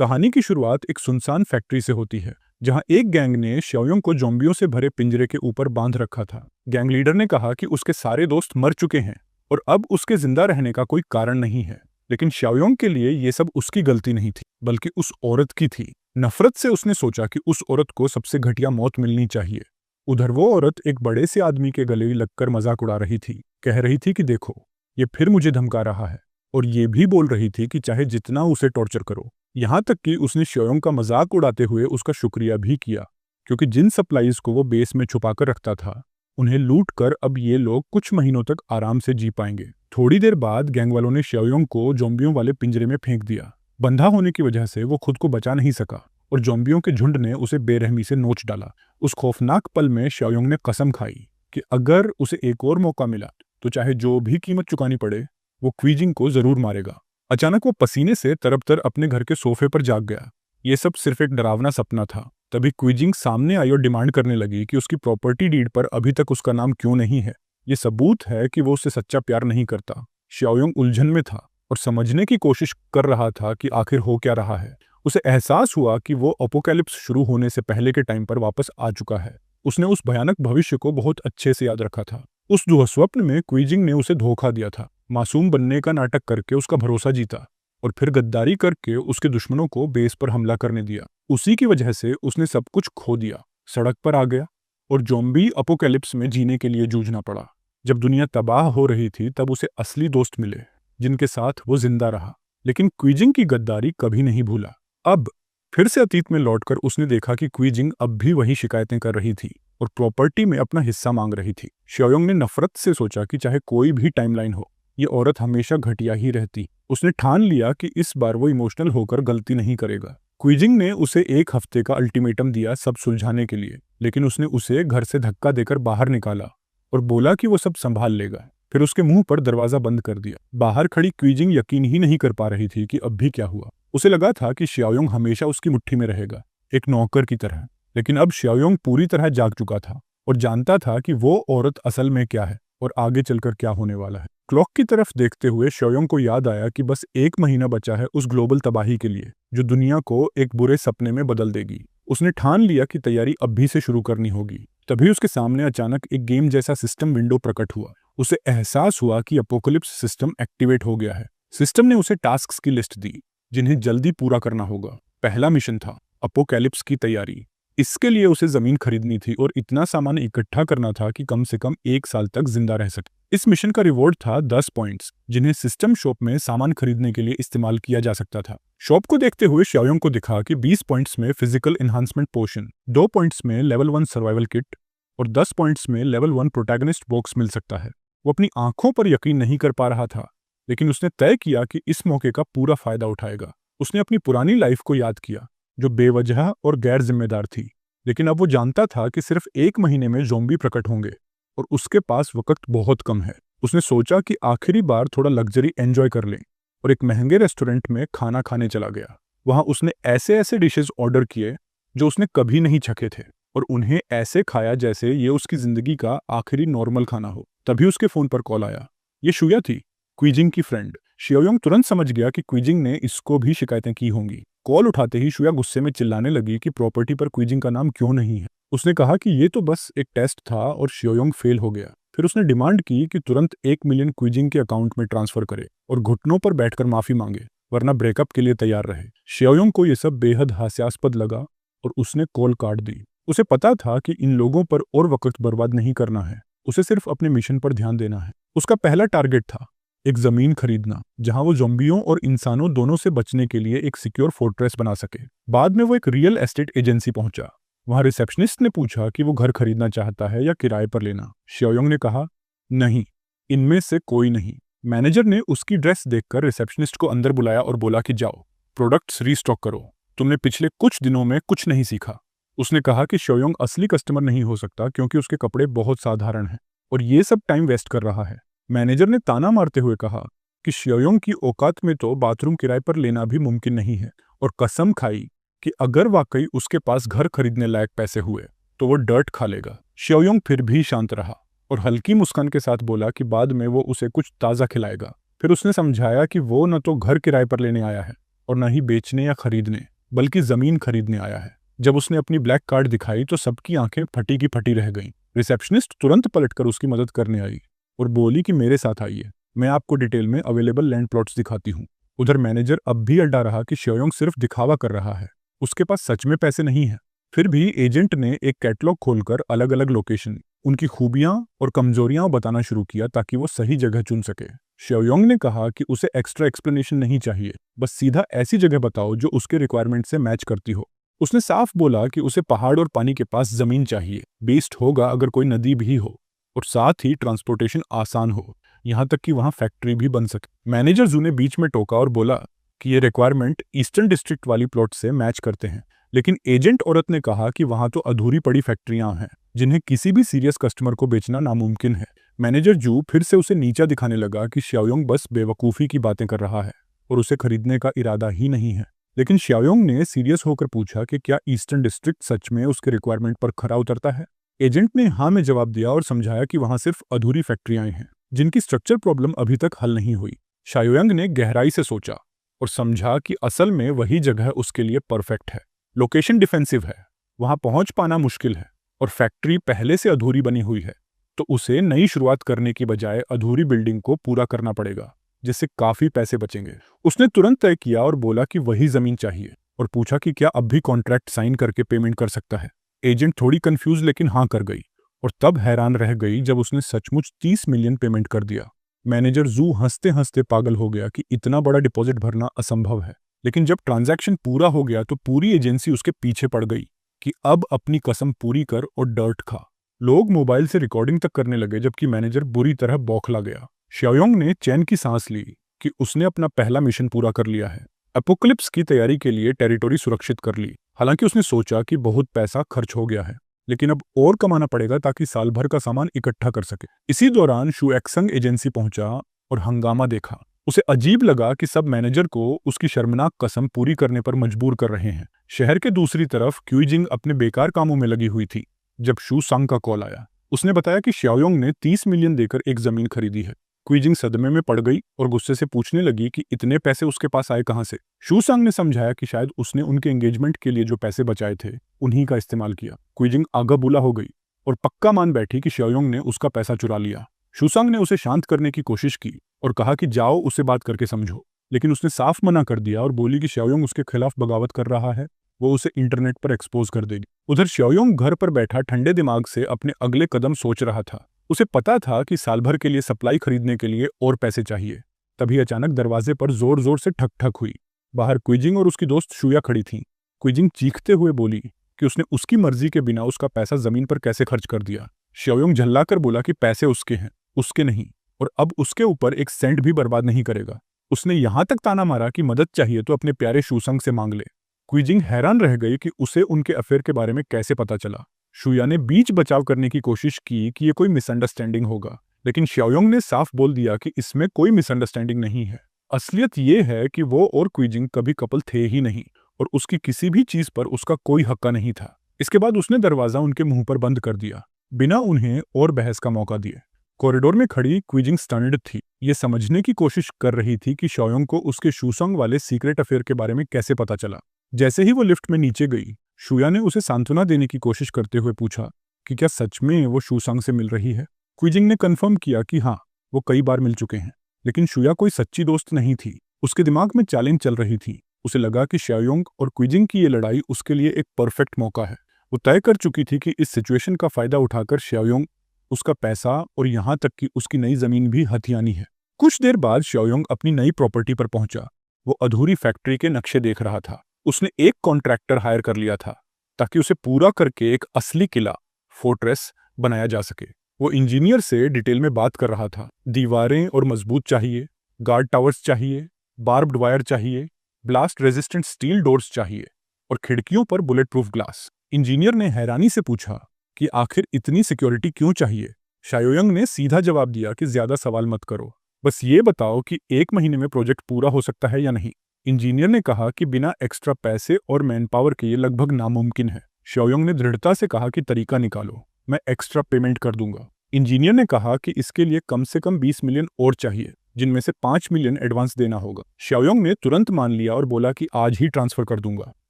कहानी की शुरुआत एक सुनसान फैक्ट्री से होती है, जहां एक गैंग ने शाओयोंग को ज़ॉम्बियों से भरे पिंजरे के ऊपर बांध रखा था। गैंग लीडर ने कहा कि उसके सारे दोस्त मर चुके हैं और अब उसके जिंदा रहने का कोई कारण नहीं है। लेकिन शाओयोंग के लिए ये सब उसकी गलती नहीं थी, बल्कि उस औरत की थी। नफरत से उसने सोचा कि उस औरत को सबसे घटिया मौत मिलनी चाहिए। उधर वो औरत एक बड़े से आदमी के गले लगकर मजाक उड़ा रही थी। कह रही थी कि देखो, ये फिर मुझे धमका रहा है, और ये भी बोल रही थी कि चाहे जितना उसे टॉर्चर करो। यहाँ तक कि उसने शाओयोंग का मजाक उड़ाते हुए उसका शुक्रिया भी किया, क्योंकि जिन सप्लाईज को वो बेस में छुपा कर रखता था, उन्हें लूट कर अब ये लोग कुछ महीनों तक आराम से जी पाएंगे। थोड़ी देर बाद गैंग वालों ने शाओयोंग को ज़ॉम्बियों वाले पिंजरे में फेंक दिया। बंधा होने की वजह से वो खुद को बचा नहीं सका और ज़ॉम्बियों के झुंड ने उसे बेरहमी से नोच डाला। उस खौफनाक पल में शाओयोंग ने कसम खाई कि अगर उसे एक और मौका मिला तो चाहे जो भी कीमत चुकानी पड़े, वो क्वीजिंग को जरूर मारेगा। अचानक वो पसीने से तरबतर अपने घर के सोफे पर जाग गया। ये सब सिर्फ एक डरावना सपना था। तभी क्वीजिंग सामने आई और डिमांड करने लगी कि उसकी प्रॉपर्टी डीड पर अभी तक उसका नाम क्यों नहीं है। ये सबूत है कि वो उससे सच्चा प्यार नहीं करता। शाओयोंग उलझन में था और समझने की कोशिश कर रहा था कि आखिर हो क्या रहा है। उसे एहसास हुआ कि वो अपोकैलिप्स शुरू होने से पहले के टाइम पर वापस आ चुका है। उसने उस भयानक भविष्य को बहुत अच्छे से याद रखा था। उस दुःस्वप्न में क्वीजिंग ने उसे धोखा दिया था, मासूम बनने का नाटक करके उसका भरोसा जीता और फिर गद्दारी करके उसके दुश्मनों को बेस पर हमला करने दिया। उसी की वजह से उसने सब कुछ खो दिया, सड़क पर आ गया और ज़ॉम्बी अपोकैलिप्स में जीने के लिए जूझना पड़ा। जब दुनिया तबाह हो रही थी, तब उसे असली दोस्त मिले, जिनके साथ वो जिंदा रहा। लेकिन क्वीजिंग की गद्दारी कभी नहीं भूला। अब फिर से अतीत में लौटकर उसने देखा कि क्वीजिंग अब भी वही शिकायतें कर रही थी और प्रॉपर्टी में अपना हिस्सा मांग रही थी। शाओयोंग ने नफरत से सोचा कि चाहे कोई भी टाइमलाइन हो, ये औरत हमेशा घटिया ही रहती। उसने ठान लिया कि इस बार वो इमोशनल होकर गलती नहीं करेगा। क्वीजिंग ने उसे 1 हफ्ते का अल्टीमेटम दिया सब सुलझाने के लिए, लेकिन उसने उसे घर से धक्का देकर बाहर निकाला और बोला कि वो सब संभाल लेगा। फिर उसके मुंह पर दरवाजा बंद कर दिया। बाहर खड़ी क्वीजिंग यकीन ही नहीं कर पा रही थी कि अब भी क्या हुआ। उसे लगा था कि शाओयोंग हमेशा उसकी मुट्ठी में रहेगा, एक नौकर की तरह। लेकिन अब शाओयोंग पूरी तरह जाग चुका था और जानता था कि वो औरत असल में क्या है और आगे चलकर क्या होने वाला है। क्लॉक की तरफ देखते हुए शाओयोंग को याद आया कि बस 1 महीना बचा है उस ग्लोबल तबाही के लिए, जो दुनिया को एक बुरे सपने में बदल देगी। उसने ठान लिया कि तैयारी अभी से शुरू करनी होगी। तभी उसके सामने अचानक एक गेम जैसा सिस्टम विंडो प्रकट हुआ। उसे एहसास हुआ कि अपोकलिप्स सिस्टम एक्टिवेट हो गया है। सिस्टम ने उसे टास्क्स की लिस्ट दी, जिन्हें जल्दी पूरा करना होगा। पहला मिशन था अपोकैलिप्स की तैयारी। इसके लिए उसे जमीन खरीदनी थी और इतना सामान इकट्ठा करना था कि कम से कम 1 साल तक जिंदा रह सके। इस मिशन का रिवॉर्ड था 10 पॉइंट्स, जिन्हें सिस्टम शॉप में सामान खरीदने के लिए इस्तेमाल किया जा सकता था। शॉप को देखते हुए शाओयोंग को दिखा कि 20 पॉइंट्स में फिजिकल एनहांसमेंट पोशन, 2 पॉइंट्स में लेवल 1 सर्वाइवल किट और 10 पॉइंट्स में लेवल 1 प्रोटैगनिस्ट बॉक्स मिल सकता है। वो अपनी आंखों पर यकीन नहीं कर पा रहा था, लेकिन उसने तय किया कि इस मौके का पूरा फायदा उठाएगा। उसने अपनी पुरानी लाइफ को याद किया, जो बेवजह और गैर जिम्मेदार थी। लेकिन अब वो जानता था कि सिर्फ 1 महीने में ज़ॉम्बी प्रकट होंगे और उसके पास वक्त बहुत कम है। उसने सोचा कि आखिरी बार थोड़ा लग्जरी एंजॉय कर लें और एक महंगे रेस्टोरेंट में खाना खाने चला गया। वहां उसने ऐसे ऐसे डिशेस ऑर्डर किए जो उसने कभी नहीं चखे थे और उन्हें ऐसे खाया जैसे ये उसकी जिंदगी का आखिरी नॉर्मल खाना हो। तभी उसके फोन पर कॉल आया। ये शुया थी, क्वीजिंग की फ्रेंड। शाओयोंग तुरंत समझ गया कि क्वीजिंग ने इसको भी शिकायतें की होंगी। कॉल उठाते ही शुया गुस्से में चिल्लाने लगी कि प्रॉपर्टी पर क्वीजिंग का नाम क्यों नहीं है। उसने कहा कि ये तो बस एक टेस्ट था और शाओयोंग फेल हो गया। फिर उसने डिमांड की कि तुरंत 1 मिलियन क्वीजिंग के अकाउंट में ट्रांसफर करे और घुटनों पर बैठकर माफी मांगे, वरना ब्रेकअप के लिए तैयार रहे। शाओयोंग को यह सब बेहद हास्यास्पद लगा और उसने कॉल काट दी। उसे पता था कि इन लोगों पर और वक्त बर्बाद नहीं करना है, उसे सिर्फ अपने मिशन पर ध्यान देना है। उसका पहला टारगेट था एक जमीन खरीदना, जहां वो ज़ॉम्बियों और इंसानों दोनों से बचने के लिए एक सिक्योर फोर्ट्रेस बना सके। बाद में वो एक रियल एस्टेट एजेंसी पहुंचा। वहां रिसेप्शनिस्ट ने पूछा कि वो घर खरीदना चाहता है या किराए पर लेना। शाओयोंग ने कहा, नहीं, इनमें से कोई नहीं। मैनेजर ने उसकी ड्रेस देखकर रिसेप्शनिस्ट को अंदर बुलाया और बोला कि जाओ, प्रोडक्ट्स रीस्टॉक करो। तुमने पिछले कुछ दिनों में कुछ नहीं सीखा। उसने कहा कि शाओयोंग असली कस्टमर नहीं हो सकता क्योंकि उसके कपड़े बहुत साधारण हैं और ये सब टाइम वेस्ट कर रहा है। मैनेजर ने ताना मारते हुए कहा कि शाओयोंग की औकात में तो बाथरूम किराए पर लेना भी मुमकिन नहीं है, और कसम खाई कि अगर वाकई उसके पास घर खरीदने लायक पैसे हुए तो वो डर्ट खा लेगा। शाओयोंग फिर भी शांत रहा और हल्की मुस्कान के साथ बोला कि बाद में वो उसे कुछ ताज़ा खिलाएगा। फिर उसने समझाया कि वो न तो घर किराए पर लेने आया है और न ही बेचने या खरीदने। बल्कि जमीन खरीदने आया है। जब उसने अपनी ब्लैक कार्ड दिखाई तो सबकी आंखें फटी की फटी रह गईं। रिसेप्शनिस्ट तुरंत पलटकर उसकी मदद करने आई और बोली कि मेरे साथ आइए, मैं आपको डिटेल में अवेलेबल लैंड प्लॉट्स दिखाती हूँ। उधर मैनेजर अब भी अड्डा रहा कि श्योयोंग सिर्फ दिखावा कर रहा है, उसके पास सच में पैसे नहीं है। फिर भी एजेंट ने एक कैटलॉग खोलकर अलग अलग लोकेशन, उनकी खूबियां और कमजोरियां बताना शुरू किया ताकि वो सही जगह चुन सके। श्योयोंग ने कहा कि उसे एक्स्ट्रा एक्सप्लेनेशन नहीं चाहिए, बस सीधा ऐसी जगह बताओ जो उसके रिक्वायरमेंट से मैच करती हो। उसने साफ बोला कि उसे पहाड़ और पानी के पास जमीन चाहिए, बेस्ड होगा अगर कोई नदी भी हो, और साथ ही ट्रांसपोर्टेशन आसान हो, यहाँ तक कि वहाँ फैक्ट्री भी बन सके। मैनेजर जू ने बीच में टोका और बोला कि ये रिक्वायरमेंट ईस्टर्न डिस्ट्रिक्ट वाली प्लॉट से मैच करते हैं, लेकिन एजेंट औरत ने कहा कि वहाँ तो अधूरी पड़ी फैक्ट्रियां हैं जिन्हें किसी भी सीरियस कस्टमर को बेचना नामुमकिन है। मैनेजर जू फिर से उसे नीचा दिखाने लगा कि श्याओयोंग बस बेवकूफ़ी की बातें कर रहा है और उसे खरीदने का इरादा ही नहीं है। लेकिन श्याओयोंग ने सीरियस होकर पूछा कि क्या ईस्टर्न डिस्ट्रिक्ट सच में उसके रिक्वायरमेंट पर खरा उतरता है। एजेंट ने हाँ में जवाब दिया और समझाया कि वहाँ सिर्फ अधूरी फैक्ट्रियां हैं जिनकी स्ट्रक्चर प्रॉब्लम अभी तक हल नहीं हुई। श्याओयोंग ने गहराई से सोचा और समझा कि असल में वही जगह उसके लिए परफेक्ट है। लोकेशन डिफेंसिव है, वहां पहुंच पाना मुश्किल है, और फैक्ट्री पहले से अधूरी बनी हुई है, तो उसे नई शुरुआत करने की बजाय अधूरी बिल्डिंग को पूरा करना पड़ेगा, जिससे काफी पैसे बचेंगे। उसने तुरंत तय किया और बोला कि वही जमीन चाहिए, और पूछा कि क्या अब भी कॉन्ट्रैक्ट साइन करके पेमेंट कर सकता है। एजेंट थोड़ी कंफ्यूज लेकिन हाँ कर गई, और तब हैरान रह गई जब उसने सचमुच 30 मिलियन पेमेंट कर दिया। मैनेजर जू हंसते हंसते पागल हो गया कि इतना बड़ा डिपॉजिट भरना असंभव है। लेकिन जब ट्रांजैक्शन पूरा हो गया तो पूरी एजेंसी उसके पीछे पड़ गई कि अब अपनी कसम पूरी कर और डर्ट खा। लोग मोबाइल से रिकॉर्डिंग तक करने लगे जबकि मैनेजर बुरी तरह बौखला गया। श्याओयोंग ने चैन की सांस ली कि उसने अपना पहला मिशन पूरा कर लिया है। एपोकलिप्स की तैयारी के लिए टेरिटोरी सुरक्षित कर ली। हालांकि उसने सोचा कि बहुत पैसा खर्च हो गया है, लेकिन अब और कमाना पड़ेगा ताकि साल भर का सामान इकट्ठा कर सके। इसी दौरान शू एक्संग एजेंसी पहुंचा और हंगामा देखा। उसे अजीब लगा कि सब मैनेजर को उसकी शर्मनाक कसम पूरी करने पर मजबूर कर रहे हैं। शहर के दूसरी तरफ क्यूइजिंग अपने बेकार कामों में लगी हुई थी जब शू सांग का कॉल आया। उसने बताया कि श्याओयोंग ने 30 मिलियन देकर एक जमीन खरीदी है। क्यूइजिंग सदमे में पड़ गई और गुस्से से पूछने लगी कि इतने पैसे उसके पास आए कहां से। शू सांग ने समझाया कि शायद उसने उनके एंगेजमेंट के लिए जो पैसे बचाए थे उन्हीं का इस्तेमाल किया। क्यूइजिंग आगा बुला हो गई और पक्का मान बैठी कि श्याओयोंग ने उसका पैसा चुरा लिया। शूसांग ने उसे शांत करने की कोशिश की और कहा कि जाओ उसे बात करके समझो, लेकिन उसने साफ मना कर दिया और बोली कि श्याओयोंग उसके खिलाफ बगावत कर रहा है, वो उसे इंटरनेट पर एक्सपोज कर देगी। उधर श्याओयोंग घर पर बैठा ठंडे दिमाग से अपने अगले कदम सोच रहा था। उसे पता था कि साल भर के लिए सप्लाई खरीदने के लिए और पैसे चाहिए। तभी अचानक दरवाजे पर जोर जोर से ठक ठक हुई। बाहर क्विजिंग और उसकी दोस्त शुया खड़ी थीं। क्विजिंग चीखते हुए बोली कि उसने उसकी मर्जी के बिना उसका पैसा जमीन पर कैसे खर्च कर दिया। श्याओयोंग झल्लाकर बोला कि पैसे उसके हैं, उसके नहीं, और अब उसके ऊपर एक सेंट भी बर्बाद नहीं करेगा। उसने यहां तक ताना मारा कि मदद चाहिए तो अपने प्यारे शूसंग से मांग ले। क्विजिंग हैरान रह गई कि उसे उनके अफेयर के बारे में कैसे पता चला। शुया ने बीच बचाव करने की कोशिश की कि ये कोई मिसअंडरस्टैंडिंग होगा, लेकिन श्याओयोंग ने साफ बोल दिया कि इसमें कोई मिसअंडरस्टैंडिंग नहीं है। असलियत ये है कि वो और क्विजिंग कभी कपल थे ही नहीं और उसकी किसी भी चीज पर उसका कोई हक्का नहीं था। इसके बाद उसने दरवाजा उनके मुंह पर बंद कर दिया बिना उन्हें और बहस का मौका दिए। कॉरिडोर में खड़ी क्विजिंग स्टन्ड थी। ये समझने की कोशिश कर रही थी कि श्याओयोंग को उसके शूसंग वाले सीक्रेट अफेयर के बारे में कैसे पता चला। जैसे ही वो लिफ्ट में नीचे गई, शुया ने उसे सांत्वना देने की कोशिश करते हुए पूछा कि क्या सच में वो शूसंग से मिल रही है। क्विजिंग ने कन्फर्म किया कि हाँ, वो कई बार मिल चुके हैं, लेकिन शुया कोई सच्ची दोस्त नहीं थी। उसके दिमाग में चैलेंज चल रही थी। उसे लगा कि श्याओयोंग और क्विजिंग की ये लड़ाई उसके लिए एक परफेक्ट मौका है। वो तय कर चुकी थी कि इस सिचुएशन का फायदा उठाकर श्याओयोंग उसका पैसा और यहाँ तक कि उसकी नई जमीन भी हथियानी है। कुछ देर बाद श्याओयोंग अपनी नई प्रॉपर्टी पर पहुंचा। वो अधूरी फैक्ट्री के नक्शे देख रहा था। उसने एक कॉन्ट्रैक्टर हायर कर लिया था ताकि उसे पूरा करके एक असली किला, फोर्ट्रेस बनाया जा सके। वो इंजीनियर से डिटेल में बात कर रहा था। दीवारें और मजबूत चाहिए, गार्ड टावर्स चाहिए, बार्ब्ड वायर चाहिए, ब्लास्ट रेजिस्टेंट स्टील डोर्स चाहिए और खिड़कियों पर बुलेट प्रूफ ग्लास। इंजीनियर ने हैरानी से पूछा कि आखिर इतनी सिक्योरिटी क्यों चाहिए। श्याओयोंग ने सीधा जवाब दिया कि ज्यादा सवाल मत करो, बस ये बताओ कि 1 महीने में प्रोजेक्ट पूरा हो सकता है या नहीं। इंजीनियर ने कहा कि बिना एक्स्ट्रा पैसे और मैन पावर के ये लगभग नामुमकिन है। श्याओयोंग ने दृढ़ता से कहा कि तरीका निकालो, मैं एक्स्ट्रा पेमेंट कर दूंगा। इंजीनियर ने कहा कि इसके लिए कम से कम 20 मिलियन और चाहिए, जिनमें से 5 मिलियन एडवांस देना होगा। शाओयोंग ने तुरंत मान लिया और बोला कि आज ही ट्रांसफर कर दूंगा,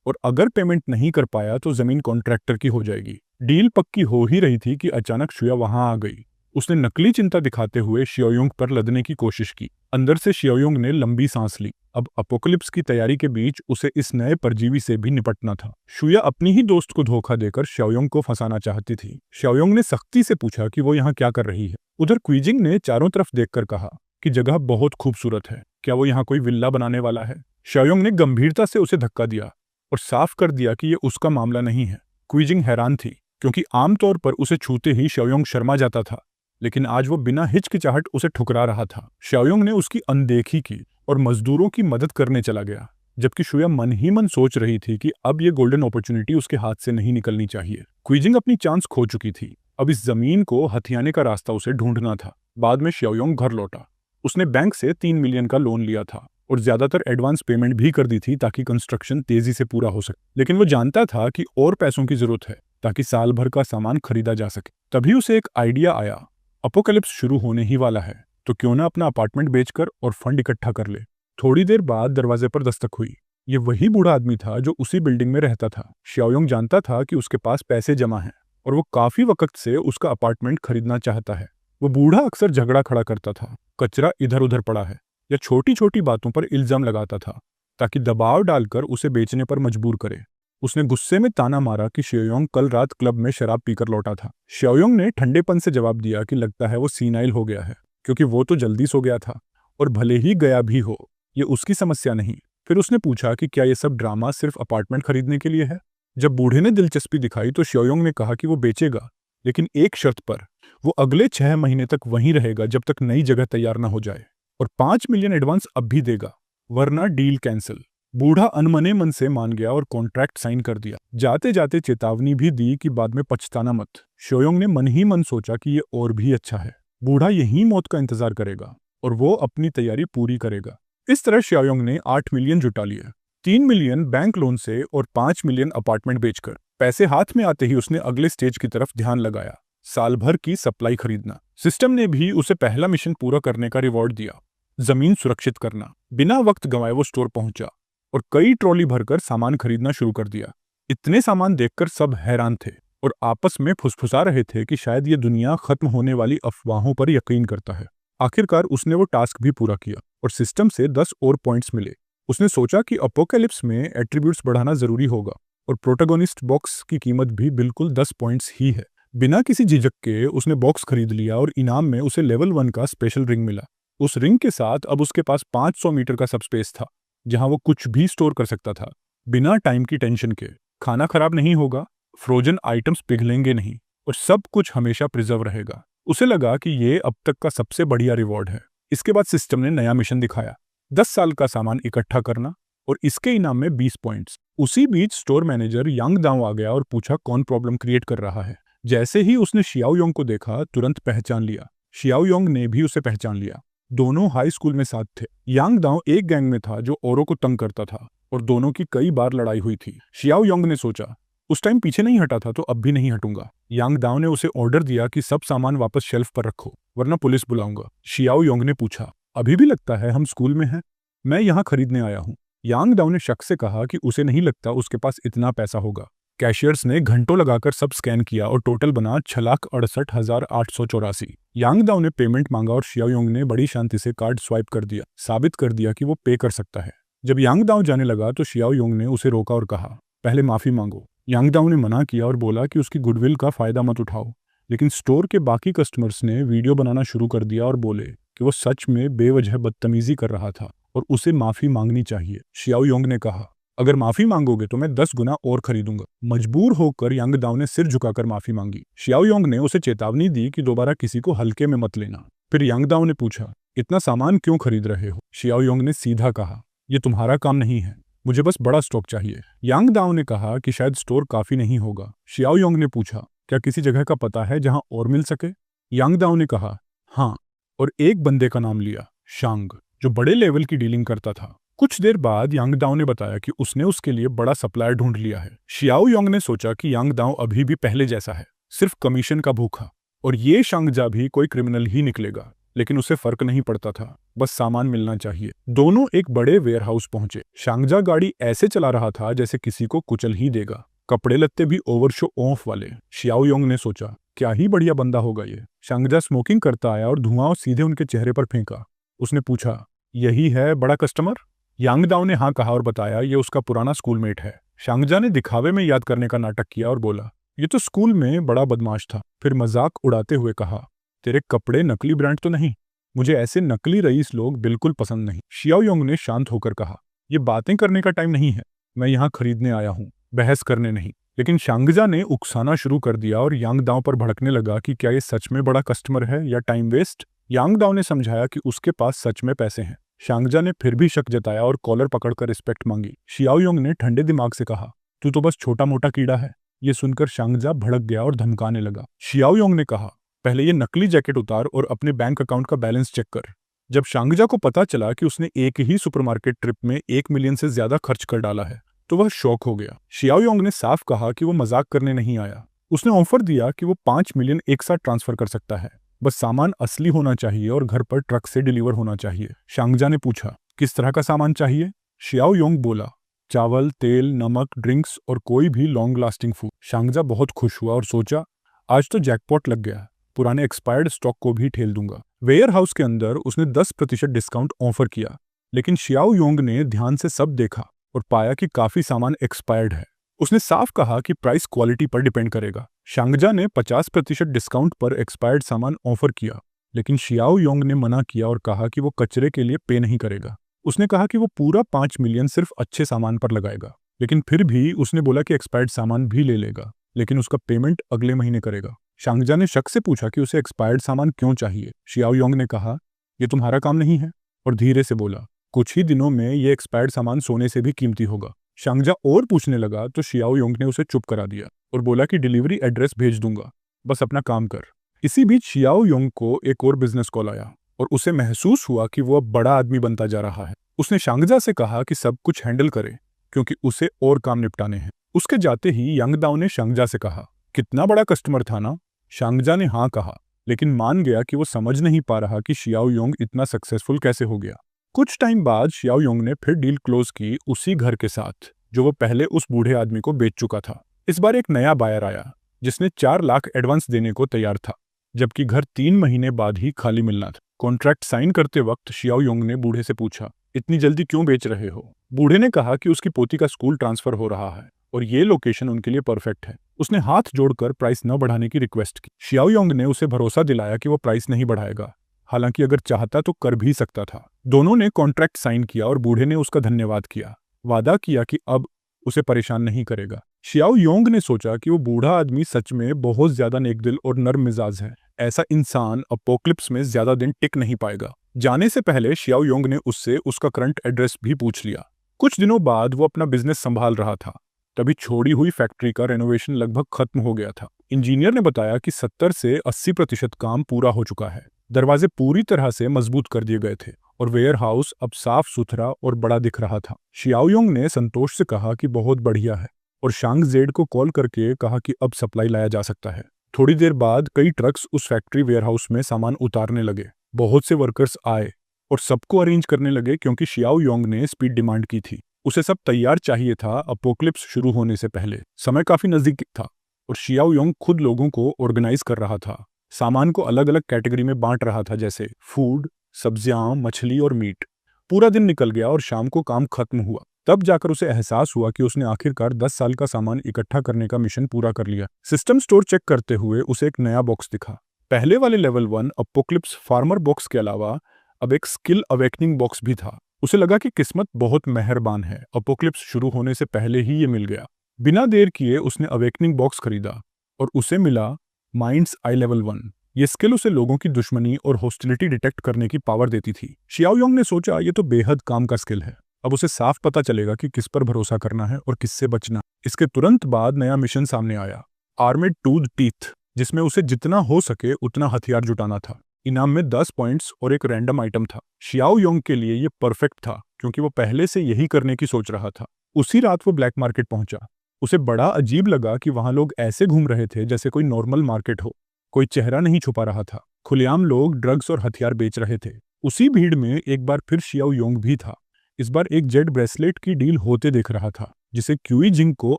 और अगर पेमेंट नहीं कर पाया तो जमीन कॉन्ट्रैक्टर की हो जाएगी। डील पक्की हो ही रही थी कि अचानक शुया वहां आ गई। उसने नकली चिंता दिखाते हुए शाओयोंग पर लदने की कोशिश की। अंदर से शाओयोंग ने लंबी सांस ली। अब अपोकलिप्स की तैयारी के बीच उसे इस नए परजीवी से भी निपटना था। शुया अपनी ही दोस्त को धोखा देकर शाओयोंग को फंसाना चाहती थी। शाओयोंग ने सख्ती से पूछा कि वो यहाँ क्या कर रही है। उधर क्विजिंग ने चारों तरफ देखकर कहा कि जगह बहुत खूबसूरत है, क्या वो यहाँ कोई विल्ला बनाने वाला है। शाओयोंग ने गंभीरता से उसे धक्का दिया और साफ कर दिया कि ये उसका मामला नहीं है। क्विजिंग हैरान थी, क्योंकि आमतौर पर उसे छूते ही शाओयोंग शर्मा जाता था, लेकिन आज वो बिना हिचकिचाहट उसे ठुकरा रहा था। शाओयोंग ने उसकी अनदेखी की और मजदूरों की मदद करने चला गया, जबकि शुया मन ही मन सोच रही थी कि अब ये गोल्डन अपॉर्चुनिटी उसके हाथ से नहीं निकलनी चाहिए। क्विजिंग अपनी चांस खो चुकी थी। अब इस जमीन को हथियाने का रास्ता उसे ढूंढना था। बाद में शाओयोंग घर लौटा। उसने बैंक से 3 मिलियन का लोन लिया था और ज्यादातर एडवांस पेमेंट भी कर दी थी ताकि कंस्ट्रक्शन तेजी से पूरा हो सके। लेकिन वो जानता था कि और पैसों की जरूरत है ताकि साल भर का सामान खरीदा जा सके। तभी उसे एक आइडिया आया, अपोकलिप्स शुरू होने ही वाला है, तो क्यों ना अपना अपार्टमेंट बेचकर और फंड इकट्ठा कर ले। थोड़ी देर बाद दरवाजे पर दस्तक हुई। ये वही बूढ़ा आदमी था जो उसी बिल्डिंग में रहता था। शाओयोंग जानता था कि उसके पास पैसे जमा हैं और वो काफी वक्त से उसका अपार्टमेंट खरीदना चाहता है। वो बूढ़ा अक्सर झगड़ा खड़ा करता था, कचरा इधर उधर पड़ा है, या छोटी छोटी बातों पर इल्जाम लगाता था ताकि दबाव डालकर उसे बेचने पर मजबूर करे। उसने गुस्से में ताना मारा कि शाओयोंग कल रात क्लब में शराब पीकर लौटा था। शाओयोंग ने ठंडेपन से जवाब दिया कि लगता है वो सीनाइल हो गया है, क्योंकि वो तो जल्दी सो गया था, और भले ही गया भी हो, ये उसकी समस्या नहीं। फिर उसने पूछा कि क्या ये सब ड्रामा सिर्फ अपार्टमेंट खरीदने के लिए है। जब बूढ़े ने दिलचस्पी दिखाई तो शाओयोंग ने कहा कि वो बेचेगा, लेकिन एक शर्त पर। वो अगले 6 महीने तक वहीं रहेगा जब तक नई जगह तैयार न हो जाए, और 5 मिलियन एडवांस अब भी देगा, वरना डील कैंसिल। बूढ़ा अनमने मन से मान गया और कॉन्ट्रैक्ट साइन कर दिया। जाते जाते चेतावनी भी दी कि बाद में पछताना मत। शाओयोंग ने मन ही मन सोचा कि ये और भी अच्छा है। बूढ़ा यहीं मौत का इंतजार करेगा और वो अपनी तैयारी पूरी करेगा। इस तरह शाओयोंग ने 8 मिलियन जुटा लिए, 3 मिलियन बैंक लोन से और 5 मिलियन अपार्टमेंट बेचकर। पैसे हाथ में आते ही उसने अगले स्टेज की तरफ ध्यान लगाया, साल भर की सप्लाई खरीदना। सिस्टम ने भी उसे पहला मिशन पूरा करने का रिवॉर्ड दिया, जमीन सुरक्षित करना। बिना वक्त गंवाए वो स्टोर पहुंचा और कई ट्रॉली भरकर सामान खरीदना शुरू कर दिया। इतने सामान देखकर सब हैरान थे और आपस में फुसफुसा रहे थे कि शायद ये दुनिया खत्म होने वाली अफवाहों पर यकीन करता है। आखिरकार उसने वो टास्क भी पूरा किया और सिस्टम से 10 और पॉइंट्स मिले। उसने सोचा कि अपोकैलिप्स में एट्रीब्यूट्स बढ़ाना जरूरी होगा और प्रोटोगोनिस्ट बॉक्स की कीमत भी बिल्कुल 10 पॉइंट्स ही है। बिना किसी झिझक के उसने बॉक्स खरीद लिया और इनाम में उसे लेवल 1 का स्पेशल रिंग मिला। उस रिंग के साथ अब उसके पास 500 मीटर का सबस्पेस था, जहां वो कुछ भी स्टोर कर सकता था बिना टाइम की टेंशन के। खाना खराब नहीं होगा, फ्रोजन आइटम्स पिघलेंगे नहीं, और सब कुछ हमेशा प्रिजर्व रहेगा। उसे लगा कि ये अब तक का सबसे बढ़िया रिवॉर्ड है। इसके बाद सिस्टम ने नया मिशन दिखाया, 10 साल का सामान इकट्ठा करना, और इसके इनाम में 20 पॉइंट्स। उसी बीच स्टोर मैनेजर यांग दाओ आ गया और पूछा कौन प्रॉब्लम क्रिएट कर रहा है। जैसे ही उसने शाओयोंग को देखा तुरंत पहचान लिया। शाओयोंग ने भी उसे पहचान लिया। दोनों हाई स्कूल में साथ थे। यांग दाओ एक गैंग में था जो औरों को तंग करता था और दोनों की कई बार लड़ाई हुई थी। शाओयोंग ने सोचा, उस टाइम पीछे नहीं हटा था तो अब भी नहीं हटूंगा। यांग दाओ ने उसे ऑर्डर दिया कि सब सामान वापस शेल्फ पर रखो, वरना पुलिस बुलाऊंगा। शाओयोंग ने पूछा, अभी भी लगता है हम स्कूल में हैं? मैं यहाँ खरीदने आया हूँ। यांग दाओ ने शक से कहा कि उसे नहीं लगता उसके पास इतना पैसा होगा। कैशियर्स ने घंटों लगाकर सब स्कैन किया और टोटल बना 6,68,884। यांग दाओ ने पेमेंट मांगा और शाओयोंग ने बड़ी शांति से कार्ड स्वाइप कर दिया, साबित कर दिया कि वो पे कर सकता है। जब यांग दाओ जाने लगा तो शाओयोंग ने उसे रोका और कहा, पहले माफी मांगो। यांग दाओ ने मना किया और बोला कि उसकी गुडविल का फायदा मत उठाओ। लेकिन स्टोर के बाकी कस्टमर्स ने वीडियो बनाना शुरू कर दिया और बोले कि वो सच में बेवजह बदतमीजी कर रहा था और उसे माफी मांगनी चाहिए। शाओयोंग ने कहा, अगर माफी मांगोगे तो मैं 10 गुना और खरीदूंगा। मजबूर होकर यांग दाओ ने सिर झुकाकर माफी मांगी। शाओयोंग ने उसे चेतावनी दी कि दोबारा किसी को हल्के में मत लेना। फिर यांग दाओ ने पूछा, इतना सामान क्यों खरीद रहे हो? शाओयोंग ने सीधा कहा, ये तुम्हारा काम नहीं है, मुझे बस बड़ा स्टॉक चाहिए। यांग दाओ ने कहा कि शायद स्टोर काफी नहीं होगा। शाओयोंग ने पूछा, क्या किसी जगह का पता है जहां और मिल सके? यांग दाओ ने कहा, हाँ, और एक बंदे का नाम लिया, शांग, जो बड़े लेवल की डीलिंग करता था। कुछ देर बाद यांग दाओ ने बताया कि उसने उसके लिए बड़ा सप्लायर ढूंढ लिया है। शाओयोंग ने सोचा कि यांग दाओ अभी भी पहले जैसा है, सिर्फ कमीशन का भूखा, और ये शांगजा भी कोई क्रिमिनल ही निकलेगा। लेकिन उसे फर्क नहीं पड़ता था, बस सामान मिलना चाहिए। दोनों एक बड़े वेयरहाउस पहुंचे। शांगजा गाड़ी ऐसे चला रहा था जैसे किसी को कुचल ही देगा। कपड़े लत्ते भी ओवर शो ऑफ वाले। शियाओयोंग ने सोचा, क्या ही बढ़िया बंदा होगा ये। शांगजा स्मोकिंग करता आया और धुआं सीधे उनके चेहरे पर फेंका। उसने पूछा, यही है बड़ा कस्टमर? यांगदाओ ने हाँ कहा और बताया, ये उसका पुराना स्कूलमेट है। शांगजा ने दिखावे में याद करने का नाटक किया और बोला, ये तो स्कूल में बड़ा बदमाश था। फिर मजाक उड़ाते हुए कहा, तेरे कपड़े नकली ब्रांड तो नहीं? मुझे ऐसे नकली रईस लोग बिल्कुल पसंद नहीं। शियाओयोंग ने शांत होकर कहा, ये बातें करने का टाइम नहीं है। मैं यहाँ खरीदने आया हूँ, बहस करने नहीं। लेकिन शांगजा ने उकसाना शुरू कर दिया और यांगदाओ पर भड़कने लगा कि क्या ये सच में बड़ा कस्टमर है या टाइम वेस्ट। यांगदाओ ने समझाया कि उसके पास सच में पैसे हैं। शांगजा ने फिर भी शक जताया और कॉलर पकड़कर रिस्पेक्ट मांगी। शियाओयोंग ने ठंडे दिमाग से कहा, तू तो बस छोटा मोटा कीड़ा है। ये सुनकर शांगजा भड़क गया और धमकाने लगा। शियाओयोंग ने कहा, पहले ये नकली जैकेट उतार और अपने बैंक अकाउंट का बैलेंस चेक कर। जब शांगजा को पता चला कि उसने एक ही सुपरमार्केट ट्रिप में 1 मिलियन से ज्यादा खर्च कर डाला है तो वह शॉक हो गया। शियाओयोंग ने साफ कहा कि वो मजाक करने नहीं आया। उसने ऑफर दिया कि वो 5 मिलियन एक साथ ट्रांसफर कर सकता है, बस सामान असली होना चाहिए और घर पर ट्रक से डिलीवर होना चाहिए। शांगजा ने पूछा, किस तरह का सामान चाहिए? शियाओयोंग बोला, चावल, तेल, नमक, ड्रिंक्स और कोई भी लॉन्ग लास्टिंग फूड। शांगजा बहुत खुश हुआ और सोचा, आज तो जैकपॉट लग गया। पुराने एक्सपायर्ड स्टॉक को भी ठेल दूंगा। वेयर हाउस के अंदर उसने 10% डिस्काउंट ऑफर किया, लेकिन शियाओयोंग ने ध्यान से सब देखा और पाया कि काफी सामान एक्सपायर्ड है। उसने साफ कहा कि प्राइस क्वालिटी पर डिपेंड करेगा। शांगजा ने 50% डिस्काउंट पर एक्सपायर्ड सामान ऑफर किया, लेकिन शियाओयोंग ने मना किया और कहा कि वो कचरे के लिए पे नहीं करेगा। उसने कहा कि वो पूरा 5 मिलियन सिर्फ अच्छे सामान पर लगाएगा, लेकिन फिर भी उसने बोला कि एक्सपायर्ड सामान भी ले लेगा, लेकिन उसका पेमेंट अगले महीने करेगा। शांगजा ने शक से पूछा कि उसे एक्सपायर्ड सामान क्यों चाहिए। शियाओयोंग ने कहा, ये तुम्हारा काम नहीं है, और धीरे से बोला, कुछ ही दिनों में ये एक्सपायर्ड सामान सोने से भी कीमती होगा। शांगजा और पूछने लगा तो शियाओयोंग ने उसे चुप करा दिया और बोला कि डिलीवरी एड्रेस भेज दूंगा, बस अपना काम कर। इसी बीच शियाओयोंग को एक और बिजनेस कॉल आया और उसे महसूस हुआ कि वो अब बड़ा आदमी बनता जा रहा है। उसने शांगजा से कहा कि सब कुछ हैंडल करे क्योंकि उसे और काम निपटाने हैं। उसके जाते ही यांगदाओ ने शांगजा से कहा, कितना बड़ा कस्टमर था ना? शांगजा ने हाँ कहा, लेकिन मान गया कि वो समझ नहीं पा रहा कि शियाओयोंग इतना सक्सेसफुल कैसे हो गया। कुछ टाइम बाद शियाओयोंग ने फिर डील क्लोज की उसी घर के साथ जो वो पहले उस बूढ़े आदमी को बेच चुका था। इस बार एक नया बायर आया जिसने 4 लाख एडवांस देने को तैयार था, जबकि घर 3 महीने बाद ही खाली मिलना था। कॉन्ट्रैक्ट साइन करते वक्त शियाओयोंग ने बूढ़े से पूछा, इतनी जल्दी क्यों बेच रहे हो? बूढ़े ने कहा कि उसकी पोती का स्कूल ट्रांसफर हो रहा है और ये लोकेशन उनके लिए परफेक्ट है। उसने हाथ जोड़कर प्राइस न बढ़ाने की रिक्वेस्ट की। शियाओयोंग ने उसे भरोसा दिलाया कि वो प्राइस नहीं बढ़ाएगा, हालांकि अगर चाहता तो कर भी सकता था। दोनों ने कॉन्ट्रैक्ट साइन किया और बूढ़े ने उसका धन्यवाद किया, वादा किया कि अब उसे परेशान नहीं करेगा। शियाओयोंग ने सोचा कि वो बूढ़ा आदमी सच में बहुत ज्यादा नेकदिल और नर्म मिजाज है। ऐसा इंसान अपोक्लिप्स में ज्यादा दिन टिक नहीं पाएगा। जाने से पहले शियाओयोंग ने उससे उसका करंट एड्रेस भी पूछ लिया। कुछ दिनों बाद वो अपना बिजनेस संभाल रहा था, तभी छोड़ी हुई फैक्ट्री का रेनोवेशन लगभग खत्म हो गया था। इंजीनियर ने बताया कि 70 से 80% काम पूरा हो चुका है। दरवाजे पूरी तरह से मजबूत कर दिए गए थे और वेयर हाउस अब साफ सुथरा और बड़ा दिख रहा था। शियाओयोंग ने संतोष से कहा कि बहुत बढ़िया है और शांगजेड को कॉल करके कहा कि अब सप्लाई लाया जा सकता है। थोड़ी देर बाद कई ट्रक्स उस फैक्ट्री वेयरहाउस में सामान उतारने लगे। बहुत से वर्कर्स आए और सबको अरेंज करने लगे क्योंकि शियाओयोंग ने स्पीड डिमांड की थी। उसे सब तैयार चाहिए था अपोक्लिप्स शुरू होने से पहले। समय काफी नजदीक था और शियाओयोंग खुद लोगों को ऑर्गेनाइज कर रहा था। सामान को अलग अलग कैटेगरी में बांट रहा था, जैसे फूड, सब्जियां, मछली और मीट। पूरा दिन निकल गया और शाम को काम खत्म हुआ। तब जाकर उसे एहसास हुआ कि उसने आखिरकार 10 साल का सामान इकट्ठा करने का मिशन पूरा कर लिया। सिस्टम स्टोर चेक करते हुए उसे एक नया बॉक्स दिखा। पहले वाले लेवल 1 अपोक्लिप्स फार्मर बॉक्स के अलावा अब एक स्किल अवेकनिंग बॉक्स भी था। उसे लगा कि किस्मत बहुत मेहरबान है, अपोक्लिप्स शुरू होने से पहले ही ये मिल गया। बिना देर किए उसने अवेकनिंग बॉक्स खरीदा और उसे मिला माइंड्स आई लेवल 1। ये स्किल उसे लोगों की दुश्मनी और हॉस्टिलिटी डिटेक्ट करने की पावर देती थी। शियाओयोंग ने सोचा, ये तो बेहद काम का स्किल है। अब उसे साफ पता चलेगा कि किस पर भरोसा करना है और किससे बचना। इसके तुरंत बाद नया मिशन सामने आया, आर्मेड टूथ टीथ, जिसमें उसे जितना हो सके उतना हथियार जुटाना था। इनाम में 10 पॉइंट्स और एक रैंडम आइटम था। शियाओयोंग के लिए ये परफेक्ट था क्योंकि वो पहले से यही करने की सोच रहा था। उसी रात वो ब्लैक मार्केट पहुंचा। उसे बड़ा अजीब लगा कि वहां लोग ऐसे घूम रहे थे जैसे कोई नॉर्मल मार्केट हो। कोई चेहरा नहीं छुपा रहा था। खुलेआम लोग ड्रग्स और हथियार बेच रहे थे। उसी भीड़ में एक बार फिर शियाओ योंग भी था। इस बार एक जेड ब्रेसलेट की डील होते देख रहा था, जिसे क्यूई जिंग को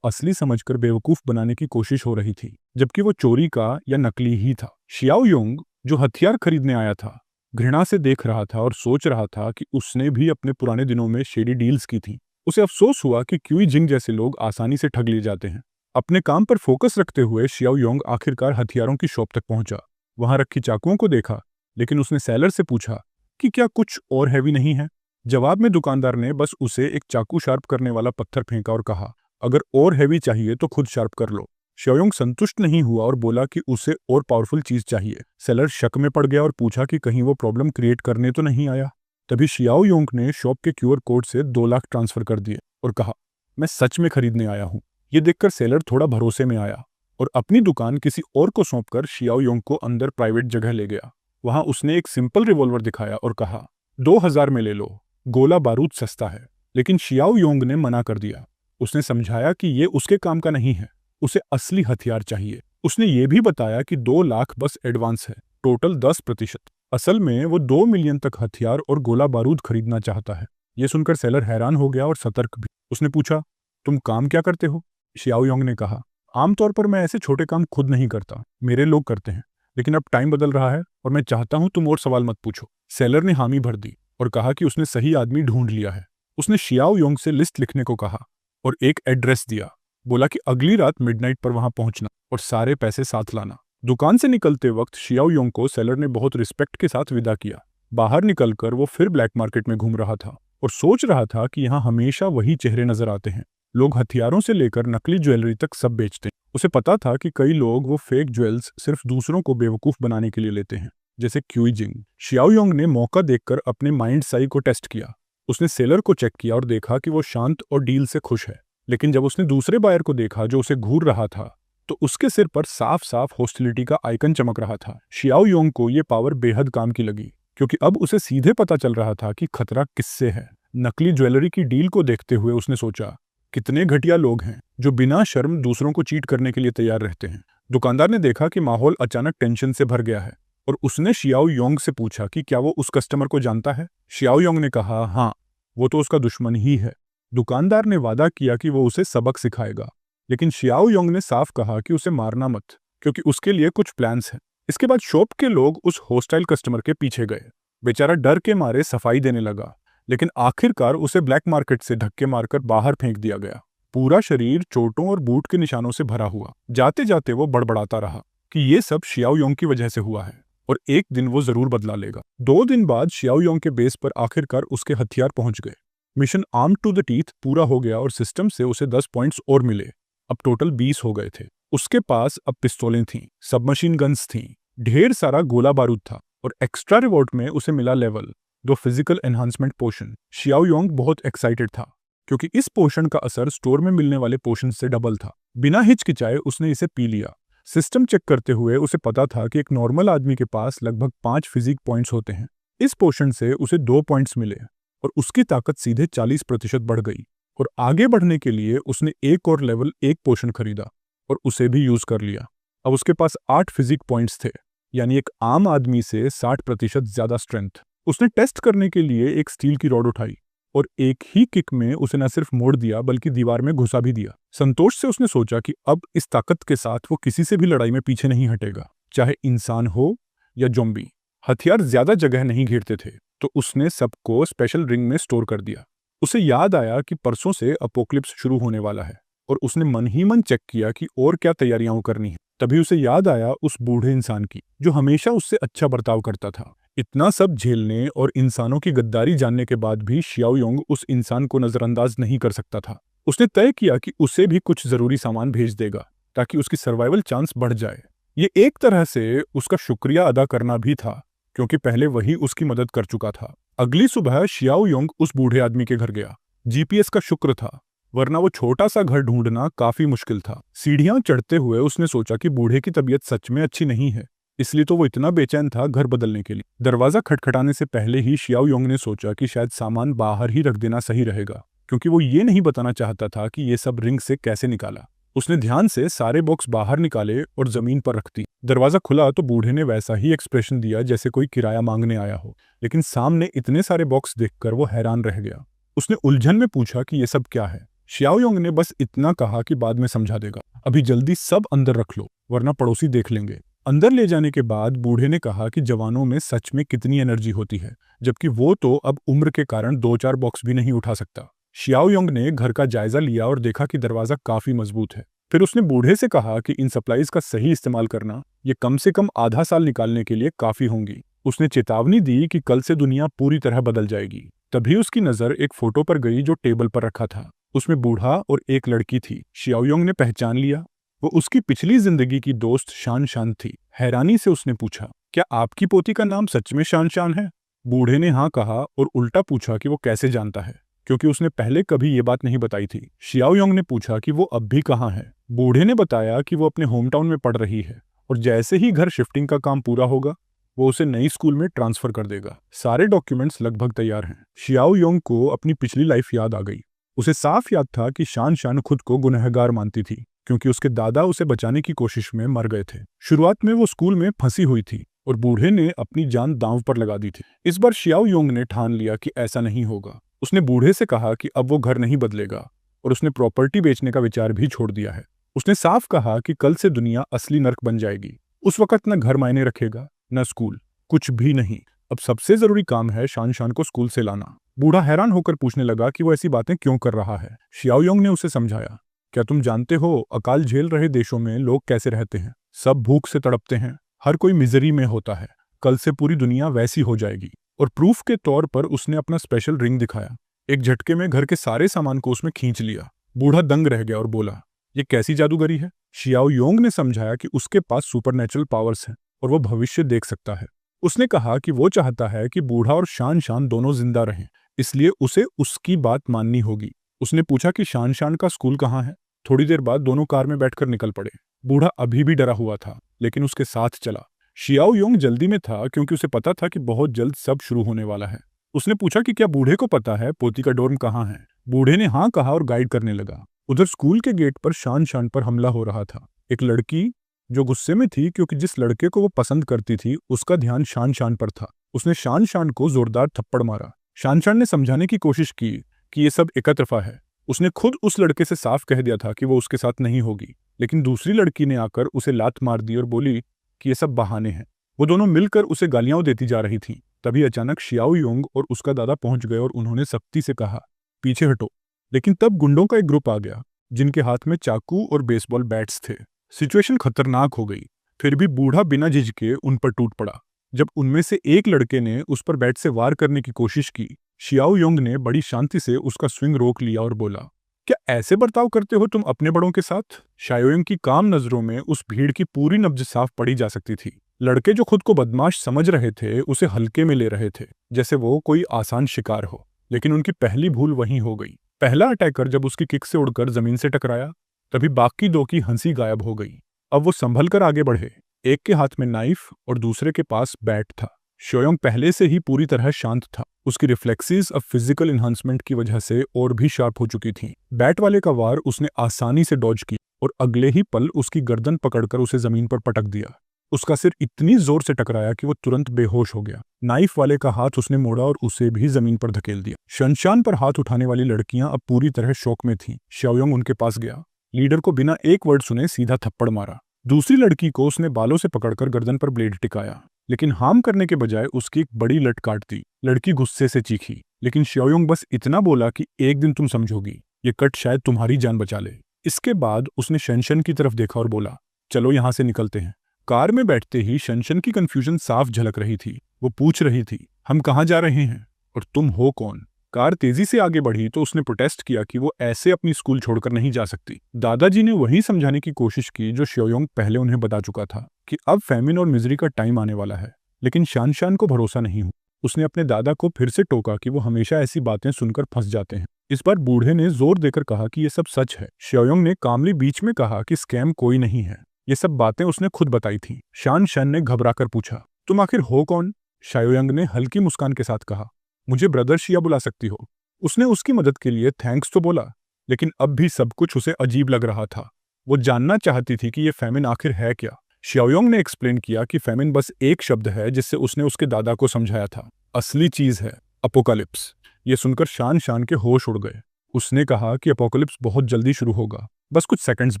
असली समझकर बेवकूफ बनाने की कोशिश हो रही थी, जबकि वो चोरी का या नकली ही था। शियाओ योंग, जो हथियार खरीदने आया था, घृणा से देख रहा था और सोच रहा था कि उसने भी अपने पुराने दिनों में शेडी डील्स की थी। उसे अफसोस हुआ कि क्यूई जिंग जैसे लोग आसानी से ठग लिए जाते हैं। अपने काम पर फोकस रखते हुए शियाओ योंग आखिरकार हथियारों की शॉप तक पहुंचा। वहां रखी चाकुओं को देखा, लेकिन उसने सेलर से पूछा कि क्या कुछ और हैवी नहीं है। जवाब में दुकानदार ने बस उसे एक चाकू शार्प करने वाला पत्थर फेंका और कहा, अगर और हैवी चाहिए तो खुद शार्प कर लो। शियाओ संतुष्ट नहीं हुआ और बोला कि उसे और पावरफुल चीज चाहिए। सेलर शक में पड़ गया और पूछा कि कहीं वो प्रॉब्लम क्रिएट करने तो नहीं आया। तभी शियाओ योंग ने शॉप के क्यूआर कोड से 2 लाख ट्रांसफर कर दिए और कहा, मैं सच में खरीदने आया हूँ। ये देखकर सेलर थोड़ा भरोसे में आया और अपनी दुकान किसी और को सौंपकर शियाओ योंग को अंदर प्राइवेट जगह ले गया। वहां उसने एक सिंपल रिवॉल्वर दिखाया और कहा, 2000 में ले लो, गोला बारूद सस्ता है। लेकिन शियाओ योंग ने मना कर दिया। उसने समझाया कि ये उसके काम का नहीं है, उसे असली हथियार चाहिए। उसने ये भी बताया कि 2 लाख बस एडवांस है, टोटल 10%। असल में वो 2 मिलियन तक हथियार और गोला बारूद खरीदना चाहता है। ये सुनकर सेलर हैरान हो गया और सतर्क भी। उसने पूछा, तुम काम क्या करते हो? शियाओ योंग ने कहा, आमतौर पर मैं ऐसे छोटे काम खुद नहीं करता, मेरे लोग करते हैं। लेकिन अब टाइम बदल रहा है और मैं चाहता हूं तुम और सवाल मत पूछो। सेलर ने हामी भर दी और कहा कि उसने सही आदमी ढूंढ लिया है। उसने शियाओ योंग से लिस्ट लिखने को कहा और एक एड्रेस दिया। बोला कि अगली रात मिडनाइट पर वहां पहुंचना और सारे पैसे साथ लाना। दुकान से निकलते वक्त शियाओ योंग को सेलर ने बहुत रिस्पेक्ट के साथ विदा किया। बाहर निकलकर वो फिर ब्लैक मार्केट में घूम रहा था और सोच रहा था कि यहाँ हमेशा वही चेहरे नजर आते हैं। लोग हथियारों से लेकर नकली ज्वेलरी तक सब बेचते हैं। उसे पता था कि कई लोग वो फेक ज्वेल्स सिर्फ दूसरों को बेवकूफ बनाने के लिए लेते हैं, जैसे क्यूई जिंग। शियाओ योंग ने मौका देखकर अपने माइंड साई को टेस्ट किया। उसने सेलर को चेक किया और देखा कि वो शांत और डील से खुश है। लेकिन जब उसने दूसरे बायर को देखा जो उसे घूर रहा था, तो उसके सिर पर साफ साफ हॉस्टिलिटी का आइकन चमक रहा था। शियाओ योंग को ये पावर बेहद काम की लगी, क्योंकि अब उसे सीधे पता चल रहा था कि खतरा किससे है। नकली ज्वेलरी की डील को देखते हुए उसने सोचा, कितने घटिया लोग हैं जो बिना शर्म दूसरों को चीट करने के लिए तैयार रहते हैं। दुकानदार ने देखा कि माहौल अचानक टेंशन से भर गया है और उसने शियाओ योंग से पूछा कि क्या वो उस कस्टमर को जानता है। शियाओ योंग ने कहा, हाँ, वो तो उसका दुश्मन ही है। दुकानदार ने वादा किया कि वो उसे सबक सिखाएगा, लेकिन शियाओ योंग ने साफ कहा कि उसे मारना मत, क्योंकि उसके लिए कुछ प्लान्स हैं। इसके बाद शॉप के लोग उस हॉस्टाइल कस्टमर के पीछे गए। बेचारा डर के मारे सफाई देने लगा, लेकिन आखिरकार उसे ब्लैक मार्केट से धक्के मारकर बाहर फेंक दिया गया। पूरा शरीर चोटों और बूट के निशानों से भरा हुआ। जाते जाते वो बड़बड़ाता रहा कि ये सब शियाओ योंग की वजह से हुआ है और एक दिन वो जरूर बदला लेगा। 2 दिन बाद शियाओ योंग के बेस पर आखिरकार उसके हथियार पहुंच गए। Mission arm to the teeth पूरा हो गया और सिस्टम से उसे 10 पॉइंट्स और मिले। अब टोटल 20 हो गए थे। उसके पास अब पिस्तौलें थीं, सबमशीन गन्स थीं, ढेर सारा गोला बारूद था और एक्स्ट्रा रिवॉर्ड में उसे मिला लेवल 2 फिजिकल एनहांसमेंट पोशन। शियाओ योंग बहुत एक्साइटेड था, क्योंकि इस पोशन का असर स्टोर में मिलने वाले पोशन से डबल था। बिना हिचकिचाए उसने इसे पी लिया। सिस्टम चेक करते हुए उसे पता था कि एक नॉर्मल आदमी के पास लगभग 5 फिजिक पॉइंट्स होते हैं। इस पोशन से उसे 2 पॉइंट्स मिले और उसकी ताकत सीधे 40% बढ़ गई। और आगे बढ़ने के लिए उसने एक और लेवल 1 पोशन खरीदा और उसे भी यूज कर लिया। अब उसके पास 8 फिजिक पॉइंट्स थे, यानी एक आम आदमी से 60% ज्यादा स्ट्रेंथ। उसने टेस्ट करने के लिए एक स्टील की रॉड उठाई और एक ही किक में उसे न सिर्फ मोड़ दिया बल्कि दीवार में घुसा भी दिया। संतोष से उसने सोचा कि अब इस ताकत के साथ वो किसी से भी लड़ाई में पीछे नहीं हटेगा, चाहे इंसान हो या ज़ॉम्बी। हथियार ज्यादा जगह नहीं घेरते थे, तो उसने सबको स्पेशल रिंग में स्टोर कर दिया। उसे याद आया कि परसों से अपोक्लिप्स शुरू होने वाला है और उसने मन ही मन चेक किया कि और क्या तैयारियां करनी है। तभी उसे याद आया उस बूढ़े इंसान की जो हमेशा उससे अच्छा बर्ताव करता था। इतना सब झेलने और इंसानों की गद्दारी जानने के बाद भी शियाओ योंग उस इंसान को नजरअंदाज नहीं कर सकता था। उसने तय किया कि उसे भी कुछ जरूरी सामान भेज देगा ताकि उसकी सर्वाइवल चांस बढ़ जाए। ये एक तरह से उसका शुक्रिया अदा करना भी था, क्योंकि पहले वही उसकी मदद कर चुका था। अगली सुबह शियाओ योंग उस बूढ़े आदमी के घर गया। जीपीएस का शुक्र था, वरना वो छोटा सा घर ढूंढना काफी मुश्किल था। सीढ़ियां चढ़ते हुए उसने सोचा कि बूढ़े की तबीयत सच में अच्छी नहीं है, इसलिए तो वो इतना बेचैन था घर बदलने के लिए। दरवाजा खटखटाने से पहले ही शियाओ योंग ने सोचा कि शायद सामान बाहर ही रख देना सही रहेगा, क्योंकि वो ये नहीं बताना चाहता था कि ये सब रिंग से कैसे निकाला। उसने ध्यान से सारे बॉक्स बाहर निकाले और जमीन पर रख दी। दरवाजा खुला तो बूढ़े ने वैसा ही एक्सप्रेशन दिया जैसे कोई किराया मांगने आया हो, लेकिन सामने इतने सारे बॉक्स देखकर वो हैरान रह गया। उसने उलझन में पूछा कि ये सब क्या है। शियाओयोंग ने बस इतना कहा कि बाद में समझा देगा, अभी जल्दी सब अंदर रख लो वरना पड़ोसी देख लेंगे। अंदर ले जाने के बाद बूढ़े ने कहा कि जवानों में सच में कितनी एनर्जी होती है, जबकि वो तो अब उम्र के कारण 2-4 बॉक्स भी नहीं उठा सकता। शियाओयोंग ने घर का जायजा लिया और देखा कि दरवाजा काफी मजबूत है। फिर उसने बूढ़े से कहा कि इन सप्लाईज का सही इस्तेमाल करना, ये कम से कम आधा साल निकालने के लिए काफी होंगी। उसने चेतावनी दी कि कल से दुनिया पूरी तरह बदल जाएगी। तभी उसकी नजर एक फोटो पर गई जो टेबल पर रखा था। उसमें बूढ़ा और एक लड़की थी। शियाओयोंग ने पहचान लिया, वो उसकी पिछली जिंदगी की दोस्त शान शान थी। हैरानी से उसने पूछा, क्या आपकी पोती का नाम सच में शान शान है? बूढ़े ने हाँ कहा और उल्टा पूछा कि वो कैसे जानता है, क्योंकि उसने पहले कभी ये बात नहीं बताई थी। शियाओयोंग ने पूछा कि वो अब भी कहाँ है। बूढ़े ने बताया कि वो अपने होम टाउन में पढ़ रही है और जैसे ही घर शिफ्टिंग का काम पूरा होगा वो उसे नई स्कूल में ट्रांसफर कर देगा। सारे डॉक्यूमेंट्स लगभग तैयार हैं। शियाओयोंग को अपनी पिछली लाइफ याद आ गई। उसे साफ याद था कि शान शान खुद को गुनहगार मानती थी, क्योंकि उसके दादा उसे बचाने की कोशिश में मर गए थे। शुरुआत में वो स्कूल में फंसी हुई थी और बूढ़े ने अपनी जान दांव पर लगा दी थी। इस बार शियाओयोंग ने ठान लिया कि ऐसा नहीं होगा। उसने बूढ़े से कहा कि अब वो घर नहीं बदलेगा और उसने प्रॉपर्टी बेचने का विचार भी छोड़ दिया है। उसने साफ कहा कि कल से दुनिया असली नर्क बन जाएगी। उस वक्त न घर मायने रखेगा न स्कूल, कुछ भी नहीं। अब सबसे जरूरी काम है शान शान को स्कूल से लाना। बूढ़ा हैरान होकर पूछने लगा कि वो ऐसी बातें क्यों कर रहा है। शियाओयोंग ने उसे समझाया, क्या तुम जानते हो अकाल झेल रहे देशों में लोग कैसे रहते हैं? सब भूख से तड़पते हैं, हर कोई मिजरी में होता है। कल से पूरी दुनिया वैसी हो जाएगी। और प्रूफ के तौर पर उसने अपना स्पेशल रिंग दिखाया। एक झटके में घर के सारे सामान को उसमें खींच लिया। बूढ़ा दंग रह गया और बोला, ये कैसी जादूगरी है? शियाओयोंग ने समझाया कि उसके पास सुपरनेचुरल पावर्स हैं और वो भविष्य देख सकता है। उसने कहा कि वो चाहता है कि बूढ़ा और शान शान दोनों जिंदा रहें, इसलिए उसे उसकी बात माननी होगी। उसने पूछा कि शान शान का स्कूल कहाँ है। थोड़ी देर बाद दोनों कार में बैठकर निकल पड़े। बूढ़ा अभी भी डरा हुआ था, लेकिन उसके साथ चला। शियाओयोंग जल्दी में था क्योंकि उसे पता था कि बहुत जल्द सब शुरू होने वाला है। उसने पूछा कि क्या बूढ़े को पता है पोती का डोर्म कहाँ है। बूढ़े ने हाँ कहा और गाइड करने लगा। उधर स्कूल के गेट पर शान शान पर हमला हो रहा था। एक लड़की जो गुस्से में थी क्योंकि जिस लड़के को वो पसंद करती थी उसका ध्यान शान शान पर था। उसने शान शान को जोरदार थप्पड़ मारा। शान शान ने समझाने की कोशिश की कि ये सब एकतरफा है। उसने खुद उस लड़के से साफ कह दिया था कि वो उसके साथ नहीं होगी, लेकिन दूसरी लड़की ने आकर उसे लात मार दी और बोली कि ये सब बहाने हैं। वो दोनों मिलकर उसे गालियां देती जा रही थीं। तभी अचानक शियाओयोंग और उसका दादा पहुंच गए और उन्होंने सख्ती से कहा, पीछे हटो। लेकिन तब गुंडों का एक ग्रुप आ गया जिनके हाथ में चाकू और बेसबॉल बैट्स थे। सिचुएशन खतरनाक हो गई। फिर भी बूढ़ा बिना झिझके उन पर टूट पड़ा। जब उनमें से एक लड़के ने उस पर बैट से वार करने की कोशिश की, शियाओयोंग ने बड़ी शांति से उसका स्विंग रोक लिया और बोला, क्या ऐसे बर्ताव करते हो तुम अपने बड़ों के साथ? शियाओयोंग की काम नजरों में उस भीड़ की पूरी नब्ज साफ पड़ी जा सकती थी। लड़के जो खुद को बदमाश समझ रहे थे उसे हल्के में ले रहे थे, जैसे वो कोई आसान शिकार हो। लेकिन उनकी पहली भूल वहीं हो गई। पहला अटैकर जब उसकी किक से उड़कर जमीन से टकराया, तभी बाकी दो की हंसी गायब हो गई। अब वो संभल कर आगे बढ़े। एक के हाथ में नाइफ और दूसरे के पास बैट था। शियाओयोंग पहले से ही पूरी तरह शांत था। उसकी रिफ्लेक्सेस अब फिजिकल एनहांसमेंट की वजह से और भी शार्प हो चुकी थीं। बैट वाले का वार उसने आसानी से डॉज की और अगले ही पल उसकी गर्दन पकड़कर उसे जमीन पर पटक दिया। उसका सिर इतनी जोर से टकराया कि वो तुरंत बेहोश हो गया। नाइफ वाले का हाथ उसने मोड़ा और उसे भी जमीन पर धकेल दिया। शनशान पर हाथ उठाने वाली लड़कियां अब पूरी तरह शौक में थीं। शियाओयोंग उनके पास गया। लीडर को बिना एक वर्ड सुने सीधा थप्पड़ मारा। दूसरी लड़की को उसने बालों से पकड़कर गर्दन पर ब्लेड टिकाया, लेकिन हार्म करने के बजाय उसकी एक बड़ी लट काट दी। लड़की गुस्से से चीखी, लेकिन शियाओयोंग बस इतना बोला कि एक दिन तुम समझोगी, ये कट शायद तुम्हारी जान बचा ले। इसके बाद उसने शनशन की तरफ देखा और बोला, चलो यहां से निकलते हैं। कार में बैठते ही शनशन की कंफ्यूजन साफ झलक रही थी। वो पूछ रही थी, हम कहाँ जा रहे हैं और तुम हो कौन? कार तेजी से आगे बढ़ी तो उसने प्रोटेस्ट किया कि वो ऐसे अपनी स्कूल छोड़कर नहीं जा सकती। दादाजी ने वही समझाने की कोशिश की जो शियाओयोंग पहले उन्हें बता चुका था कि अब फैमिन और मिजरी का टाइम आने वाला है। लेकिन शान को भरोसा नहीं हुआ। उसने अपने दादा को फिर से टोका कि वो हमेशा ऐसी बातें सुनकर फंस जाते हैं। इस बार बूढ़े ने जोर देकर कहा कि ये सब सच है। शियाओयोंग ने कामली बीच में कहा कि स्कैम कोई नहीं है, ये सब बातें उसने खुद बताई थीं। शान ने घबराकर पूछा, तुम आखिर हो कौन? शियाओयोंग ने हल्की मुस्कान के साथ कहा, मुझे ब्रदर शिया बुला सकती हो। उसने उसकी मदद के लिए थैंक्स तो बोला, लेकिन अब भी सब कुछ उसे अजीब लग रहा था। वो जानना चाहती थी कि ये फैमिन आखिर है क्या। शाओयोंग ने एक्सप्लेन किया कि फैमिन बस एक शब्द है जिससे उसने उसके दादा को समझाया था। असली चीज है अपोकलिप्स। ये सुनकर शान शान के होश उड़ गए। उसने कहा कि अपोकलिप्स बहुत जल्दी शुरू होगा, बस कुछ सेकंड्स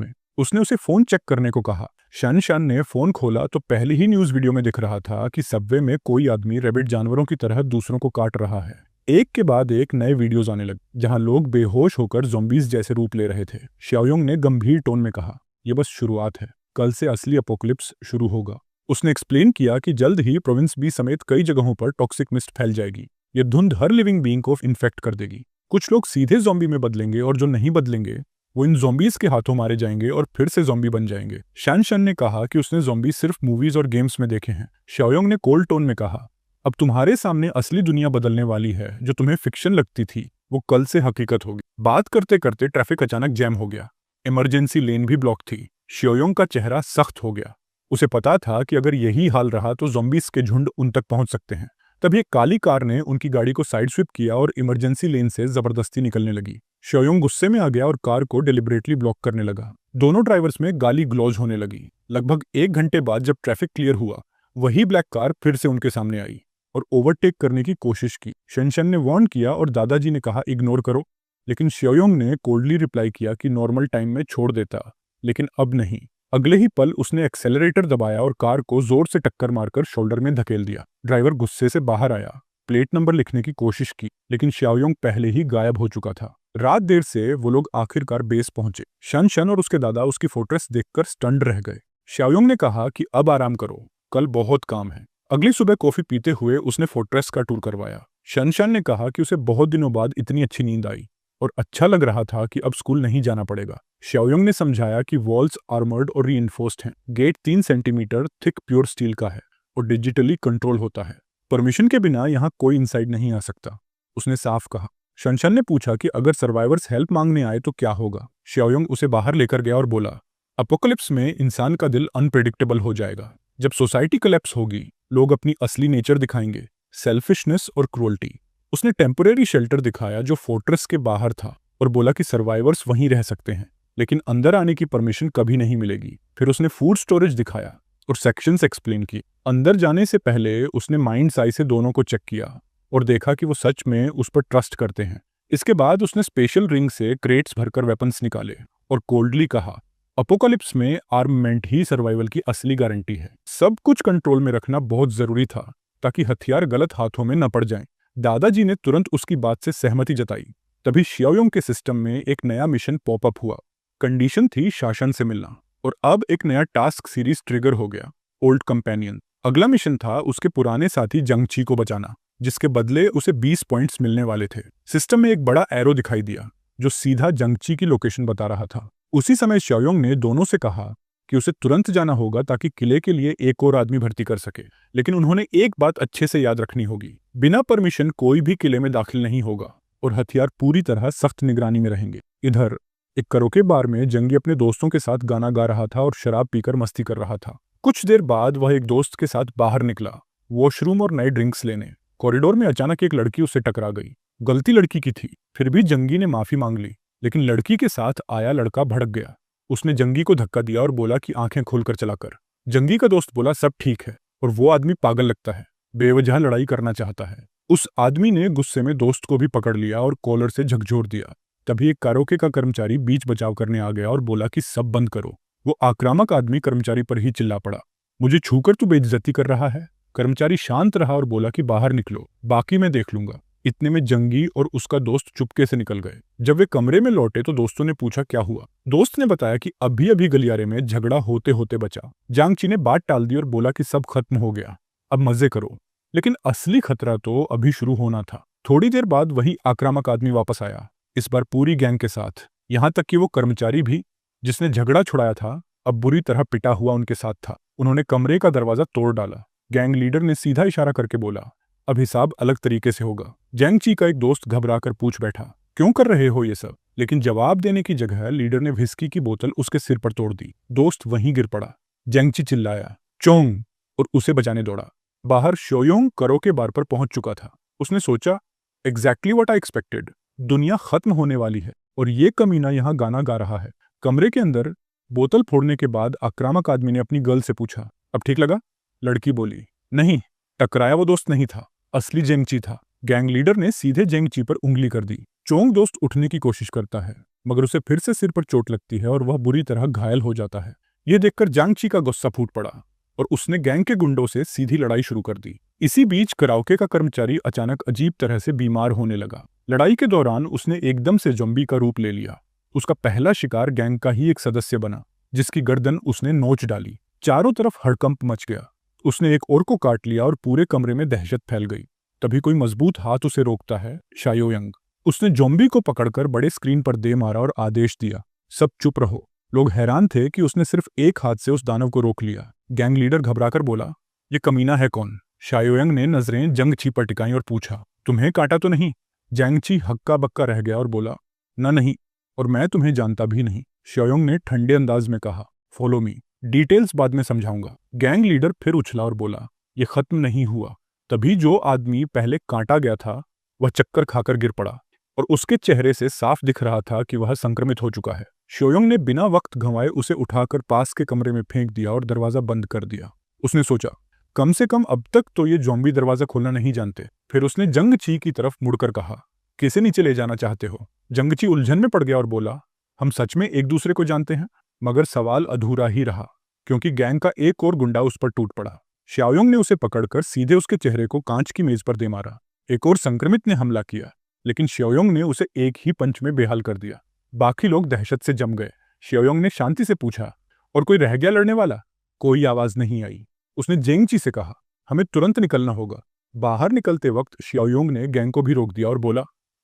में। उसने उसे फोन चेक करने को कहा। शान शान ने फोन खोला तो पहले ही न्यूज वीडियो में दिख रहा था कि सबवे में कोई आदमी रैबिट जानवरों की तरह दूसरों को काट रहा है। एक के बाद एक नए वीडियोस आने लगे जहां लोग बेहोश होकर ज़ॉम्बीज जैसे रूप ले रहे थे। शाओयोंग ने गंभीर टोन में कहा, यह बस शुरुआत है, कल से असली अपोकलिप्स शुरू होगा। उसने एक्सप्लेन किया कि जल्द ही प्रोविंस बी समेत कई जगहों पर टॉक्सिक मिस्ट फैल जाएगी। यह धुंध हर लिविंग बीइंग को इन्फेक्ट कर देगी। कुछ लोग सीधे ज़ॉम्बी में बदलेंगे और जो नहीं बदलेंगे वो इन ज़ॉम्बीज के हाथों मारे जाएंगे और फिर से ज़ॉम्बी बन जाएंगे। शान शान ने कहा कि उसने ज़ॉम्बी सिर्फ मूवीज और गेम्स में देखे हैं। शाओयोंग ने कोल्ड टोन में कहा, अब तुम्हारे सामने असली दुनिया बदलने वाली है। जो तुम्हें फिक्शन लगती थी वो कल से हकीकत होगी। बात करते करते ट्रैफिक अचानक जैम हो गया। इमरजेंसी लेन भी ब्लॉक थी। शाओयोंग का चेहरा सख्त हो गया। उसे पता था कि अगर यही हाल रहा तो ज़ॉम्बीज के झुंड उन तक पहुंच सकते हैं। तभी एक काली कार ने उनकी गाड़ी को साइड स्विप किया और इमरजेंसी लेन से जबरदस्ती निकलने लगी। शाओयोंग गुस्से में आ गया और कार को डिलिबरेटली ब्लॉक करने लगा। दोनों ड्राइवर्स में गाली ग्लौज होने लगी। लगभग 1 घंटे बाद जब ट्रैफिक क्लियर हुआ, वही ब्लैक कार फिर से उनके सामने आई और ओवरटेक करने की कोशिश की। शनशन ने वार्न किया और दादाजी ने कहा इग्नोर करो, लेकिन शाओयोंग ने कोल्डली रिप्लाई किया कि नॉर्मल टाइम में छोड़ देता, लेकिन अब नहीं। अगले ही पल उसने एक्सेलरेटर दबाया और कार को जोर से टक्कर मारकर शोल्डर में धकेल दिया। ड्राइवर गुस्से से बाहर आया, प्लेट नंबर लिखने की कोशिश की, लेकिन शाओयोंग पहले ही गायब हो चुका था। रात देर से वो लोग आखिरकार बेस पहुंचे। शन और उसके दादा उसकी फोर्ट्रेस देखकर स्टन्ड रह गए। शाओयोंग ने कहा कि अब आराम करो, कल बहुत काम है। अगली सुबह कॉफी पीते हुए उसने फोर्ट्रेस का टूर करवाया। शन ने कहा कि उसे बहुत दिनों बाद इतनी अच्छी नींद आई और अच्छा लग रहा था कि अब स्कूल नहीं जाना पड़ेगा। शाओयोंग ने समझाया कि वॉल्स आर्मर्ड और रीइंफोर्स्ड हैं। Gate 3 centimetre thick pure steel का है और डिजिटली कंट्रोल होता है। परमिशन के बिना यहाँ कोई इनसाइड नहीं आ सकता, उसने साफ कहा। शनशन ने पूछा कि अगर सर्वाइवर्स हेल्प मांगने आए तो क्या होगा। शाओयोंग उसे बाहर लेकर गया और बोला, अपोकलिप्स में इंसान का दिल अनप्रेडिक्टेबल हो जाएगा। जब सोसाइटी कोलैप्स होगी, लोग अपनी असली नेचर दिखाएंगे, सेल्फिशनेस और क्रूअल्टी। उसने टेम्परेरी शेल्टर दिखाया जो फोर्ट्रेस के बाहर था और बोला कि सर्वाइवर्स वहीं रह सकते हैं, लेकिन अंदर आने की परमिशन कभी नहीं मिलेगी। फिर उसने फूड स्टोरेज दिखाया और सेक्शंस एक्सप्लेन किए। अंदर जाने से पहले उसने माइंड्स आई से दोनों को चेक किया और देखा कि वो सच में उस पर ट्रस्ट करते हैं। इसके बाद उसने स्पेशल रिंग से क्रेट्स भरकर वेपन्स निकाले और कोल्डली कहा, अपोकलिप्स में आर्ममेंट ही सर्वाइवल की असली गारंटी है। सब कुछ कंट्रोल में रखना बहुत जरूरी था ताकि हथियार गलत हाथों में न पड़ जाएं। दादाजी ने तुरंत उसकी बात से सहमति जताई। तभी शाओयोंग के सिस्टम में एक नया मिशन पॉपअप हुआ। कंडीशन थी शासन से मिलना और अब एक नया टास्क सीरीज ट्रिगर हो गया, ओल्ड कंपेनियन। अगला मिशन था उसके पुराने साथी जंगची को बचाना, जिसके बदले उसे 20 पॉइंट्स मिलने वाले थे। सिस्टम में एक बड़ा एरो दिखाई दिया जो सीधा जंगची की लोकेशन बता रहा था। उसी समय शाओयोंग ने दोनों से कहा कि उसे तुरंत जाना होगा ताकि किले के लिए एक और आदमी भर्ती कर सके, लेकिन उन्होंने एक बात अच्छे से याद रखनी होगी, बिना परमिशन कोई भी किले में दाखिल नहीं होगा और हथियार पूरी तरह सख्त निगरानी में रहेंगे। इधर एक करोके बार में जंगी अपने दोस्तों के साथ गाना गा रहा था और शराब पीकर मस्ती कर रहा था। कुछ देर बाद वह एक दोस्त के साथ बाहर निकला, वॉशरूम और नए ड्रिंक्स लेने। कॉरिडोर में अचानक एक लड़की उससे टकरा गई। गलती लड़की की थी, फिर भी जंगी ने माफी मांग ली, लेकिन लड़की के साथ आया लड़का भड़क गया। उसने जंगी को धक्का दिया और बोला कि आंखें खोलकर चला कर। जंगी का दोस्त बोला सब ठीक है और वो आदमी पागल लगता है, बेवजह लड़ाई करना चाहता है। उस आदमी ने गुस्से में दोस्त को भी पकड़ लिया और कॉलर से झकझोर दिया। तभी एक कारोके का कर्मचारी बीच बचाव करने आ गया और बोला कि सब बंद करो। वो आक्रामक आदमी कर्मचारी पर ही चिल्ला पड़ा, मुझे छूकर तू बेइज्जती कर रहा है। कर्मचारी शांत रहा और बोला कि बाहर निकलो, बाकी मैं देख लूंगा। इतने में जंगी और उसका दोस्त चुपके से निकल गए। जब वे कमरे में लौटे तो दोस्तों ने पूछा क्या हुआ। दोस्त ने बताया कि अभी अभी गलियारे में झगड़ा होते होते बचा। जांगची ने बात टाल दी और बोला कि सब खत्म हो गया, अब मजे करो। लेकिन असली खतरा तो अभी शुरू होना था। थोड़ी देर बाद वही आक्रामक आदमी वापस आया, इस बार पूरी गैंग के साथ। यहां तक कि वो कर्मचारी भी जिसने झगड़ा छुड़ाया था अब बुरी तरह पिटा हुआ उनके साथ था। उन्होंने कमरे का दरवाजा तोड़ डाला। गैंग लीडर ने सीधा इशारा करके बोला, अब हिसाब अलग तरीके से होगा। जैंगची का एक दोस्त घबराकर पूछ बैठा, क्यों कर रहे हो ये सब? लेकिन जवाब देने की जगह लीडर ने व्हिस्की की बोतल उसके सिर पर तोड़ दी। दोस्त वहीं गिर पड़ा। जैंगची चिल्लाया, चोंग, और उसे बचाने दौड़ा। बाहर शाओयोंग करोके बार पर पहुंच चुका था। उसने सोचा, एग्जैक्टली व्हाट आई एक्सपेक्टेड। दुनिया खत्म होने वाली है और ये कमीना यहाँ गाना गा रहा है। कमरे के अंदर बोतल फोड़ने के बाद आक्रामक आदमी ने अपनी गर्ल से पूछा, अब ठीक लगा? लड़की बोली, नहीं, टकराया वो दोस्त नहीं था, असली जेंगची था। गैंग लीडर ने सीधे जेंगची पर उंगली कर दी। चोंग दोस्त उठने की कोशिश करता है, मगर उसे फिर से सिर पर चोट लगती है और वह बुरी तरह घायल हो जाता है। यह देखकर जांगची का गुस्सा फूट पड़ा और उसने गैंग के गुंडों से सीधी लड़ाई शुरू कर दी। इसी बीच कराओके का कर्मचारी अचानक अजीब तरह से बीमार होने लगा। लड़ाई के दौरान उसने एकदम से ज़ॉम्बी का रूप ले लिया। उसका पहला शिकार गैंग का ही एक सदस्य बना, जिसकी गर्दन उसने नोच डाली। चारों तरफ हड़कंप मच गया। उसने एक और को काट लिया और पूरे कमरे में दहशत फैल गई। तभी कोई मजबूत हाथ उसे रोकता है, शाओयांग। उसने ज़ॉम्बी को पकड़कर बड़े स्क्रीन पर दे मारा और आदेश दिया, सब चुप रहो। लोग हैरान थे कि उसने सिर्फ एक हाथ से उस दानव को रोक लिया। गैंग लीडर घबराकर बोला, ये कमीना है कौन? शाओयांग ने नजरें जंगची पर टिकाई और पूछा, तुम्हें काटा तो नहीं? जैंगची हक्का बक्का रह गया और बोला, ना नहीं, और मैं तुम्हें जानता भी नहीं। शाओयांग ने ठंडे अंदाज में कहा, फॉलो मी, डिटेल्स बाद में समझाऊंगा। गैंग लीडर फिर उछला और बोला, यह खत्म नहीं हुआ। तभी जो आदमी पहले काटा गया था वह चक्कर खाकर गिर पड़ा और उसके चेहरे से साफ दिख रहा था कि वह संक्रमित हो चुका है। शाओयांग ने बिना वक्त गंवाए उसे उठाकर पास के कमरे में फेंक दिया और दरवाजा बंद कर दिया। उसने सोचा, कम से कम अब तक तो ये ज़ॉम्बी दरवाजा खोलना नहीं जानते। फिर उसने जंगची की तरफ मुड़कर कहा, किसे नीचे ले जाना चाहते हो? जंगची उलझन में पड़ गया और बोला, हम सच में एक दूसरे को जानते हैं? मगर सवाल अधूरा ही रहा, क्योंकि गैंग का एक और गुंडा उस पर टूट पड़ा। शाओयांग ने उसे पकड़कर सीधे उसके चेहरे को कांच की मेज पर दे मारा। एक और संक्रमित ने हमला किया, लेकिन शाओयांग ने उसे एक ही पंच में बेहाल कर दिया। बाकी लोग दहशत से जम गए। शाओयांग ने शांति से पूछा, और कोई रह गया लड़ने वाला? कोई आवाज नहीं आई। उसने जेंगची से कहा, हमें तुरंत निकलना होगा। बाहर निकलते वक्त शाओयांग ने गैंग को भी रोक दिया और बोला,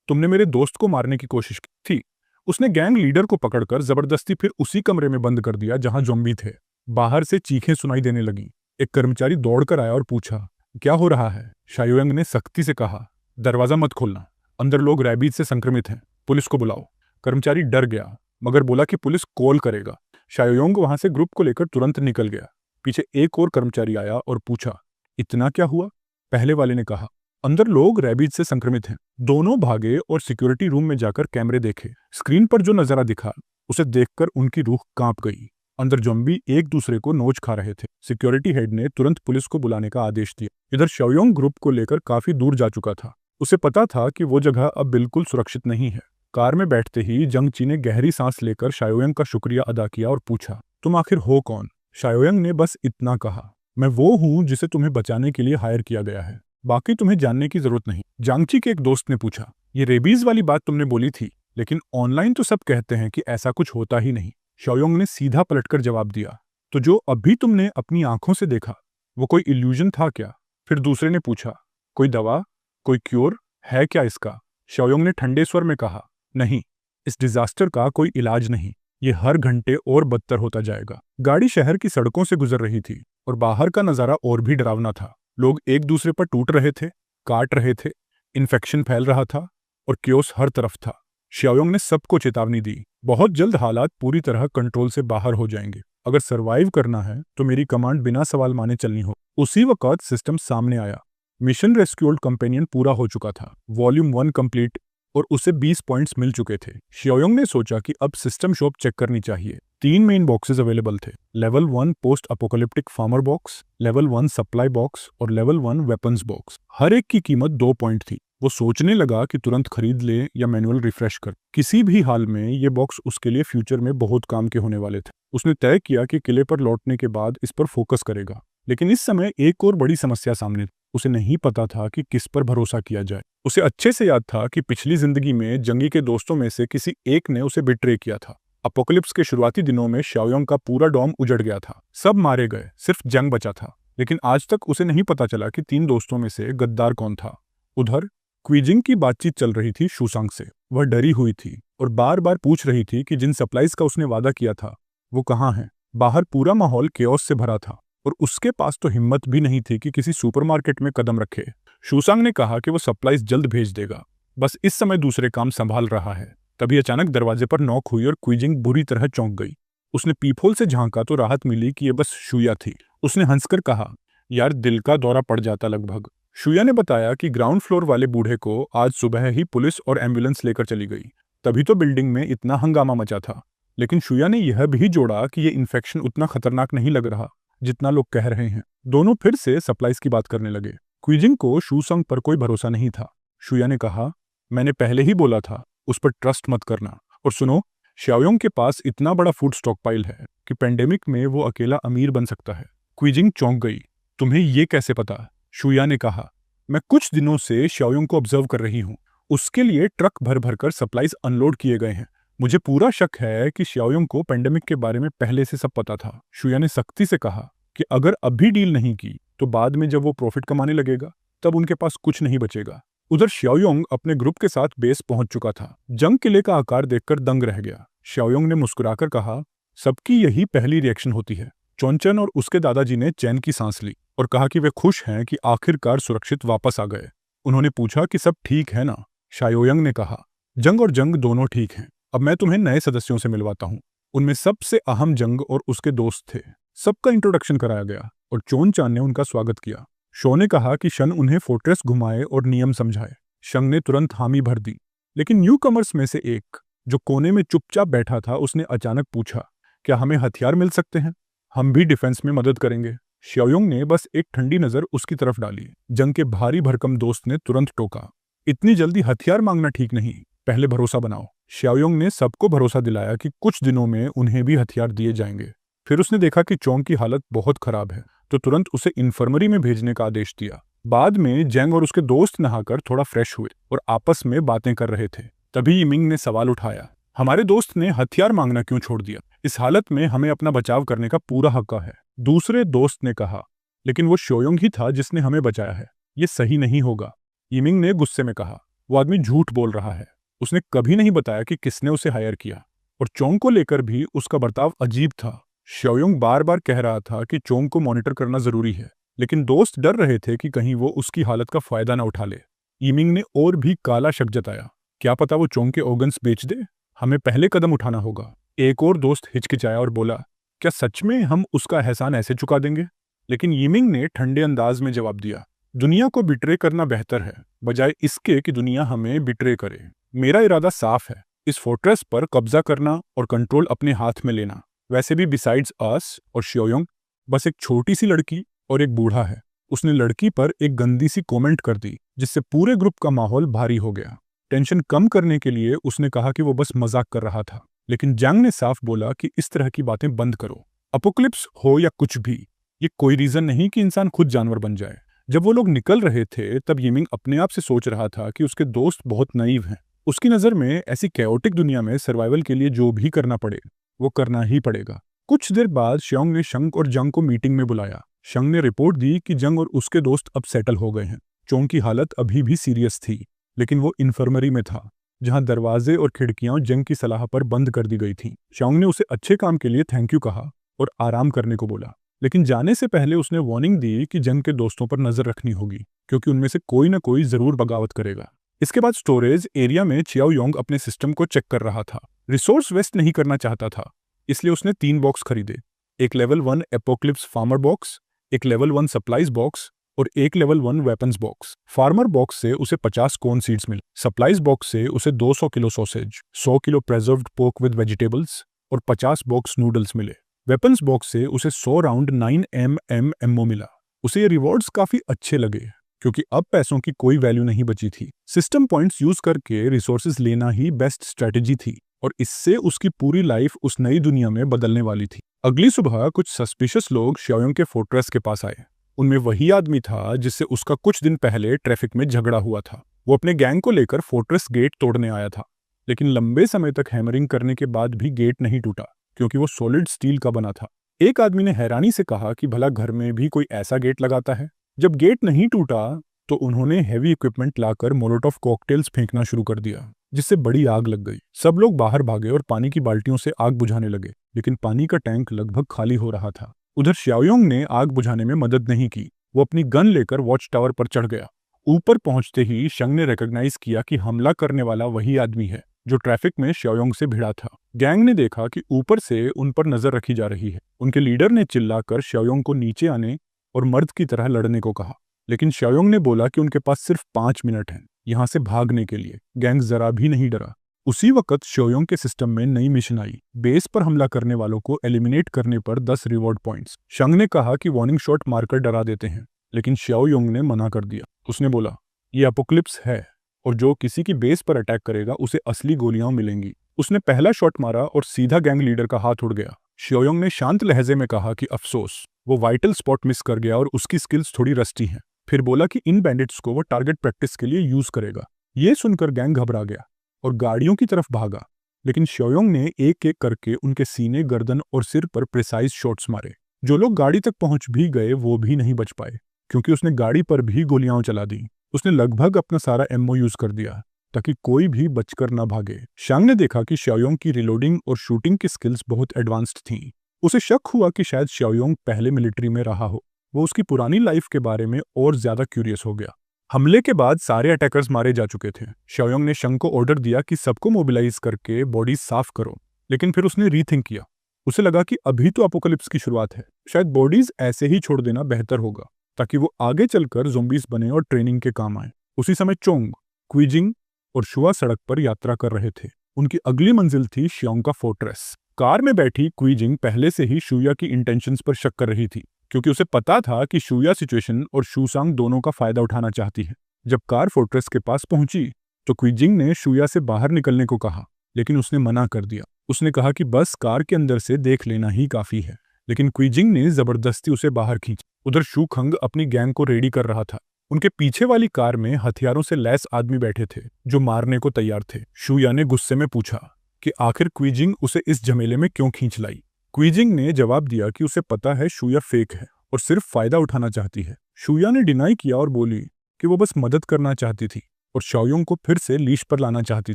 तुमने मेरे दोस्त को मारने की कोशिश की थी। उसने गैंग लीडर को पकड़कर जबरदस्ती फिर उसी कमरे में बंद कर दिया जहां ज़ॉम्बी थे। बाहर से चीखें सुनाई देने लगीं। एक कर्मचारी दौड़कर आया और पूछा, क्या हो रहा है? शाओयांग ने सख्ती से कहा, दरवाजा मत खोलना, अंदर लोग रैबीज से संक्रमित हैं, पुलिस को बुलाओ। कर्मचारी डर गया, मगर बोला कि पुलिस कॉल करेगा। शाओयांग वहां से ग्रुप को लेकर तुरंत निकल गया। पीछे एक और कर्मचारी आया और पूछा, इतना क्या हुआ? पहले वाले ने कहा, अंदर लोग रैबीज से संक्रमित हैं। दोनों भागे और सिक्योरिटी रूम में जाकर कैमरे देखे। स्क्रीन पर जो नजारा दिखा उसे देखकर उनकी रूह कांप गई। अंदर ज़ॉम्बी एक दूसरे को नोच खा रहे थे। सिक्योरिटी हेड ने तुरंत पुलिस को बुलाने का आदेश दिया। इधर शाओयांग ग्रुप को लेकर काफी दूर जा चुका था। उसे पता था कि वो जगह अब बिल्कुल सुरक्षित नहीं है। कार में बैठते ही जंगची ने गहरी सांस लेकर शाओयांग का शुक्रिया अदा किया और पूछा, तुम आखिर हो कौन? शाओयांग ने बस इतना कहा, मैं वो हूं जिसे तुम्हें बचाने के लिए हायर किया गया है, बाकी तुम्हें जानने की जरूरत नहीं। जांगची के एक दोस्त ने पूछा, ये रेबीज वाली बात तुमने बोली थी, लेकिन ऑनलाइन तो सब कहते हैं कि ऐसा कुछ होता ही नहीं। शाओयांग ने सीधा पलटकर जवाब दिया, तो जो अभी तुमने अपनी आंखों से देखा वो कोई इल्यूजन था क्या? फिर दूसरे ने पूछा, कोई दवा, कोई क्योर है क्या इसका? शाओयांग ने ठंडे स्वर में कहा, नहीं, इस डिजास्टर का कोई इलाज नहीं, ये हर घंटे और बदतर होता जाएगा। गाड़ी शहर की सड़कों से गुजर रही थी और बाहर का नजारा और भी डरावना था। लोग एक दूसरे पर टूट रहे थे, काट रहे थे, इन्फेक्शन फैल रहा था और क्योस हर तरफ था। शाओयांग ने सबको चेतावनी दी, बहुत जल्द हालात पूरी तरह कंट्रोल से बाहर हो जाएंगे। अगर सरवाइव करना है तो मेरी कमांड बिना सवाल माने चलनी हो। उसी वक्त सिस्टम सामने आया। मिशन रेस्क्यूड कंपेनियन पूरा हो चुका था, वॉल्यूम 1 कंप्लीट, और उसे 20 पॉइंट्स मिल चुके थे। शाओयांग ने सोचा कि अब सिस्टम शॉप चेक करनी चाहिए। 3 मेन बॉक्सेस अवेलेबल थे, level 1 post apocalyptic farmer box, level 1 supply box और लेवल 1 वेपन्स बॉक्स। हर एक की कीमत 2 पॉइंट थी। वो सोचने लगा कि तुरंत खरीद ले या मैनुअल रिफ्रेश कर। किसी भी हाल में ये बॉक्स उसके लिए फ्यूचर में बहुत काम के होने वाले थे। उसने तय किया कि किले पर लौटने के बाद इस पर फोकस करेगा। लेकिन इस समय एक और बड़ी समस्या सामने थी। उसे नहीं पता था कि किस पर भरोसा किया जाए। उसे अच्छे से याद था कि पिछली जिंदगी में जंगी के दोस्तों में से किसी एक ने उसे बिट्रे किया था। अपोकलिप्स के शुरुआती दिनों में शाओयांग का पूरा डॉम उजड़ गया था, सब मारे गए, सिर्फ जंग बचा था। लेकिन आज तक उसे नहीं पता चला कि 3 दोस्तों में से गद्दार कौन था। उधर क्विजिंग की बातचीत चल रही थी शूसांग से। वह डरी हुई थी और बार बार पूछ रही थी कि जिन सप्लाईज का उसने वादा किया था वो कहाँ हैं। बाहर पूरा माहौल केओस से भरा था और उसके पास तो हिम्मत भी नहीं थी कि किसी सुपरमार्केट में कदम रखे। शूसांग ने कहा कि वो सप्लाईज जल्द भेज देगा, बस इस समय दूसरे काम संभाल रहा है। तभी अचानक दरवाजे पर नॉक हुई और क्विजिंग बुरी तरह चौंक गई। उसने पीपहोल से झांका तो राहत मिली कि ये बस शुया थी। उसने हंसकर कहा, यार दिल का दौरा पड़ जाता लगभग। शुया ने बताया कि ग्राउंड फ्लोर वाले बूढ़े को आज सुबह ही पुलिस और एम्बुलेंस लेकर चली गई, तभी तो बिल्डिंग में इतना हंगामा मचा था। लेकिन शुया ने यह भी जोड़ा कि ये इन्फेक्शन उतना खतरनाक नहीं लग रहा जितना लोग कह रहे हैं। दोनों फिर से सप्लाइज की बात करने लगे। क्विजिंग को शूसंग पर कोई भरोसा नहीं था। शुया ने कहा, मैंने पहले ही बोला था उस पर ट्रस्ट मत करना। और सुनो, शाओयोंग के पास इतना बड़ा फूड स्टॉकपाइल है कि पेंडेमिक में वो अकेला अमीर बन सकता है। क्विजिंग चौंक गई। तुम्हें ये कैसे पता? शुया ने कहा, मैं कुछ दिनों से शाओयोंग को ऑब्जर्व कर रही हूँ। उसके लिए ट्रक भर भर कर सप्लाईज अनलोड किए गए हैं। मुझे पूरा शक है कि शाओयोंग को पेंडेमिक के बारे में पहले से सब पता था। शुया ने सख्ती से कहा कि अगर अभी डील नहीं की तो बाद में जब वो प्रॉफिट कमाने लगेगा तब उनके पास कुछ नहीं बचेगा। उधर शाओयोंग अपने ग्रुप के साथ बेस पहुंच चुका था। जंग किले का आकार देखकर दंग रह गया। शाओयोंग ने मुस्कुराकर कहा, सबकी यही पहली रिएक्शन होती है। चोनचन और उसके दादाजी ने चैन की सांस ली और कहा कि वे खुश हैं कि आखिरकार सुरक्षित वापस आ गए। उन्होंने पूछा कि सब ठीक है ना? शाओयोंग ने कहा, जंग और जंग दोनों ठीक हैं। अब मैं तुम्हें नए सदस्यों से मिलवाता हूँ। उनमें सबसे अहम जंग और उसके दोस्त थे। सबका इंट्रोडक्शन कराया गया और चोनचान ने उनका स्वागत किया। शो ने कहा कि शन उन्हें फोर्ट्रेस घुमाए और नियम समझाए। शंग ने तुरंत हामी भर दी। लेकिन न्यू कमर्स में से एक, जो कोने में चुपचाप बैठा था, उसने अचानक पूछा, क्या हमें हथियार मिल सकते हैं? हम भी डिफेंस में मदद करेंगे। शाओयोंग ने बस एक ठंडी नजर उसकी तरफ डाली। जंग के भारी भरकम दोस्त ने तुरंत टोका, इतनी जल्दी हथियार मांगना ठीक नहीं, पहले भरोसा बनाओ। शाओयोंग ने सबको भरोसा दिलाया कि कुछ दिनों में उन्हें भी हथियार दिए जाएंगे। फिर उसने देखा कि चोंग की हालत बहुत खराब है तो तुरंत उसे इन्फर्मरी में भेजने का आदेश दिया। बाद में जैंग और उसके दोस्त नहाकर थोड़ा फ्रेश हुए और आपस में बातें कर रहे थे। तभी यिमिंग ने सवाल उठाया, हमारे दोस्त ने हथियार मांगना क्यों छोड़ दिया? इस हालत में हमें अपना बचाव करने का पूरा हक है। दूसरे दोस्त ने कहा, लेकिन वो शाओयोंग ही था जिसने हमें बचाया है, ये सही नहीं होगा। यिमिंग ने गुस्से में कहा, वो आदमी झूठ बोल रहा है। उसने कभी नहीं बताया कि किसने उसे हायर किया। और चोंग को लेकर भी उसका बर्ताव अजीब था। शाओयोंग बार बार कह रहा था कि चोंग को मॉनिटर करना जरूरी है, लेकिन दोस्त डर रहे थे कि कहीं वो उसकी हालत का फायदा न उठा ले। यिमिंग ने और भी काला शक जताया, क्या पता वो चोंग के ऑर्गन्स बेच दे? हमें पहले कदम उठाना होगा। एक और दोस्त हिचकिचाया और बोला, क्या सच में हम उसका एहसान ऐसे चुका देंगे? लेकिन यिमिंग ने ठंडे अंदाज में जवाब दिया, दुनिया को बिट्रे करना बेहतर है बजाय इसके कि दुनिया हमें बिट्रे करे। मेरा इरादा साफ है, इस फोर्ट्रेस पर कब्जा करना और कंट्रोल अपने हाथ में लेना। वैसे भी बिसाइड्स अस और शाओयोंग बस एक छोटी सी लड़की और एक बूढ़ा है। उसने लड़की पर एक गंदी सी कमेंट कर दी जिससे पूरे ग्रुप का माहौल भारी हो गया। टेंशन कम करने के लिए उसने कहा कि वो बस मजाक कर रहा था, लेकिन जैंग ने साफ बोला कि इस तरह की बातें बंद करो। अपोकलिप्स हो या कुछ भी, ये कोई रीजन नहीं कि इंसान खुद जानवर बन जाए। जब वो लोग निकल रहे थे तब यिमिंग अपने आप से सोच रहा था कि उसके दोस्त बहुत नाइव हैं। उसकी नज़र में ऐसी कैओटिक दुनिया में सर्वाइवल के लिए जो भी करना पड़े वो करना ही पड़ेगा। कुछ देर बाद शाओयोंग ने शंग और जंग को मीटिंग में बुलाया। शंग ने रिपोर्ट दी कि जंग और उसके दोस्त अब सेटल हो गए हैं। चोंग की हालत अभी भी सीरियस थी, लेकिन वो इन्फर्मरी में था, जहां दरवाजे और खिड़कियां जंग की सलाह पर बंद कर दी गई थीं। शाओयोंग ने उसे अच्छे काम के लिए थैंक यू कहा और आराम करने को बोला, लेकिन जाने से पहले उसने वार्निंग दी कि जंग के दोस्तों पर नजर रखनी होगी, क्योंकि उनमें से कोई ना कोई जरूर बगावत करेगा। इसके बाद स्टोरेज एरिया में शाओयोंग अपने सिस्टम को चेक कर रहा था। रिसोर्स वेस्ट नहीं करना चाहता था, इसलिए उसने 3 बॉक्स खरीदे, एक लेवल 1 एपोक्लिप्स फार्मर बॉक्स, एक लेवल 1 सप्लाईज बॉक्स और एक level 1 weapons box. Farmer box से उसे 50 कॉर्न सीड्स मिले। सप्लाईज बॉक्स से उसे 200 kilo sausage, 100 kilo preserved pork with vegetables और 50 बॉक्स नूडल्स मिले। वेपन्स बॉक्स से उसे 100 राउंड 9mm एमओ मिला। उसे ये रिवॉर्ड्स काफी अच्छे लगे क्योंकि अब पैसों की कोई वैल्यू नहीं बची थी। सिस्टम पॉइंट्स यूज करके रिसोर्सेज लेना ही बेस्ट स्ट्रेटेजी थी और इससे उसकी पूरी लाइफ उस नई दुनिया में बदलने वाली थी। अगली सुबह कुछ सस्पिशियस लोग शाओयोंग के फोर्ट्रेस के पास आए। उनमें वही आदमी था जिससे उसका कुछ दिन पहले ट्रैफिक में झगड़ा हुआ था। वो अपने गैंग को लेकर फोर्ट्रेस गेट तोड़ने आया था, लेकिन लंबे समय तक हैमरिंग करने के बाद भी गेट नहीं टूटा क्योंकि वो सॉलिड स्टील का बना था। एक आदमी ने हैरानी से कहा कि भला घर में भी कोई ऐसा गेट लगाता है? जब गेट नहीं टूटा तो उन्होंने हैवी इक्विपमेंट लाकर मोलोटोव कॉकटेल्स फेंकना शुरू कर दिया, जिससे बड़ी आग लग गई। सब लोग बाहर भागे और पानी की बाल्टियों से आग बुझाने लगे, लेकिन पानी का टैंक लगभग खाली हो रहा था। उधर शाओयोंग ने आग बुझाने में मदद नहीं की। वो अपनी गन लेकर वॉच टावर पर चढ़ गया। ऊपर पहुंचते ही शंग ने रिकॉग्नाइज किया कि हमला करने वाला वही आदमी है जो ट्रैफिक में शाओयोंग से भिड़ा था। गैंग ने देखा कि ऊपर से उन पर नजर रखी जा रही है। उनके लीडर ने चिल्लाकर शाओयोंग को नीचे आने और मर्द की तरह लड़ने को कहा, लेकिन शाओयोंग ने बोला कि उनके पास सिर्फ 5 मिनट हैं यहाँ से भागने के लिए। गैंग जरा भी नहीं डरा। उसी वक्त शोयोंग के सिस्टम में नई मिशन आई। बेस पर हमला करने वालों को एलिमिनेट करने पर 10 रिवॉर्ड पॉइंट्स। शंग ने कहा कि वार्निंग शॉट मारकर डरा देते हैं, लेकिन श्याओयोंग ने मना कर दिया। उसने बोला, ये अपोक्लिप्स है और जो किसी की बेस पर अटैक करेगा उसे असली गोलियां मिलेंगी। उसने पहला शॉट मारा और सीधा गैंग लीडर का हाथ उड़ गया। श्योयोंग ने शांत लहजे में कहा कि अफसोस, वो वाइटल स्पॉट मिस कर गया और उसकी स्किल्स थोड़ी रस्टी हैं। फिर बोला कि इन बैंडिट्स को वो टारगेट प्रैक्टिस के लिए यूज करेगा। ये सुनकर गैंग घबरा गया और गाड़ियों की तरफ भागा, लेकिन श्योयोंग ने एक एक करके उनके सीने, गर्दन और सिर पर प्रिसाइज शॉट्स मारे। जो लोग गाड़ी तक पहुंच भी गए वो भी नहीं बच पाए, क्योंकि उसने गाड़ी पर भी गोलियां चला दी। उसने लगभग अपना सारा एमओ यूज कर दिया ताकि कोई भी बचकर ना भागे। शांग ने देखा कि श्याओयोंग की रिलोडिंग और शूटिंग की स्किल्स बहुत एडवांस्ड थीं। उसे शक हुआ कि शायद श्याओयोंग पहले मिलिट्री में रहा हो। वो उसकी पुरानी लाइफ के बारे में और ज्यादा क्यूरियस हो गया। हमले के बाद सारे अटैकर्स मारे जा चुके थे। श्याओयोंग ने शंग को ऑर्डर दिया कि सबको मोबिलाइज करके बॉडीज साफ करो, लेकिन फिर उसने रीथिंक किया। उसे लगा कि अभी तो अपोकलिप्स की शुरुआत है, शायद बॉडीज ऐसे ही छोड़ देना बेहतर होगा ताकि वो आगे चलकर ज़ोंबीज बने और ट्रेनिंग के काम आए। उसी समय चोंग, क्विजिंग और शुआ सड़क पर यात्रा कर रहे थे। उनकी अगली मंजिल थी श्योंग का फोर्ट्रेस। कार में बैठी क्विजिंग पहले से ही शुया की इंटेंशंस पर शक कर रही थी, क्योंकि उसे पता था कि शुया सिचुएशन और शूसांग दोनों का फायदा उठाना चाहती है। जब कार फोर्ट्रेस के पास पहुंची तो क्विजिंग ने शुया से बाहर निकलने को कहा, लेकिन उसने मना कर दिया। उसने कहा कि बस कार के अंदर से देख लेना ही काफी है, लेकिन क्विजिंग ने जबरदस्ती उसे बाहर खींचा। उधर शू खंग अपनी गैंग को रेडी कर रहा था। उनके पीछे वाली कार में हथियारों से लैस आदमी बैठे थे जो मारने को तैयार थे। शुया ने गुस्से में पूछा कि आखिर क्विजिंग उसे इस झमेले में क्यों खींच लाई। क्विजिंग ने जवाब दिया कि उसे पता है शुया फेक है और सिर्फ फायदा उठाना चाहती है। शुया ने डिनाई किया और बोली कि वो बस मदद करना चाहती थी और श्याओयोंग को फिर से लीश पर लाना चाहती